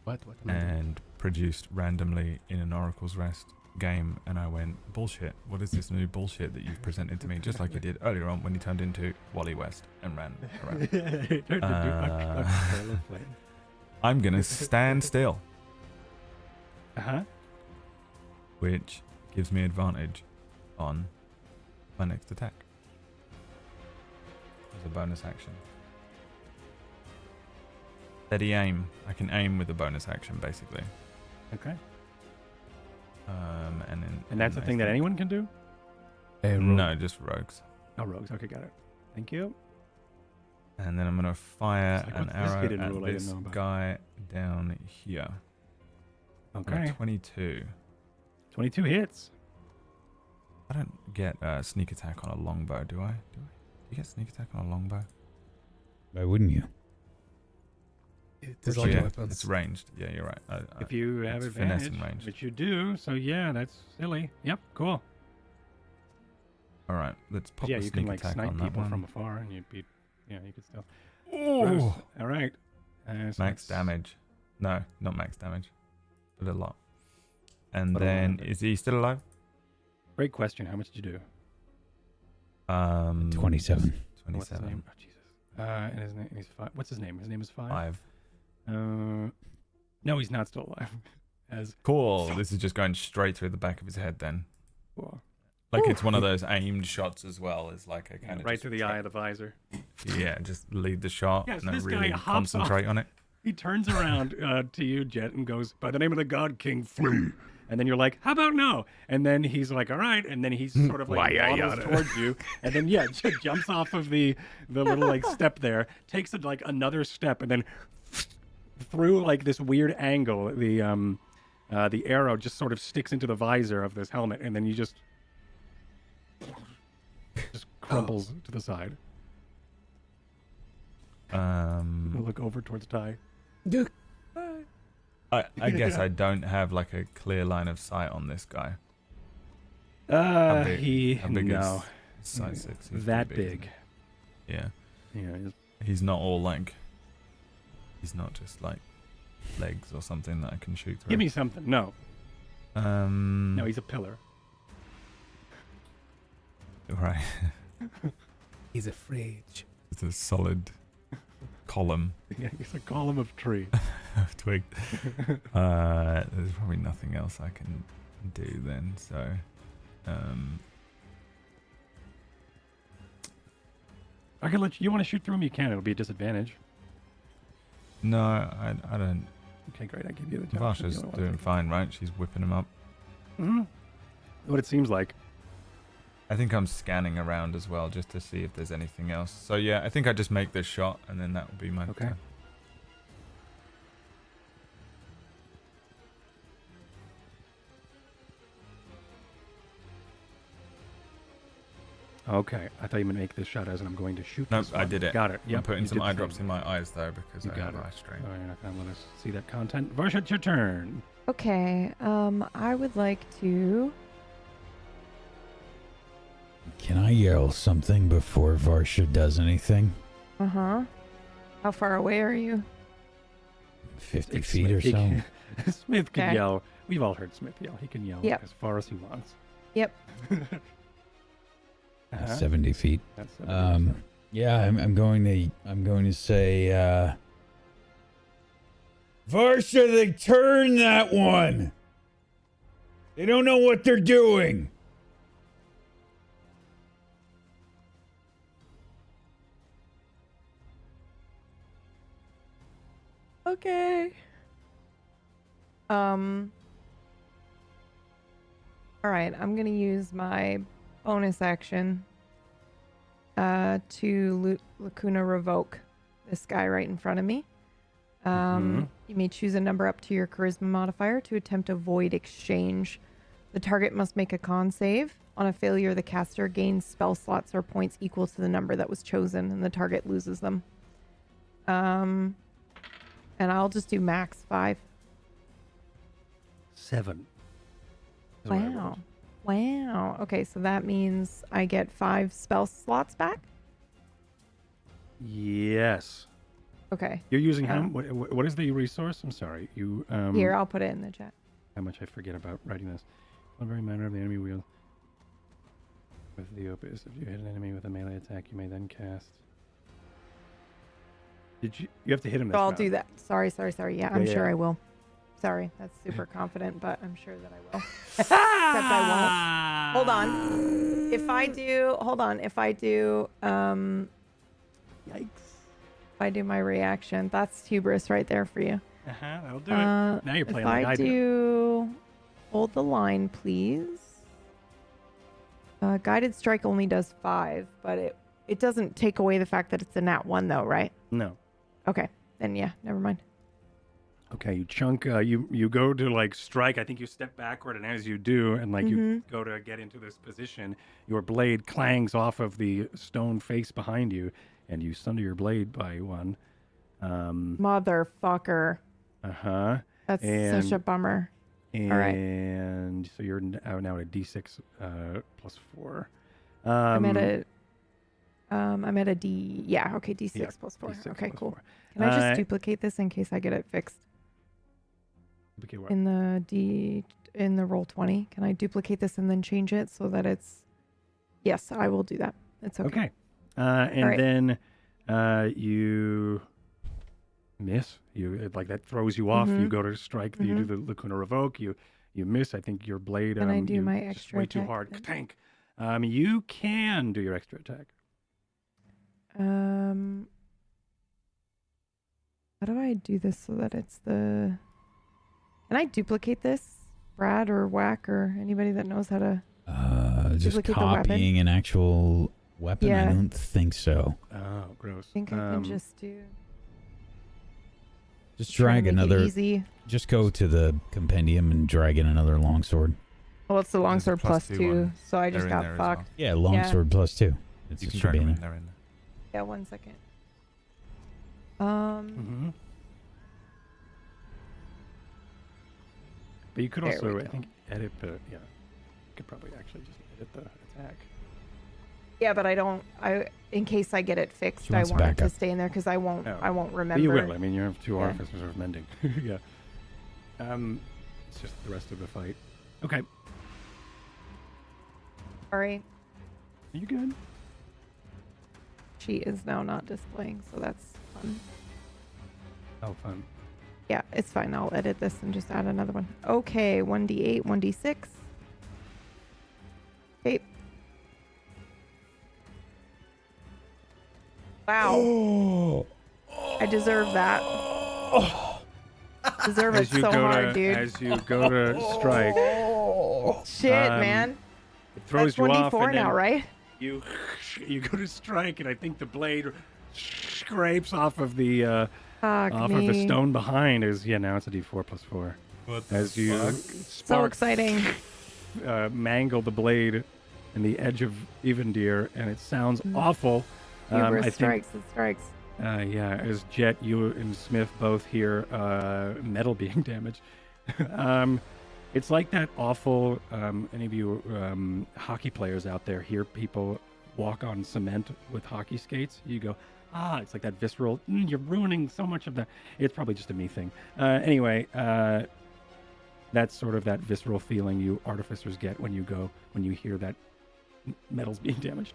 What am I doing? and produced randomly in an Oracle's Rest game, and I went, bullshit, what is this new bullshit that you've presented to me, just like you did earlier on when you turned into Wally West and ran around. I'm gonna stand still, Uh-huh. which gives me advantage on my next attack as a bonus action. Steady aim. I can aim with a bonus action, basically. Okay. And that's a thing that anyone can do? No, just rogues. Oh, rogues. Okay, got it. Thank you. And then I'm gonna fire It's like, an what's this arrow hidden at rule I didn't this know about? guy down here. Okay. 22. 22 hits. I don't get sneak attack on a longbow, do I? Do you get sneak attack on a longbow? Why wouldn't you? It is Oh, all yeah, weapons. it's ranged. Yeah, you're right. If you have it's finesse advantage, and range. which you do, so yeah, that's silly. Yep, cool. All right, let's pop Yeah, the you sneak can like attack snipe on that people one. from afar, and you'd be, yeah, you could still. Ooh. All right. So Max that's- damage. No, not max damage, but a lot. And But a then lot. is he still alive? Great question. How much did you do? 27. What's his 27. name? Oh, Jesus. And his name. He's 5. What's his name? His name is 5. 5. No, he's not still alive. As Cool. This is just going straight through the back of his head then. Cool. Like it's one of those aimed shots as well. It's like a kind of right to the eye of the visor. Yeah, just lead the shot Yes, and then this really guy hops concentrate off. on it. He turns around to you, Jet, and goes, "By the name of the God King, flee." And then you're like, "How about no?" And then he's like, "All right." And then he's sort of like waddles towards you, and then jumps off of the little like step there, takes it like another step, and then through like this weird angle, the arrow just sort of sticks into the visor of this helmet, and then you just crumples to the side. You look over towards Ty. I guess I don't have like a clear line of sight on this guy. How big no, is size 6? He's that pretty big. Yeah. Yeah, He's not all like. He's not just like legs or something that I can shoot through. give me something. No, No, he's a pillar. Right. He's a fridge. It's a solid column Yeah, he's a column of tree. of twig. There's probably nothing else I can do then. So, I can let you. You want to shoot through him? You can. It'll be a disadvantage. no, I don't. Okay, great. I give you the challenge. Varsha's doing fine, right? She's whipping him up. Mm-hmm. What it seems like. I think I'm scanning around as well just to see if there's anything else. So yeah, I think I just make this shot and then that will be my Okay. turn. Okay, I thought you meant make this shot as I'm going to shoot. Nope, this I one. did it. Got it. I'm Yep, putting you some did eye the drops thing. in my eyes though because You I got have it. eye strain. Oh, you're not gonna let us see that content. Varsha, it's your turn. Okay. I would like to. Can I yell something before Varsha does anything? How far away are you? 50 It's feet or Smith. so? Smith can Okay. yell. We've all heard Smith yell. He can yell Yep. as far as he wants. Yep. 70 feet. That's Yeah, I'm going to say, Varsha, they turned that one. They don't know what they're doing. Okay. All right, I'm gonna use my bonus action to Lacuna revoke this guy right in front of me. You may choose a number up to your charisma modifier to attempt a void exchange. The target must make a con save. On a failure, the caster gains spell slots or points equal to the number that was chosen, and the target loses them. And I'll just do max 5. 7. is what I rolled. Wow. Wow. Okay, so that means I get 5 spell slots back? Yes. Okay. You're using how? Yeah. What is the resource? I'm sorry. You Here, I'll put it in the chat. how much I forget about writing this. One very minor of the enemy wheel. With the opus, if you hit an enemy with a melee attack, you may then cast. Did you? You have to hit him. So I'll round. do that. Sorry. Yeah, I'm sure yeah. I will. Sorry, that's super confident, but I'm sure that I will. Except I won't. Hold on. If I do, Yikes. if I do my reaction, that's hubris right there for you. That'll do it. Now you're If playing like I I do. do, hold the line, please. Guided strike only does 5, but it doesn't take away the fact that it's a nat 1 though, right? No. Okay, then yeah, never mind. Okay, you chunk. You go to like strike. I think you step backward, and as you do, and like you go to get into this position, your blade clangs off of the stone face behind you, and you sunder your blade by 1. Motherfucker. That's such a bummer. And All right. so you're now at a d6 plus 4. I'm at a D. Yeah, okay, D6 yeah, plus 4. D6 Okay, plus cool. 4. Can I just duplicate this in case I get it fixed Duplicate what? in the roll 20? Can I duplicate this and then change it so that it's? Yes, I will do that. It's okay. Okay. And right. then you miss. You like that throws you off. You Mhm. go to strike. You do the Lacuna Revoke. You miss. I think your blade. Can I do you my just extra way too attack hard. then? Tank. You can do your extra attack. How do I do this so that it's the? Can I duplicate this, Brad or Whack or anybody that knows how to? Just Duplicate the weapon? copying an actual weapon? I Yeah. don't think so. Oh, gross. I think I can just do. Just trying to drag make it another. easy. Just go to the compendium and drag in another longsword. Well, it's the There's a longsword plus plus two 2, one. so I They're just in got there as fucked. well. Yeah, longsword plus 2. It You can should drag be them in in. there. They're in there. Yeah, 1 second. Mm-hmm. But you could There also, we I go. think, edit the. Yeah, you could probably actually just edit the attack. Yeah, but I don't. In case I get it fixed, She I wants want it to backup. stay in there because I won't. Oh. I won't But remember. you will. I mean, you have 2 Yeah. artificers of mending. Yeah. It's just the rest of the fight. Okay. Sorry, Are you good? she is now not displaying, so that's fun. Oh, fun. Yeah, it's fine. I'll edit this and just add another one. Okay, 1d8, 1d6. Okay. Wow. I deserve that. Deserve it As you so go hard, to, dude. as you go to strike, Shit, um, man. it throws That's you off, 1d4 and now, then right? you go to strike, and I think the blade scrapes off of the Fuck off me. of the stone behind. Now it's a d4 plus 4. As you So spark, exciting. mangle the blade and the edge of Evendeer, and it sounds awful. Hubris I strikes. It strikes. yeah, as Jet, you and Smith both hear metal being damaged. It's like that awful. Any of you hockey players out there hear people walk on cement with hockey skates? You go, it's like that visceral. You're ruining so much of that. It's probably just a me thing. Anyway, that's sort of that visceral feeling you artificers get when you hear that metal's being damaged.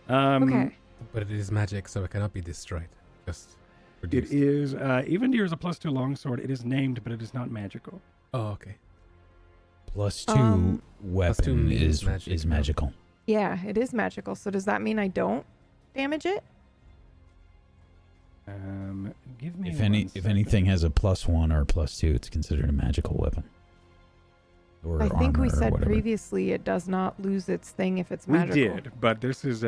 Okay. But it is magic, so it cannot be destroyed. Just It reduced. is Evendeer is a +2 longsword. It is named, but it is not magical. Oh, okay. Plus 2 Um, weapon 2 means is magic, is no? magical. Yeah, it is magical. So does that mean I don't damage it? Give me If one anything second. has a +1 or +2, it's considered a magical weapon. Or I think we armor or said whatever. previously it does not lose its thing if it's We magical. did, but this is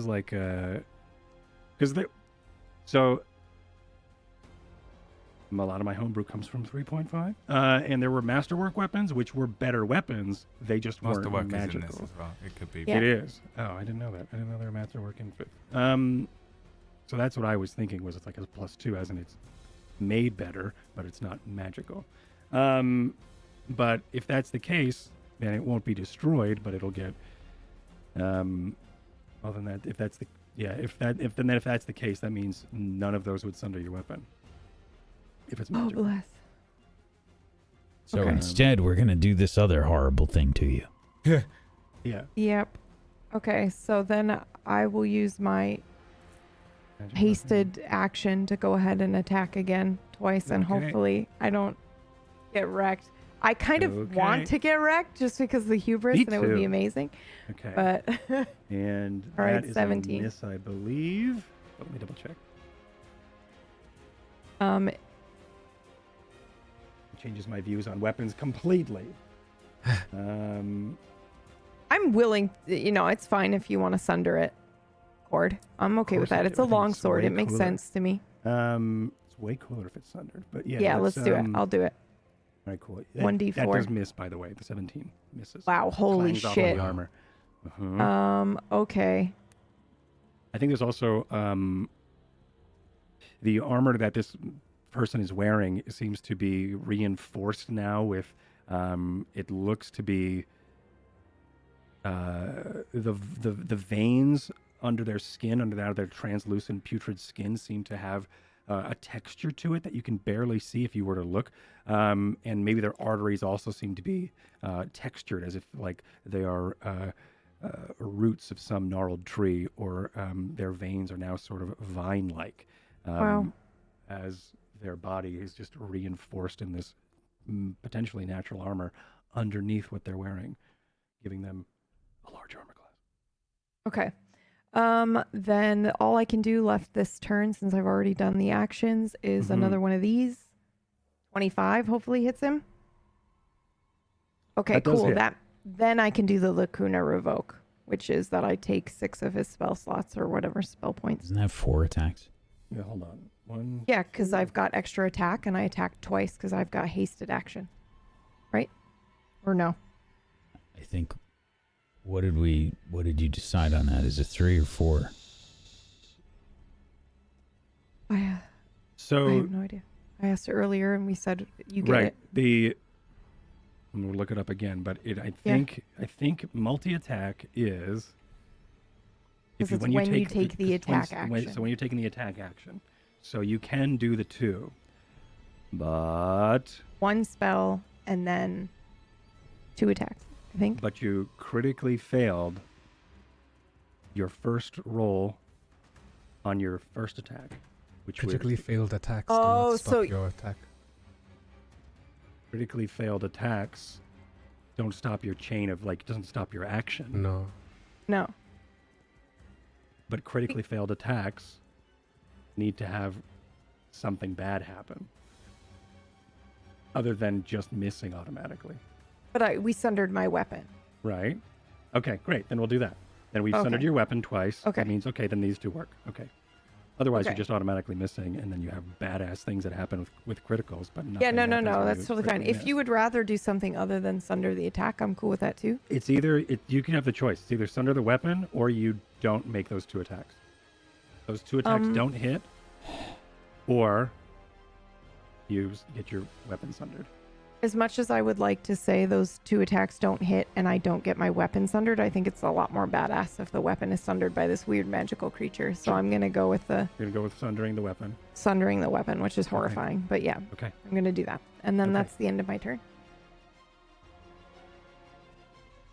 like because so a lot of my homebrew comes from 3.5, and there were masterwork weapons which were better weapons. They just weren't Masterwork is in magical. this as well. It could be. Yeah. It is. Oh, I didn't know that. I didn't know there were masterwork in 5th. So that's what I was thinking was it's like a +2, as in it's made better, but it's not magical. But if that's the case, then it won't be destroyed, but it'll get. Other than that, if that's the if that's the case, that means none of those would sunder your weapon. If it's Oh, magical. bless. So Okay. instead, we're gonna do this other horrible thing to you. Yeah. Yep. Okay, so then I will use my magical hasted action to go ahead and attack again twice, and Okay. hopefully I don't get wrecked. I kind of Okay. want to get wrecked just because of the hubris, Me and it would be too. amazing. Okay. But And All right, that is 17. a miss, I believe. But let me double check. Changes my views on weapons completely. I'm willing. It's fine if you want to sunder it, Cord. I'm okay with course I that. do. It's a I think long it's sword. way It makes cooler. sense to me. It's way cooler if it's sundered. But yeah. Yeah, let's do it. I'll do it. All right, cool. 1d4. That does miss, by the way. The 17 misses. Wow, holy Clangs off of shit. the armor. Okay. I think there's also the armor that this person is wearing seems to be reinforced now with it looks to be the veins under their skin, under their translucent putrid skin, seem to have a texture to it that you can barely see if you were to look, and maybe their arteries also seem to be textured as if like they are roots of some gnarled tree, or their veins are now sort of vine-like. Wow. As their body is just reinforced in this potentially natural armor underneath what they're wearing, giving them a large armor class. Okay. Then all I can do left this turn, since I've already done the actions, is another one of these. 25 hopefully hits him. Okay, That does cool. hit. Then I can do the Lacuna Revoke, which is that I take 6 of his spell slots or whatever spell points. Doesn't that have 4 attacks? Yeah, hold on. 1. Yeah, because I've got extra attack and I attack twice because I've got hasted action. Right? Or no? I think. What did you decide on that? Is it 3 or 4? I have no idea. I asked earlier and we said you get right. it. I'm gonna look it up again, but I think multi-attack is When you take the attack action. So when you're taking the attack action, so you can do the 2, but 1 spell and then 2 attacks, I think. But you critically failed your first roll on your first attack, which Critically failed attacks do Oh, not stop so- your attack. critically failed attacks don't stop your chain of doesn't stop your action. No. No. But critically failed attacks need to have something bad happen, other than just missing automatically. But we sundered my weapon. Right. Okay, great. Then we'll do that. Then we've sundered Okay. your weapon twice. Okay. That means, then these 2 work. Okay. Otherwise, you're Okay. just automatically missing, and then you have badass things that happen with criticals, but nothing Yeah, no. happens when That's you totally fine. critically If you would rather do something other than sunder the attack, I'm cool with that too. miss. It's either, you can have the choice. It's either sunder the weapon, or you don't make those 2 attacks. Those 2 attacks don't hit, or you get your weapon sundered. As much as I would like to say those 2 attacks don't hit and I don't get my weapon sundered, I think it's a lot more badass if the weapon is sundered by this weird magical creature. So I'm going to go with the You're going to go with sundering the weapon. sundering the weapon, which is horrifying. But yeah, Okay. I'm going to do that. And then Okay. that's the end of my turn.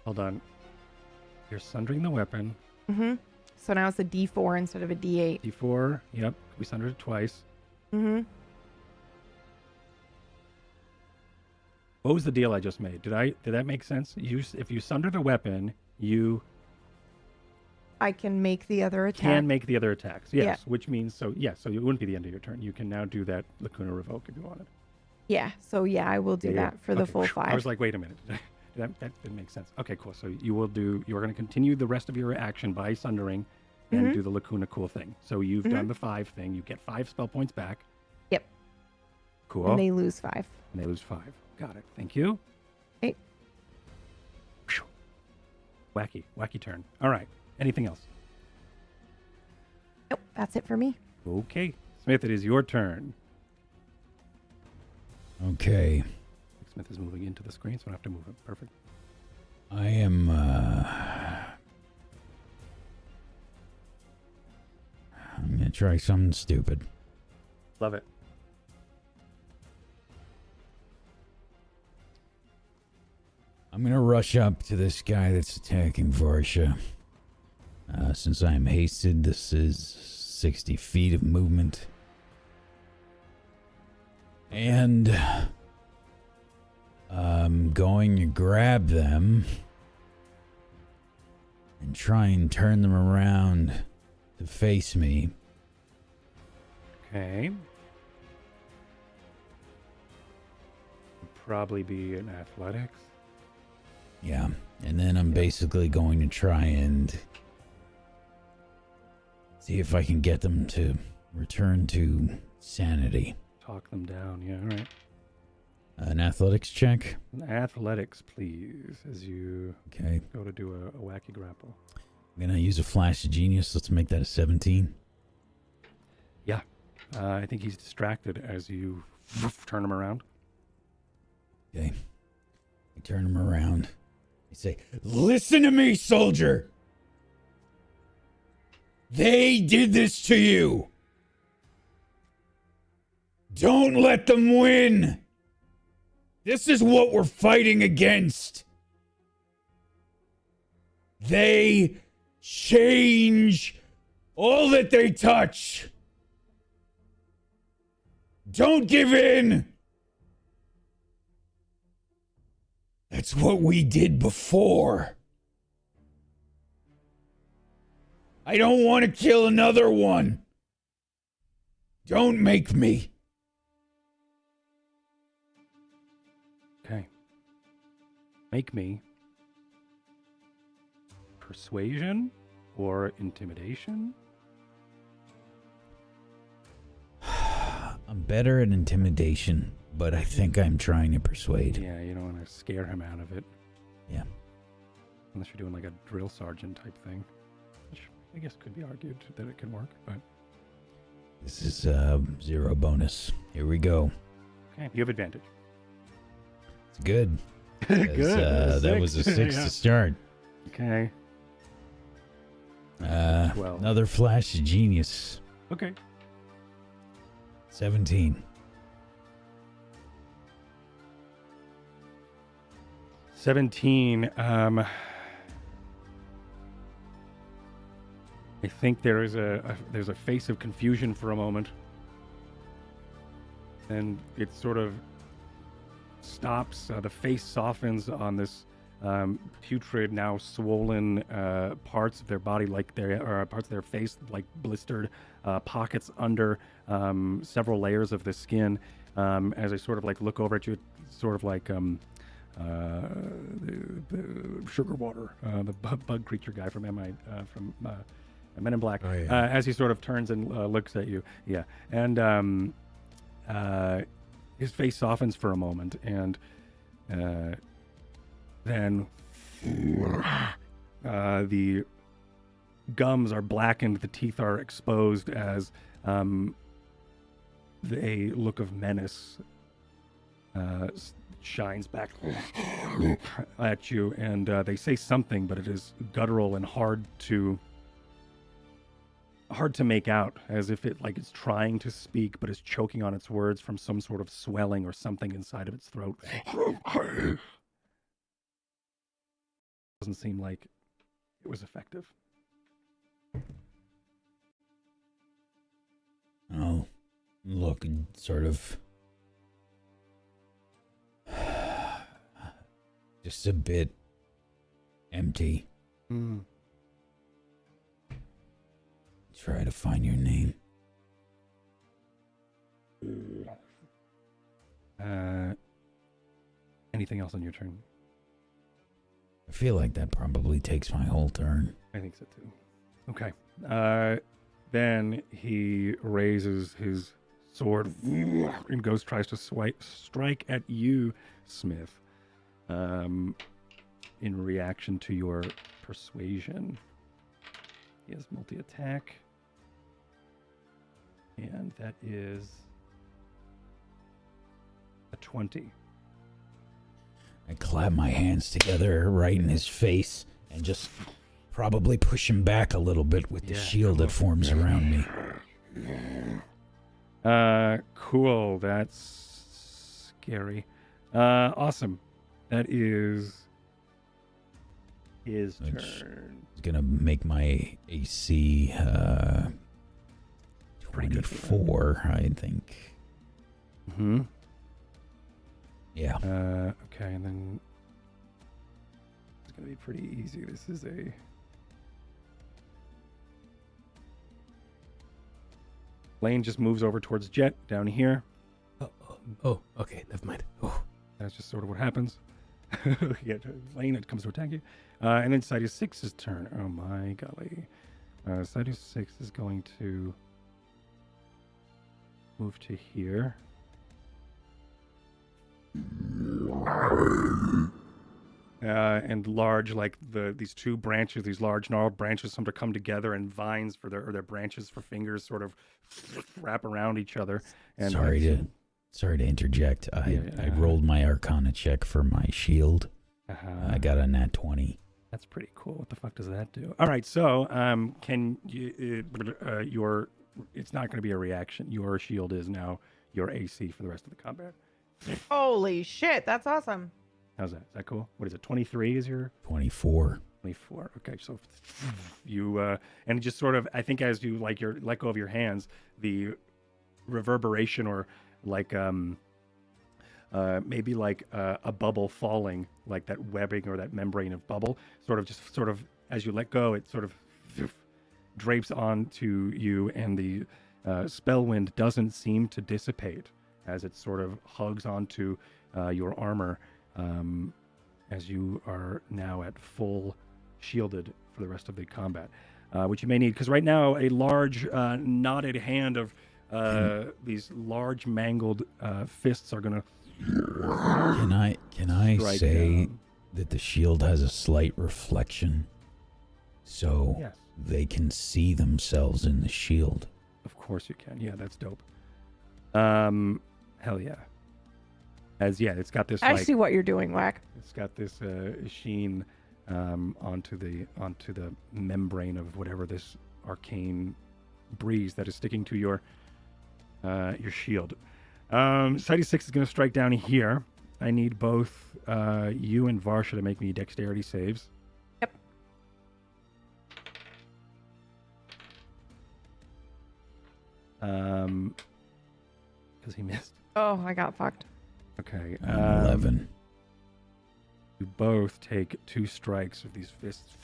Hold on. You're sundering the weapon. Mm-hmm. So now it's a D4 instead of a D8. D4. Yep. We sundered it twice. Mm-hmm. What was the deal I just made? Did that make sense? If you sunder the weapon, you I can make the other attack. can make the other attacks. Yes, Yeah. which means so it wouldn't be the end of your turn. You can now do that Lacuna Revoke if you wanted. Yeah. So yeah, I will do Yeah, that for the okay. full 5. I was like, wait a minute. that didn't make sense. Okay, cool. So you're going to continue the rest of your action by sundering and do the Lacuna cool thing. So you've done the 5 thing. You get 5 spell points back. Yep. Cool. And they lose 5. And they lose 5. Got it. Thank you. Okay. Phew. Wacky turn. All right. Anything else? Nope. That's it for me. Okay. Smith, it is your turn. Okay. Smith is moving into the screen, so I don't have to move him. Perfect. I am. I'm gonna try something stupid. Love it. I'm gonna rush up to this guy that's attacking Varsha. Since I am hasted, this is 60 feet of movement. And I'm going to grab them and try and turn them around to face me. Okay. Probably be an athletics. Yeah, and then I'm basically going to try and see if I can get them to return to sanity. Talk them down. Yeah, all right. An athletics check. Athletics, please, as you Okay. go to do a wacky grapple. I'm going to use a flash of genius. Let's make that a 17. Yeah. I think he's distracted as you turn him around. Okay. I turn him around. I say, listen to me, soldier. They did this to you. Don't let them win. This is what we're fighting against. They change all that they touch. Don't give in! That's what we did before. I don't want to kill another one. Don't make me. Okay. Make me persuasion or intimidation? I'm better at intimidation, but I think I'm trying to persuade. Yeah, you don't want to scare him out of it. Yeah. Unless you're doing like a drill sergeant type thing. Which I guess could be argued that it could work, but... This is 0 bonus. Here we go. Okay, you have advantage. It's good. Good. That was a 6 Yeah. to start. Okay. 12. Another flash of genius. Okay. 17. 17. I think there's a face of confusion for a moment, and it sort of stops. The face softens on this putrid, now swollen parts of their body, like their parts of their face, like blistered pockets under several layers of the skin. As I sort of like look over at you, sort of like the sugar water, the bug creature guy from Men in Black. Oh, yeah. As he sort of turns and looks at you, yeah, and his face softens for a moment, and then the gums are blackened, the teeth are exposed as a look of menace shines back at you, and they say something, but it is guttural and hard to make out, as if it like it's trying to speak but is choking on its words from some sort of swelling or something inside of its throat. Doesn't seem like it was effective. Oh, look, sort of. Just a bit empty. Try to find your name. Anything else on your turn? I feel like that probably takes my whole turn. I think so too. Okay. Then he raises his sword and tries to strike at you, Smith, in reaction to your persuasion. He has multi-attack. And that is a 20. I clap my hands together right in his face and just probably push him back a little bit with the shield that forms around me. Cool. That's scary. Awesome. That is his turn. It's gonna make my AC Pretty good 24, I think. Mm-hmm. Yeah. Okay, and then it's gonna be pretty easy. This is a Lane just moves over towards Jet down here. Oh, okay, never mind. Oh, That's just sort of what happens. Yeah, Lane, it comes to attack you. And then Sidus 6's turn. Oh my golly. Sidus 6 is going to move to here. And large, like these two branches, these large gnarled branches, some to come together, and vines for their branches for fingers sort of wrap around each other. And Sorry to interject. I rolled my Arcana check for my shield. I got a nat 20. That's pretty cool. What the fuck does that do? All right, so can you it's not going to be a reaction. Your shield is now your AC for the rest of the combat. Holy shit, that's awesome. How's that? Is that cool? What is it? 23 is your 24. 24. Okay, so you and it just sort of, I think as you let go of your hands, the reverberation or maybe like a bubble falling, like that webbing or that membrane of bubble, sort of as you let go, it sort of drapes onto you, and the Spellwind doesn't seem to dissipate as it sort of hugs onto your armor, as you are now at full shielded for the rest of the combat, which you may need, because right now a large knotted hand of these large mangled fists are gonna. Can I say that the shield has a slight reflection, so Yes. they can see themselves in the shield? Of course you can. Yeah, that's dope. Hell yeah. It's got this. I like, see what you're doing, Whack. It's got this sheen onto the membrane of whatever this arcane breeze that is sticking to your shield. Sighty 6 is going to strike down here. I need both you and Varsha to make me dexterity saves. Yep. Because he missed. Oh, I got fucked. Okay. 11. You both take 2 strikes of these fists.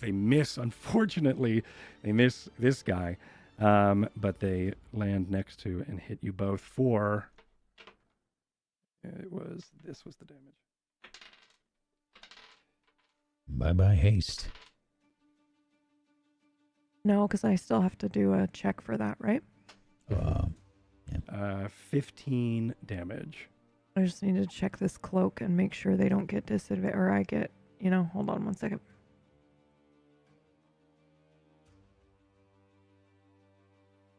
They miss, unfortunately. They miss this guy. But they land next to and hit you both for... This was the damage. Bye-bye haste. No, because I still have to do a check for that, right? 15 damage. I just need to check this cloak and make sure they don't get disadvantage, or I get, hold on one second.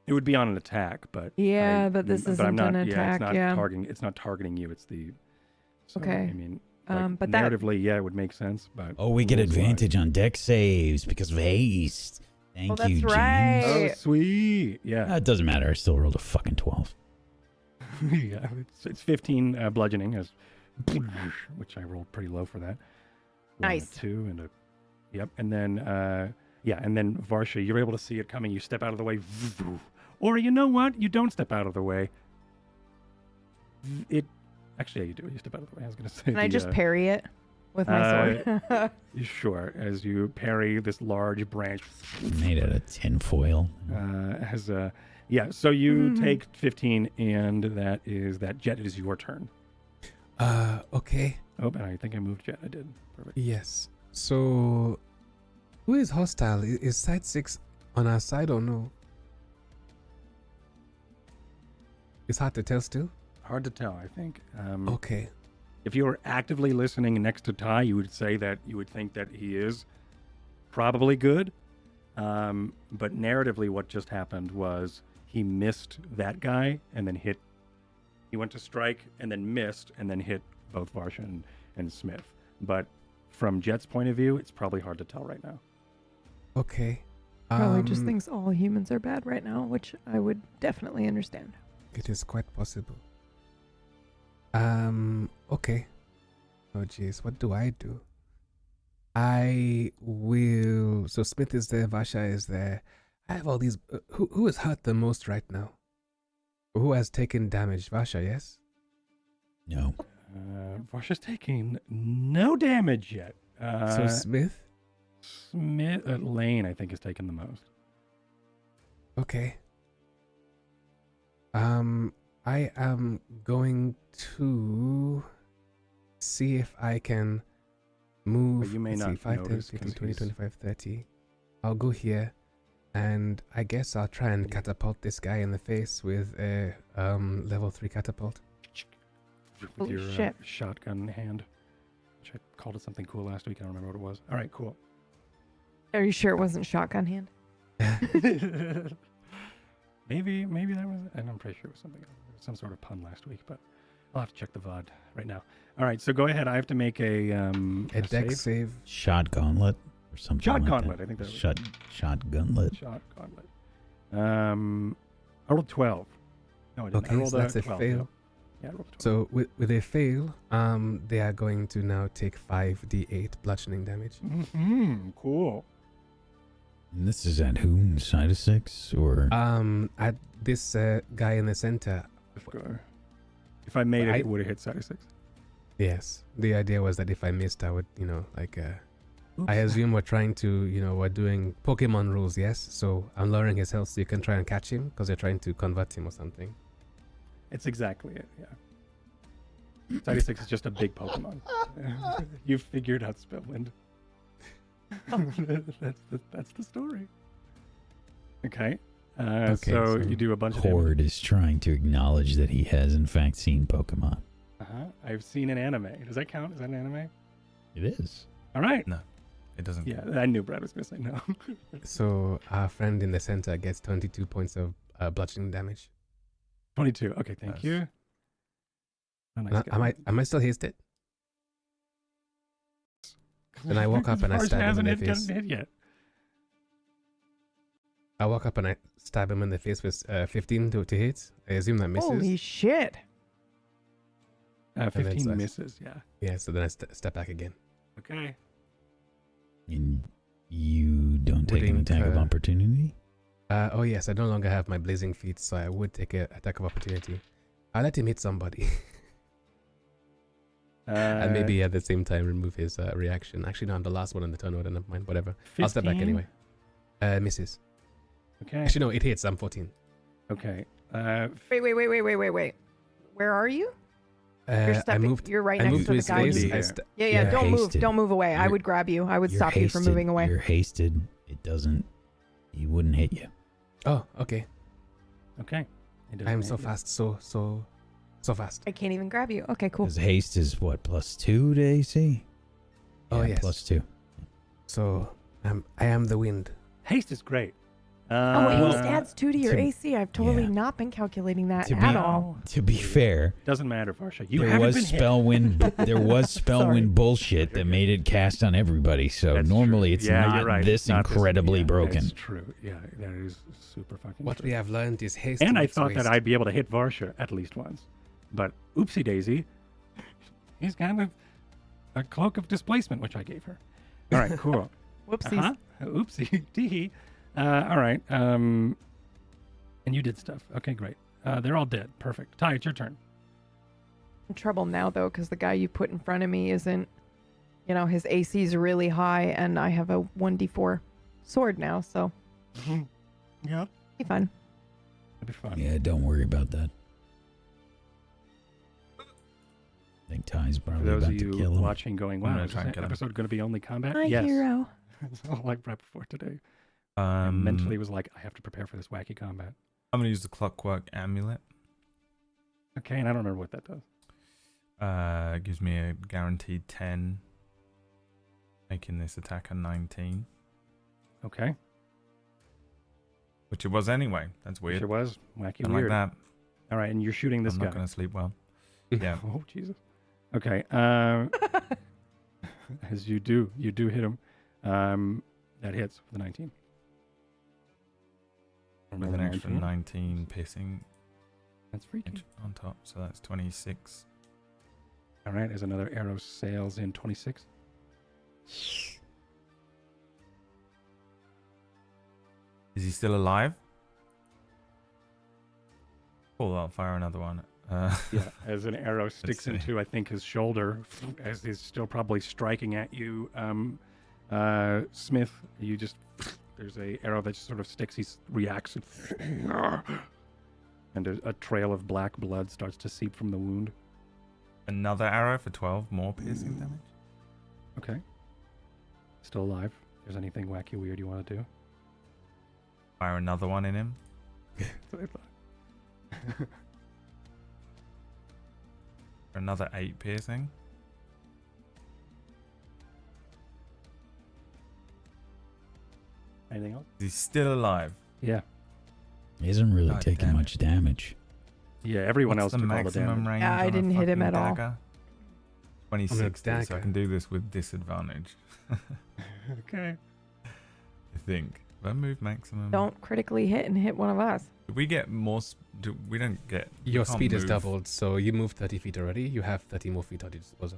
It would be on an attack, but Yeah, but this isn't I'm not, an attack. Yeah. It's not targeting you. It's the. So, Okay. I mean, like, but that narratively, it would make sense, but. Oh, we get rules-wise- advantage on deck saves because of haste. Thank that's you, James. right. Oh, sweet! Yeah, It doesn't matter. I still rolled a fucking 12. yeah. It's 15 bludgeoning, which I rolled pretty low for that. Nice. 2 and a. Yep, and then and then Varsha, you're able to see it coming. You step out of the way, or you know what? You don't step out of the way. Actually, yeah, you do. You step out of the way. I was going to say. Can I just parry it with my sword? Sure. As you parry this large branch. Made out of tinfoil. So you take 15, and that Jet. It is your turn. Okay. Oh, and I think I moved Jet. I did. Perfect. Yes. So, who is hostile? Is side 6 on our side or no? It's hard to tell still. Hard to tell, I think. Okay. If you were actively listening next to Ty, you would say that you would think that he is probably good. But narratively, what just happened was he missed that guy and then hit. He went to strike and then missed and then hit both Varsha and Smith. But from Jet's point of view, it's probably hard to tell right now. Okay. Probably just thinks all humans are bad right now, which I would definitely understand. It is quite possible. Okay. Oh, jeez. What do I do? I will... So Smith is there. Varsha is there. I have all these... who is hurt the most right now? Who has taken damage? Varsha, yes? No. Varsha's taking no damage yet. So Smith? Lane, I think, has taken the most. Okay. I am going to see if I can move. But you may not 5, 10, notice 15, 'cause 20, he's- 25, 30. I'll go here, and I guess I'll try and catapult this guy in the face with a level 3 catapult. With Holy your shit. shotgun hand. Which I called it something cool last week. I don't remember what it was. All right, cool. Are you sure it wasn't shotgun hand? maybe that was, and I'm pretty sure it was something else. Some sort of pun last week, but I'll have to check the VOD right now. All right, so go ahead. I have to make a Dex save. Shot gauntlet or something. Shot like gauntlet. That. I think that was Shot gauntlet. shot gauntlet. I rolled 12. No, I didn't. Okay, I rolled so that's a 12. fail. Yeah, I rolled a 12. So with a fail, they are going to now take 5d8 bludgeoning damage. Cool. And this is at whom? Side of 6 or? At this guy in the center. This guy. If I made it, I- it would have hit 36. Yes. The idea was that if I missed, I would, I assume we're trying to, we're doing Pokemon rules, yes? So I'm lowering his health so you can try and catch him because you're trying to convert him or something. It's exactly it, yeah. 36 is just a big Pokemon. You figured out Spellwind. That's the story. Okay. Okay, So so you do a bunch of damage. Horde is trying to acknowledge that he has, in fact, seen Pokemon. I've seen an anime. Does that count? Is that an anime? It is. All right. No, it doesn't. Yeah, I knew Brad was going to say no. So our friend in the center gets 22 points of bludgeoning damage. 22. Okay, thank Yes. you. Oh, nice guy. Am I still hasted? Then I walk up and I Fudge stab him in hasn't the face. hit yet. I walk up and I stab him in the face with 15 to hit. I assume that misses. Holy shit. 15 slice. misses, yeah. Yeah, so then I step back again. Okay. And you don't take an Wouldn't, attack of opportunity? Oh yes, I no longer have my blazing feet, so I would take an attack of opportunity. I'll let him hit somebody. And maybe at the same time remove his reaction. Actually, no, I'm the last one in the turn order. Never mind, whatever. I'll step back 15? anyway. Misses. Okay. Actually, no, it hits. I'm 14. Okay. Wait. Where are you? You're I stepping. moved. You're right I next moved to the his guy. face. who's- I Yeah. st- Yeah, You're don't move. hasted. Don't move away. I You're- would grab you. I would You're stop you from moving away. You're hasted. It doesn't. He wouldn't hit you. Oh, okay. Okay. It doesn't I am hit so you. fast. So fast. I can't even grab you. Okay, cool. Because haste is what, +2 to AC? Oh, Yeah, yes. +2. So I am the wind. Haste is great. Oh, wait, well, haste adds 2 to your to- AC. I've totally yeah. not been calculating that To be- at all. To be fair, doesn't matter, Varsha. You there haven't was been hit. Spellwind. There was Sorry. Spellwind bullshit that made it cast on everybody. So That's normally true. it's Yeah, not you're right. this It's not incredibly yeah, broken. That's true. Yeah, that is super fucking What true. we have learned is haste. And I makes thought that waste. I'd be able to hit Varsha at least once. But oopsie daisy, he's kind of a cloak of displacement, which I gave her. All right, cool. Whoopsies. Uh-huh. Oopsie tee. All right. And you did stuff. Okay, great. They're all dead. Perfect. Ty, it's your turn. In trouble now, though, because the guy you put in front of me isn't, his AC is really high, and I have a 1d4 sword now, so Yeah. be fun. It'll be fun. Yeah, don't worry about that. I think Ty's For probably those about of to you kill him. watching going, I'm wow, gonna is try this and kill him. episode going to be only combat? My yes. hero. It's all like right before today. I mentally I'm was like, I have to prepare for this wacky combat. gonna use the Clockwork Amulet. Okay, and I don't remember what that does. It gives me a guaranteed 10, making this attack a 19, Okay. which it was anyway. That's weird. Sure was. Wacky Don't weird. like that. All right, and you're shooting this I'm guy. not gonna sleep well. Yeah. Oh, Jesus. Okay. As you do hit him. That hits for the 19. With Another an extra 19. 19 piercing That's freaky. on top, so that's 26. All right, as another arrow sails in 26. Is he still alive? Cool, I'll fire another one. Yeah, as an arrow sticks see. into, I think, his shoulder, as he's still probably striking at you, Smith. You just there's a arrow that just sort of sticks. He reacts, and a trail of black blood starts to seep from the wound. Another arrow for 12 more piercing damage. Okay, still alive. If there's anything wacky weird you want to do? Fire another one in him. That's what I thought. For another 8 piercing. Anything else? He's still alive. Yeah, He isn't really God taking damn it. much damage. yeah. Everyone What's else the took all the maximum damage. range Yeah, I on a didn't hit him fucking at all. dagger? 2060, so I dagger. can do this with disadvantage. Okay. I think. If I move maximum. Don't critically hit and hit one of us. Do we get more? We don't get. we Your can't speed is move. doubled, so you moved 30 feet already. You have 30 more feet at your disposal.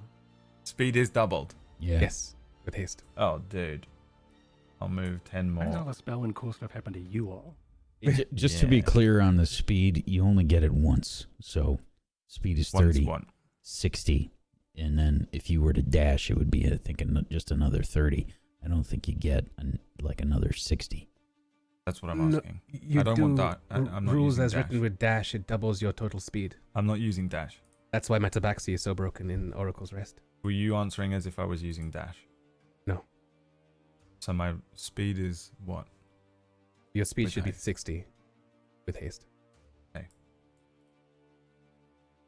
Speed is doubled. Yeah. Yes, with haste. Oh, dude. I'll move 10 Why does all more. the spell and cool stuff happen to you all? Just to be Yeah. clear on the speed, you only get it once. So Speed is One's 30. one. 60. And then if you were to dash, it would be, I think, just another 30. I don't think you get another 60. That's what I'm No, asking. you I don't want that. I'm not rules using as dash. written with dash, it doubles your total speed. I'm not using dash. That's why Metabaxi is so broken in Oracle's Rest. Were you answering as if I was using dash? No. So my speed is what? Your speed With should be haste. 60 with haste.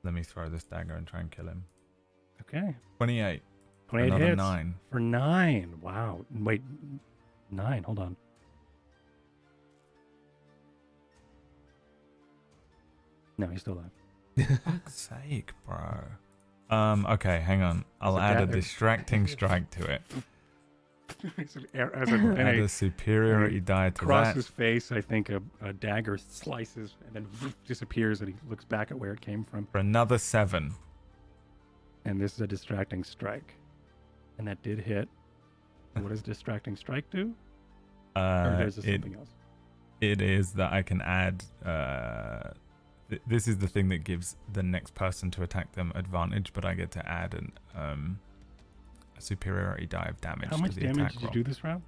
Let me throw this dagger and try and kill him. Okay. 28. 28 Another hits. 9. For 9. Wow. Wait. 9. Hold on. No, he's still alive. Fuck's sake, bro. Okay, hang on. I'll It's a add a dagger. distracting strike to it. As Add a superiority die to across that. his face, I think a dagger slices and then disappears, and he looks back at where it came from. For another 7. And this is a distracting strike, and that did hit. What does distracting strike do? Or is this something else? It is that I can add. This is the thing that gives the next person to attack them advantage, but I get to add a superiority die of damage. How much to the damage attack did you roll. do this round?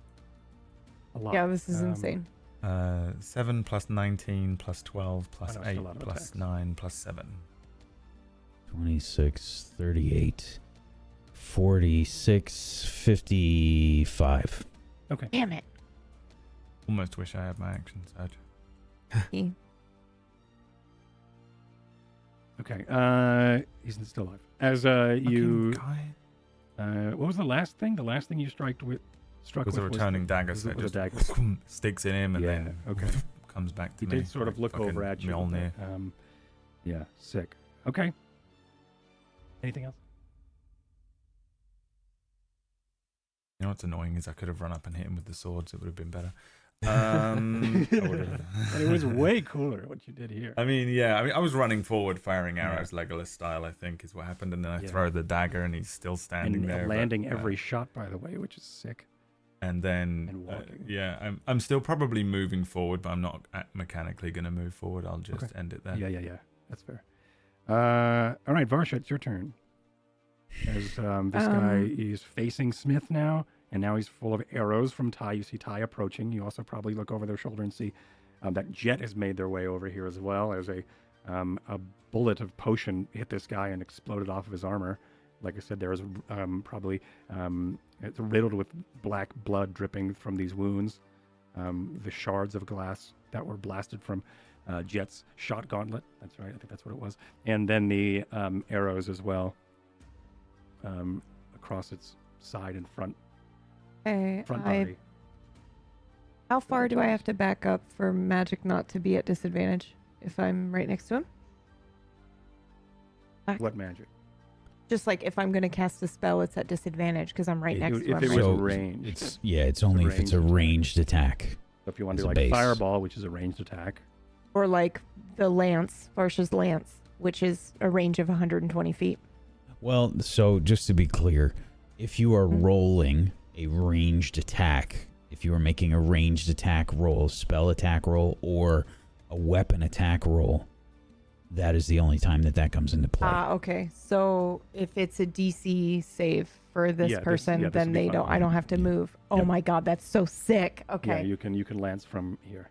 A lot. Yeah, this is insane. 7 plus 19 plus 12 plus Oh, no, 8 still a lot of plus attacks. 9 plus 7. 26, 38, 46, 55. Okay. Damn it. Almost wish I had my action surge. He- Okay. He's still alive. As you, Fucking guy. what was the last thing? The last thing you struck with Was a returning dagger, so it was a just dagger. sticks in him and Yeah, then okay. comes back to He me. did sort of like look fucking over at you. Mjolnir. Yeah, sick. Okay. Anything else? You know what's annoying is I could have run up and hit him with the swords. It would have been better. I would've- And it was way cooler what you did here. I mean, yeah. I mean, I was running forward, firing arrows, Legolas style. I think is what happened, and then I Yeah. throw the dagger, and he's still standing And there, but, landing every shot, by the way, which is sick. And then, and walking. yeah, I'm still probably moving forward, but I'm not mechanically going to move forward. I'll just Okay. end it there. Yeah. That's fair. All right, Varsha, it's your turn. As this guy is facing Smith now, and now he's full of arrows from Ty. You see Ty approaching. You also probably look over their shoulder and see that Jet has made their way over here as well. As a bullet of potion hit this guy and exploded off of his armor. Like I said, there was probably it's riddled with black blood dripping from these wounds. The shards of glass that were blasted from Jet's shot gauntlet. That's right. I think that's what it was. And then the arrows as well across its side and front body. How far do I have to back up for magic not to be at disadvantage if I'm right next to him? What magic? Just like if I'm going to cast a spell, it's at disadvantage because I'm right next to if him. it was right? So ranged. it's only if it's a ranged attack. So if you want to as do a like base. fireball, which is a ranged attack. Or like the lance, Varsha's lance, which is a range of 120 feet. Well, so just to be clear, if you are rolling a ranged attack, if you are making a ranged attack roll, spell attack roll, or a weapon attack roll, that is the only time that comes into play. Okay. So if it's a DC save for this Yeah, this- person, yeah, this then would be they fine. don't. I don't have to move. Oh Yep. my god, that's so sick. Yeah, Okay. you can lance from here.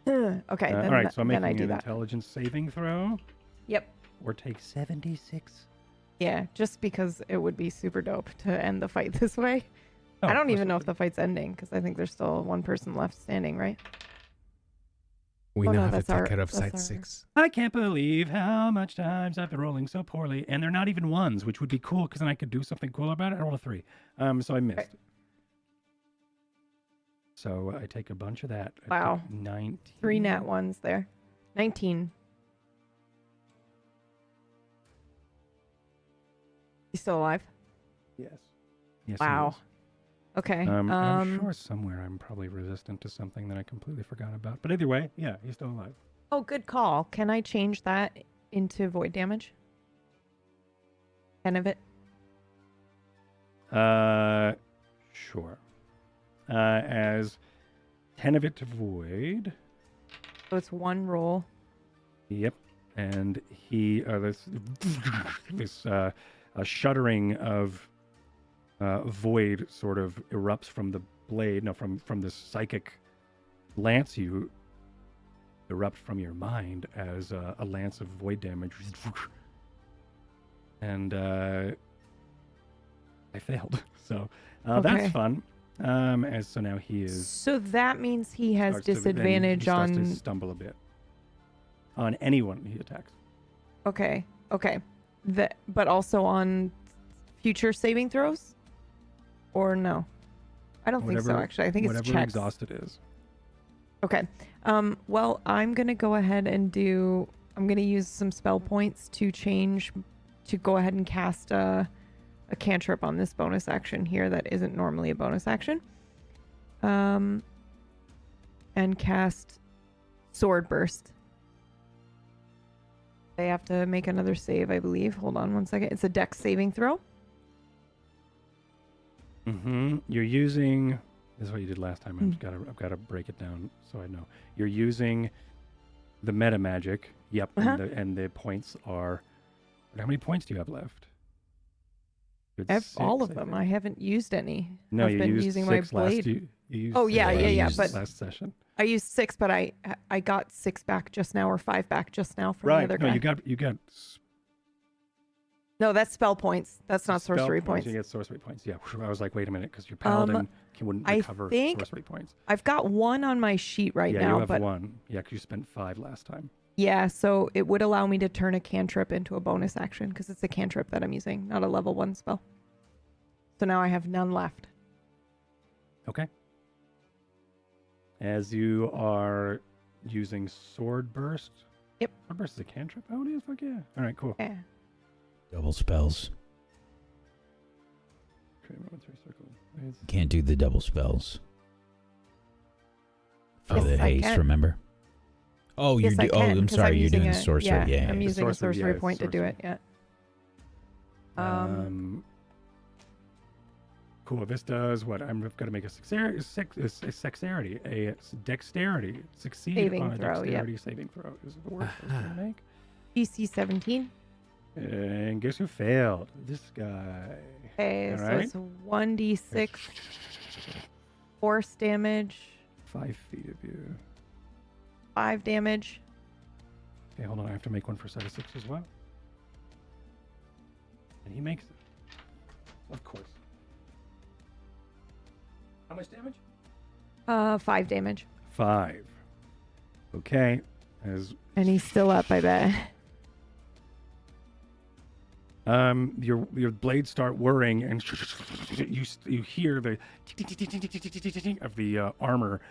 Okay. Then, all right, so I'm then I making do an that. intelligence saving throw. Yep. Or take 76. Yeah, just because it would be super dope to end the fight this way. Oh, I of don't course even it know would. if the fight's ending because I think there's still one person left standing, right? We Oh, now no, have a that's our- ticker of that's sight our- 6. I can't believe how much times I've been rolling so poorly, and they're not even ones, which would be cool because then I could do something cool about it. I rolled a 3, so I missed. Right. So I take a bunch of that. I Wow. took 19. 3 nat ones there. 19. He's still alive? Yes. Yes. he Wow. is. Okay. I'm sure somewhere I'm probably resistant to something that I completely forgot about. But either way, yeah, he's still alive. Oh, good call. Can I change that into void damage? 10 of it? Sure. As 10 of it to void. So it's one roll. Yep. and he this a shuddering of void sort of erupts from the blade. No, from this psychic lance you erupt from your mind as a lance of void damage. And I failed, so that's fun. So now he is. So that means he has starts to- disadvantage he starts on. to stumble a bit on anyone he attacks. Okay. But also on future saving throws, or no? I don't think so. Actually, I think it's whatever checks. exhausted is. Okay. Well, I'm gonna go ahead and do. I'm gonna use some spell points to go ahead and cast a cantrip on this bonus action here that isn't normally a bonus action. And cast Sword Burst. They have to make another save, I believe. Hold on one second. It's a Dex saving throw. Mm-hmm. You're using. This is what you did last time. I've got to break it down so I know. You're using the meta magic. Yep. And the points are. How many points do you have left? All of them. I haven't used any. No, I've you been used using 6 my blade. You used Oh, yeah, six but last session. I used 6, but I got 6 back just now, or 5 back just now from the other guy. No, you got. No, that's spell points. That's not sorcery points. You get sorcery points. Yeah, I was like, wait a minute, because your paladin wouldn't recover sorcery points. I've got 1 on my sheet now. Yeah, you have 1. Yeah, because you spent 5 last time. Yeah, so it would allow me to turn a cantrip into a bonus action because it's a cantrip that I'm using, not a level 1 spell. So now I have none left. Okay. As you are using Sword Burst. Yep. Sword Burst is a cantrip? Oh, it is? Fuck yeah. All right, cool. Yeah. Double spells. Create a momentary circle. Can't do the double spells. For Yes, the I haste, can. remember? Oh, Yes, I can, I'm 'cause sorry. You're using doing the sorcerer. Yeah. I'm using a sorcery, sorcery yeah, point to do sorcery. it. Yeah. Cool. This does what? I'm going to make a dexterity, succeed Saving on a throw, yep. dexterity saving throw. Is the word I was going to make? DC 17. And guess who failed? This guy. Okay, All so right. it's 1d6 force damage, 5 feet of you. 5 damage. Okay, hold on. I have to make one for set of 6 as well. And he makes it. Of course. How much damage? 5 damage. 5. Okay. And he's still up, I bet. Your blades start whirring, and you hear the of the armor,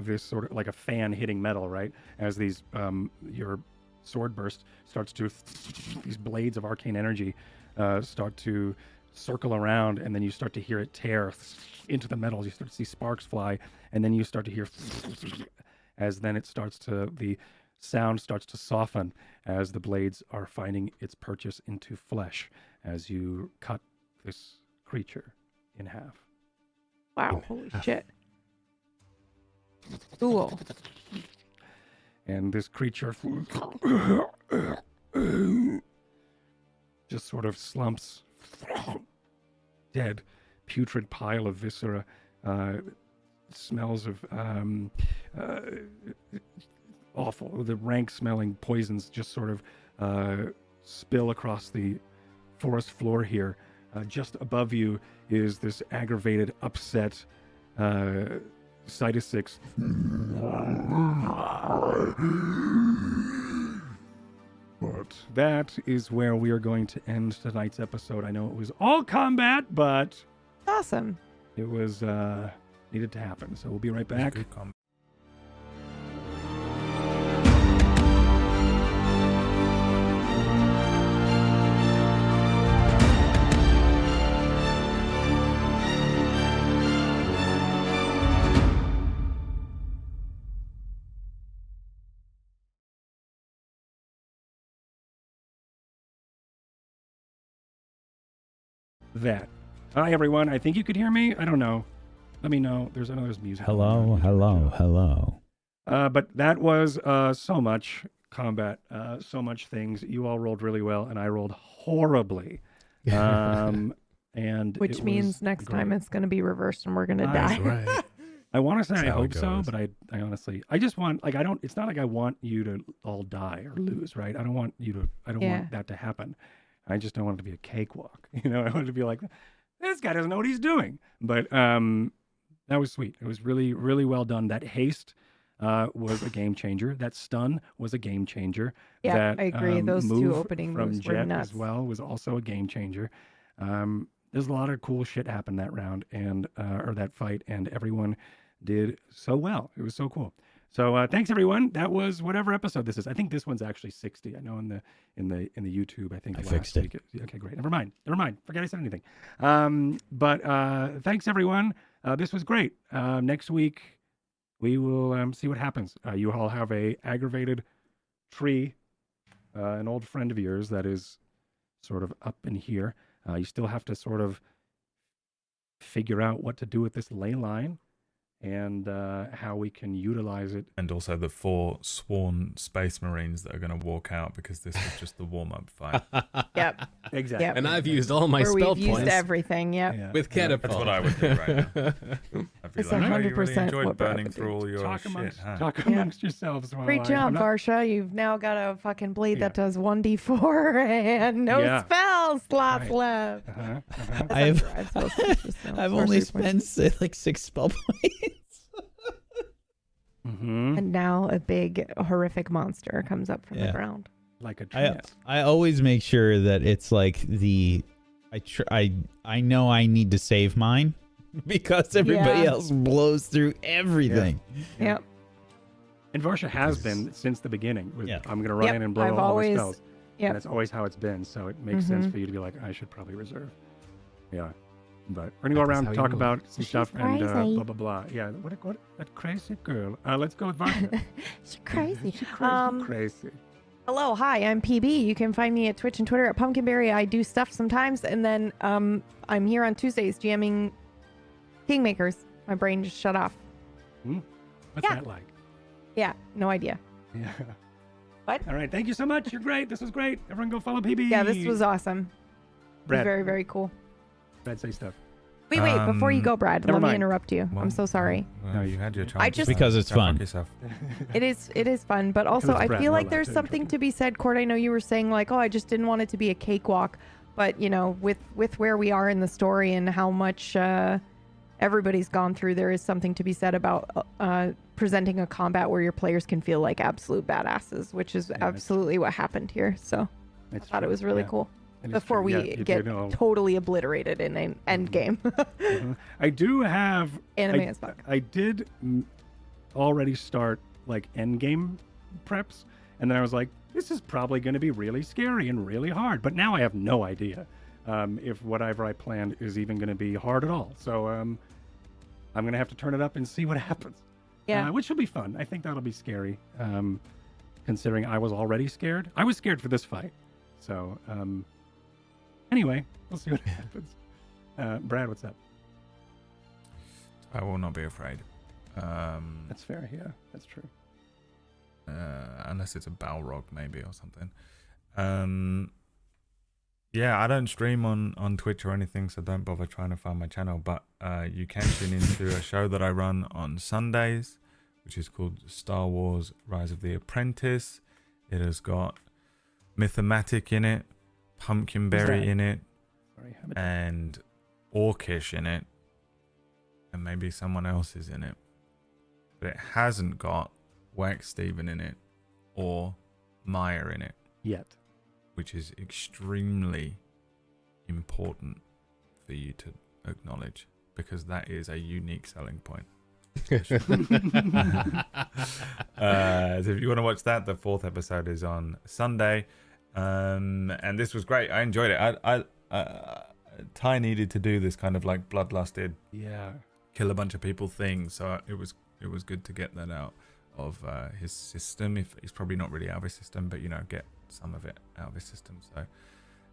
this sort of like a fan hitting metal, right? As these your sword burst starts to these blades of arcane energy start to circle around, and then you start to hear it tear into the metals. You start to see sparks fly, and then you start to hear as then it starts to the sound starts to soften as the blades are finding its purchase into flesh as you cut this creature in half. Wow, holy shit. Cool. And this creature just sort of slumps, dead, putrid pile of viscera, smells of awful. The rank smelling poisons just sort of spill across the forest floor here. Just above you is this aggravated, upset Cytosix. But that is where we are going to end tonight's episode. I know it was all combat, but Awesome. it was needed to happen. So we'll be right back. Good combo. That. Hi, everyone. I think you could hear me. I don't know. Let me know. There's music. Hello. But that was so much combat so much things. You all rolled really well, and I rolled horribly. And Which it means was next great. time it's going to be reversed and we're going to die. That's right. I want to say That's I how it hope so, goes. but I honestly, I just want, like, I don't, it's not like I want you to all die or lose, right? I don't want Yeah. want that to happen. I just don't want it to be a cakewalk. You know, I want it to be like, this guy doesn't know what he's doing. But that was sweet. It was really, really well done. That haste was a game changer. That stun was a game changer. Yeah, That, I agree. Those two move opening from moves were Jet nuts. as well was also a game changer. There's a lot of cool shit happened that round and or that fight, and everyone did so well. It was so cool. So thanks everyone. That was whatever episode this is. I think this one's actually 60. I know in the YouTube. I think I last fixed it. week. Okay, great. Never mind. Forget I said anything. But thanks everyone. This was great. Next week we will see what happens. You all have a aggravated tree, an old friend of yours that is sort of up in here. You still have to sort of figure out what to do with this ley line and how we can utilize it. And also the 4 sworn space marines that are going to walk out because this was just the warm-up fight. Yep. Exactly. Yep. And I've used all my Where spell we've used points everything. Yep. Yeah. with catapult. That's what I would do right now. I'd be It's like, oh, you 100% really enjoyed what Brad burning would through do. all your Talk shit, amongst, huh? talk Yeah. amongst yourselves. While Great I'm job, not- Varsha. You've now got a fucking blade Yeah. that does 1d4 and no Yeah. spell slots Right. left. I've Drive, so it's just no I've sorcery only points. spent like 6 spell points. Mm-hmm. And now a big horrific monster comes up from Yeah. the ground. Like a I trance. I always make sure that it's like I know I need to save mine because everybody Yeah. else blows through everything. Yep. And Varsha has been since the beginning. With, Yeah. I'm going to run Yep, in and blow I've all always- my spells. yep. And that's always how it's been. So it makes sense Mhm. for you to be like, I should probably reserve. Yeah. But we're going to go That is around how and you talk move. about some She's stuff and crazy. blah, blah, blah. Yeah. What that crazy girl. Let's go with Varsha. She's crazy. She's crazy. Crazy. Hello, hi, I'm PB. You can find me at Twitch and Twitter at Pumpkinberry. I do stuff sometimes, and then I'm here on Tuesdays jamming Kingmakers. My brain just shut off. What's Yeah. that like? Yeah, no idea. Yeah. What? All right. Thank you so much. You're great. This was great. Everyone go follow PB. Yeah, this was awesome. It was Brad. very, very cool. Brad, say stuff. Wait, before you go, Brad, never let me mind. interrupt you. I'm so sorry. Well, No, you had your chance. I just- Because it's Go fuck fun. yourself. It is fun, but also it's I Brad, feel we're like allowed there's to something interrupt to be said, Court. I know you were saying like, oh, I just didn't want it to be a cakewalk, but you know, with where we are in the story and how much everybody's gone through, there is something to be said about presenting a combat where your players can feel like absolute badasses, which is that's absolutely what happened here. So I It's thought it true. was really Yeah. cool. It is Before true. we Yeah, you get do know. totally obliterated in an end game. Mhm. I do have Anime I, as fuck. I did already start like end game preps, and then I was like, this is probably going to be really scary and really hard. But now I have no idea if whatever I planned is even going to be hard at all. So I'm going to have to turn it up and see what happens. Yeah. Which will be fun. I think that'll be scary, considering I was already scared. I was scared for this fight. So anyway, we'll see what happens. Brad, what's up? I will not be afraid. That's fair. Yeah, that's true. Unless it's a Balrog maybe or something. Yeah, I don't stream on Twitch or anything, so don't bother trying to find my channel. But you can tune into a show that I run on Sundays, which is called Star Wars Rise of the Apprentice. It has got Mythomatic in it, Pumpkinberry that? in it, Sorry. How about and Orcish in it, and maybe someone else is in it. But it hasn't got Wax Steven in it or Maya in it, yet? which is extremely important for you to acknowledge, because that is a unique selling point. So if you want to watch that, the 4th episode is on Sunday, and this was great. I enjoyed it. Ty needed to do this kind of like bloodlusted, Yeah. kill a bunch of people thing, so it was good to get that out of his system. If he's probably not really out of his system, but you know, get some of it out of his system. So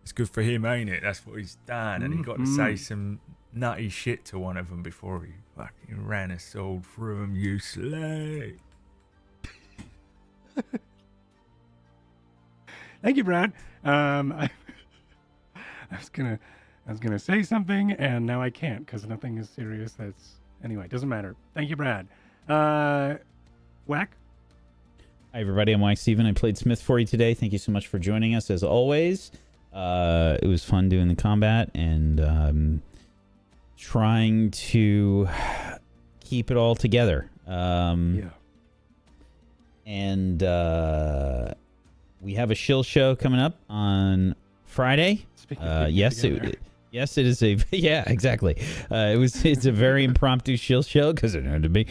it's good for him, ain't it? That's what he's done, and he got to say some nutty shit to one of them before he fucking ran a sword through him. You slay. Thank you, Brad. I was gonna say something, and now I can't because nothing is serious. Anyway. Doesn't matter. Thank you, Brad. Whack. Hi, everybody. I'm Mike Steven. I played Smith for you today. Thank you so much for joining us, as always. It was fun doing the combat and trying to keep it all together. Yeah. And we have a shill show coming up on Friday. Yes, it is a yeah, exactly. It's a very impromptu shill show because it had to be.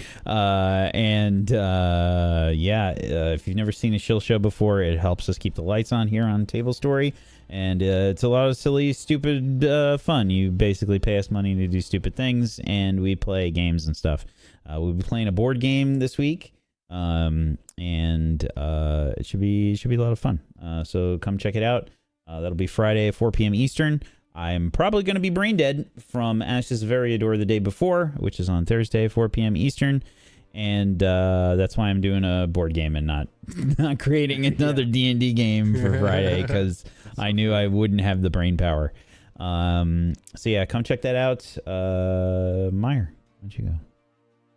If you've never seen a shill show before, it helps us keep the lights on here on Table Story, and it's a lot of silly, stupid fun. You basically pay us money to do stupid things, and we play games and stuff. We'll be playing a board game this week, and it should be a lot of fun. So come check it out. That'll be Friday at 4 p.m. Eastern. I'm probably going to be brain dead from Ashes of Eriador the day before, which is on Thursday, 4 p.m. Eastern. And that's why I'm doing a board game and not creating another D&D game for Friday, because I knew I wouldn't have the brain power. So yeah, come check that out. Meyer, why don't you go?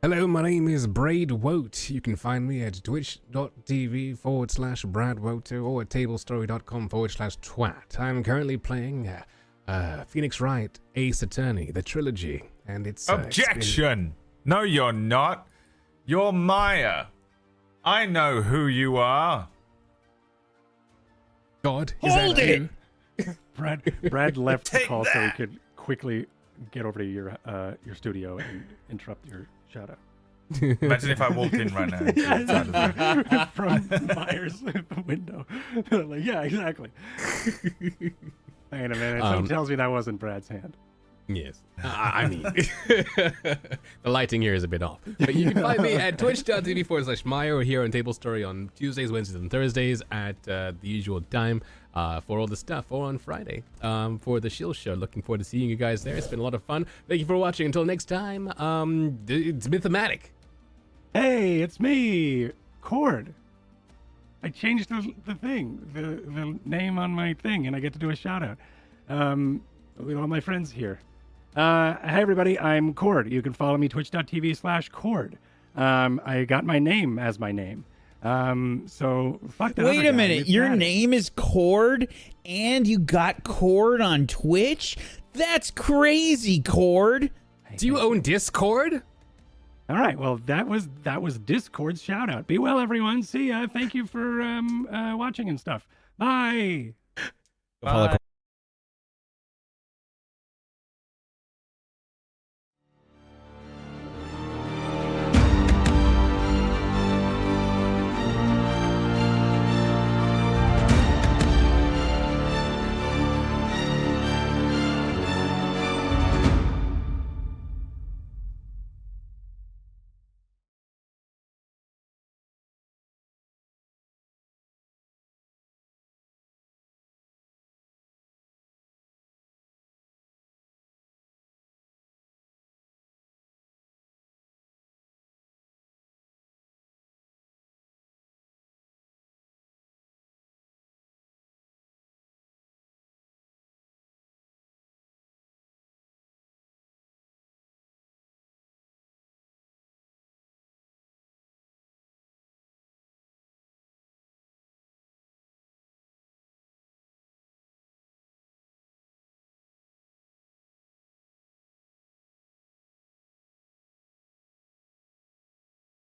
Hello, my name is Braid Wote. You can find me at twitch.tv/BradWoto or at tablestory.com/twat. I'm currently playing Phoenix Wright, Ace Attorney, the trilogy, and it's... Objection! No, you're not. You're Maya. I know who you are. God, Hold it! Brad left the Take call so he that! could quickly get over to your studio and interrupt your shout out. Imagine if I walked in right now. From Myers' window. Like, yeah, exactly. Wait a minute. Something tells me that wasn't Brad's hand. Yes. I mean, the lighting here is a bit off. But you can find me at twitch.tv/Meyer or here on Table Story on Tuesdays, Wednesdays, and Thursdays at the usual time for all the stuff, or on Friday for the Shield Show. Looking forward to seeing you guys there. It's been a lot of fun. Thank you for watching. Until next time, it's Mythomatic. Hey, it's me, Cord. I changed the thing, the name on my thing, and I get to do a shout out with all my friends here. Hey everybody, I'm Cord. You can follow me twitch.tv/Cord. I got my name as my name. So fuck that. Wait a minute, your name is Cord and you got Cord on Twitch? That's crazy, Cord. Do you own Discord? All right, well that was Discord's shout out. Be well everyone. See ya. Thank you for watching and stuff. Bye. Bye.